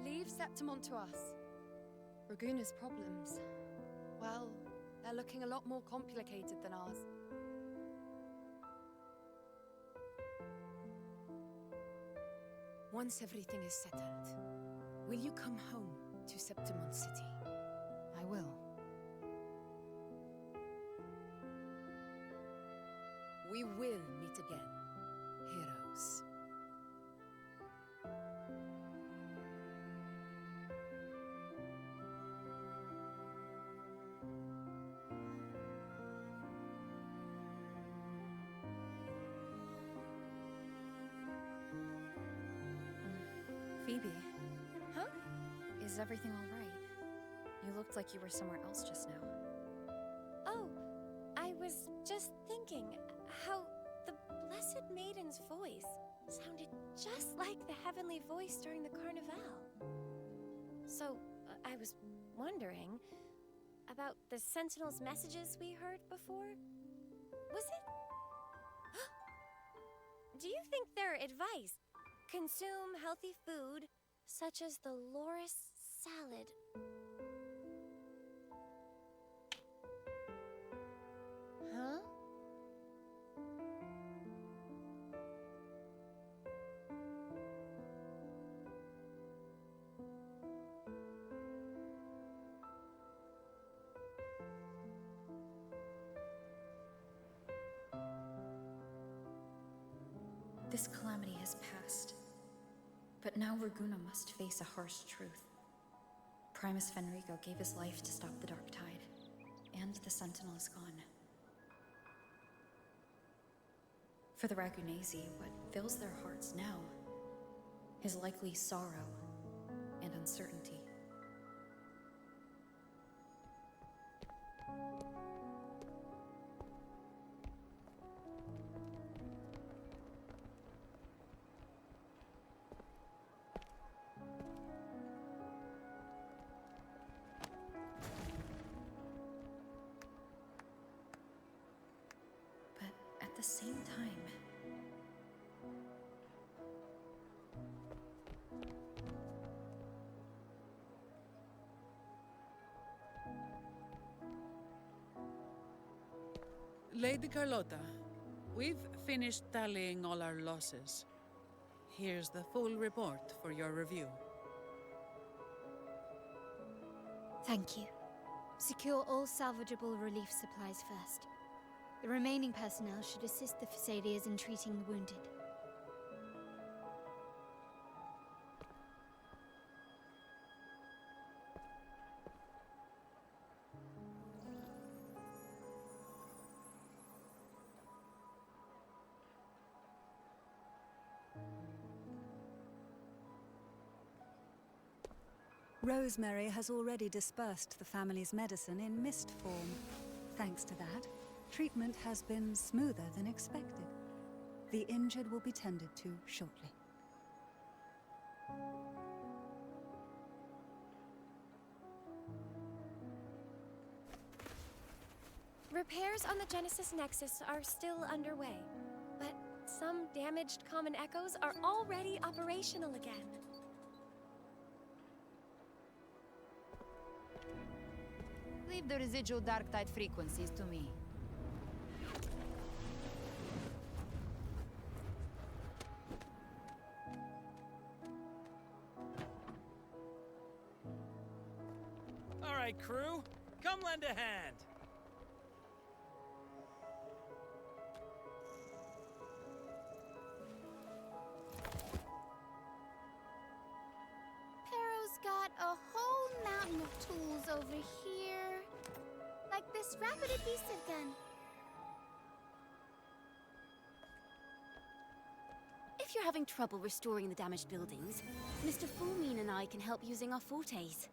Leave Septimont to us. Raguna's problems, well, they're looking a lot more complicated than ours. Once everything is settled, will you come home to Septimont City? I will. We will meet again, heroes. Phoebe. Huh? Is everything all right? You looked like you were somewhere else just now. Oh, I was just thinking how the Blessed Maiden's voice sounded just like the heavenly voice during the Carnival. So, I was wondering about the Sentinel's messages we heard before. Was it? Do you think their advice? Consume healthy food, such as the Loris salad. Huh? This calamity has passed. But now Verguna must face a harsh truth. Primus Fenrico gave his life to stop the Dark Tide, and the Sentinel is gone. For the Ragunesi, what fills their hearts now is likely sorrow and uncertainty. But at the same time, Lady Carlotta, we've finished tallying all our losses. Here's the full report for your review. Thank you. Secure all salvageable relief supplies first. The remaining personnel should assist the Phasaelians in treating the wounded. Rosemary has already dispersed the family's medicine in mist form. Thanks to that, treatment has been smoother than expected. The injured will be tended to shortly. Repairs on the Genesis Nexus are still underway, but some damaged common echoes are already operational again. Leave the residual dark tide frequencies to me. All right, crew, come lend a hand. Perro's got a whole mountain of tools over here. Like this rapid adhesive gun. If you're having trouble restoring the damaged buildings, Mr. Fulmine and I can help using our fortes.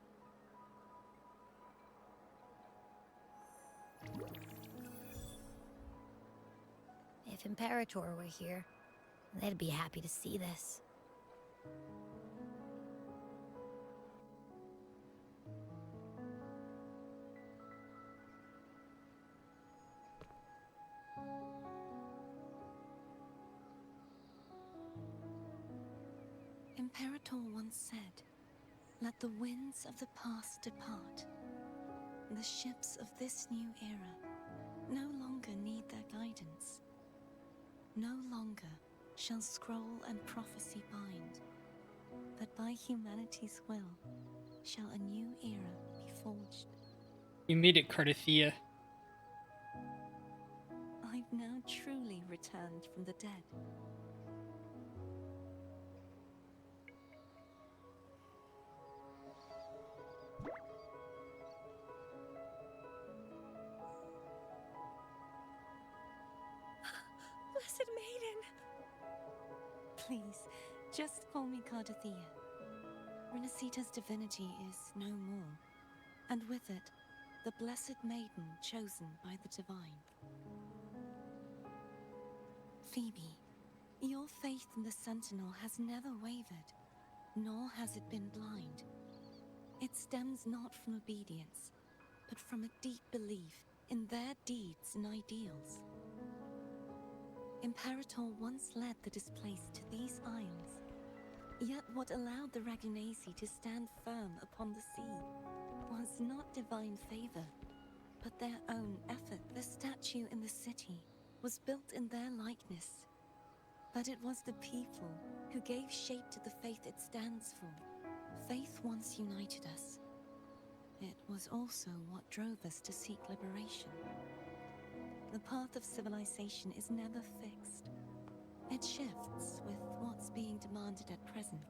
If Imperator were here, they'd be happy to see this. Imperator once said, "Let the winds of the past depart. The ships of this new era no longer need their guidance. No longer shall scroll and prophecy bind, but by humanity's will shall a new era be forged." You made it, Cardathia. I've now truly returned from the dead. Blessed Maiden! Please, just call me Cardathia. Renacita's divinity is no more, and with it, the Blessed Maiden chosen by the Divine. Phoebe, your faith in the Sentinel has never wavered, nor has it been blind. It stems not from obedience, but from a deep belief in their deeds and ideals. Imperator once led the displaced to these isles, yet what allowed the Ragunesi to stand firm upon the sea was not divine favor, but their own effort. The statue in the city was built in their likeness, but it was the people who gave shape to the faith it stands for. Faith once united us. It was also what drove us to seek liberation. The path of civilization is never fixed. It shifts with what's being demanded at present.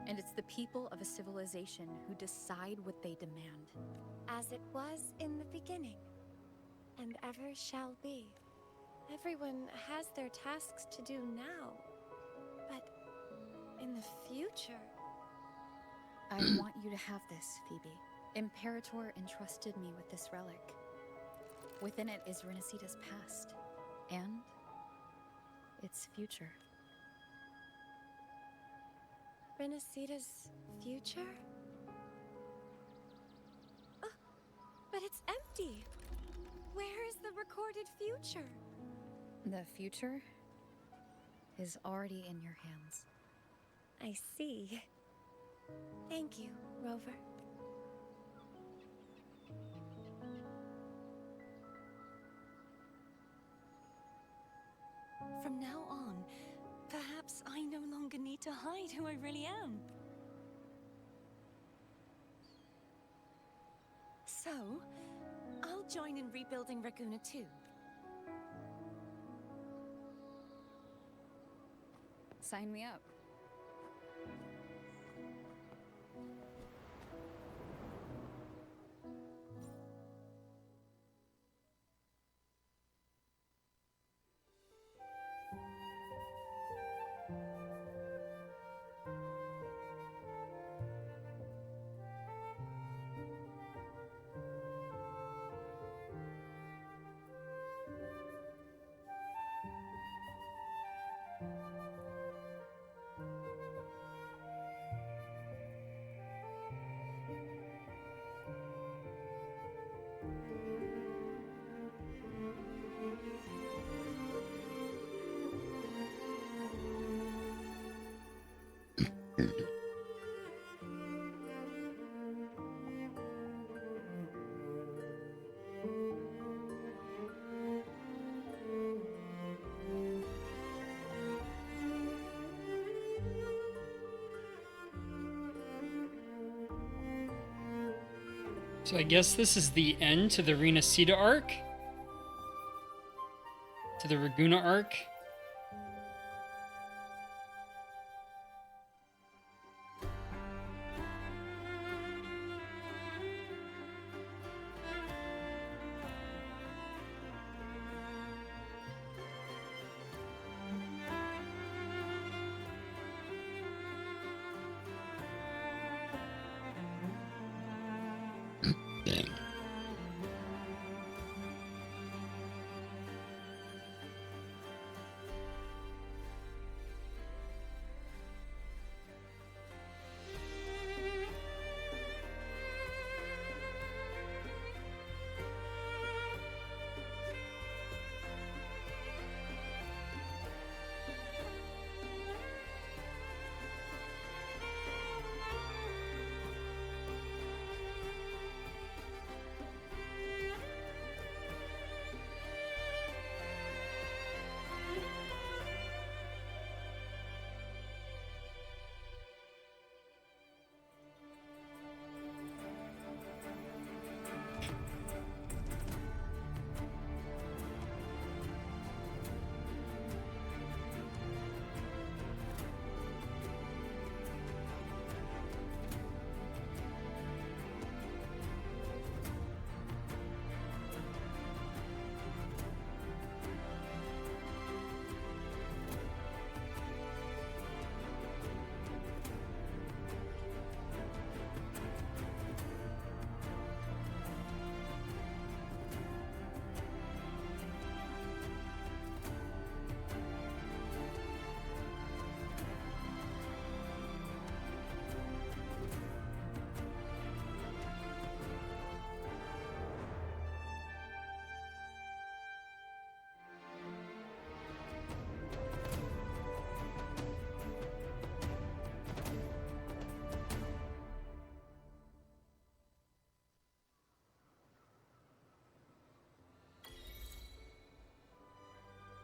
And it's the people of a civilization who decide what they demand. As it was in the beginning, and ever shall be. Everyone has their tasks to do now, but in the future... I want you to have this, Phoebe. Imperator entrusted me with this relic. Within it is Renacita's past, and its future. Renacita's future? Oh, but it's empty! Where is the recorded future? The future is already in your hands. I see. Thank you, Rover. From now on, perhaps I no longer need to hide who I really am. So, I'll join in rebuilding Raguna too. Sign me up. So I guess this is the end to the Renacita arc? To the Raguna arc?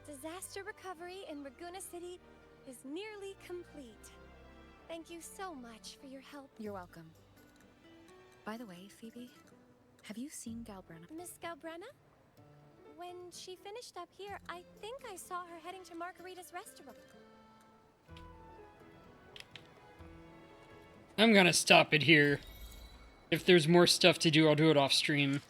Disaster recovery in Raguna City is nearly complete. Thank you so much for your help. You're welcome. By the way, Phoebe, have you seen Galbrenna? Miss Galbrenna? when she finished up here, I think I saw her heading to Margarita's restaurant. I'm gonna stop it here. If there's more stuff to do, I'll do it off stream.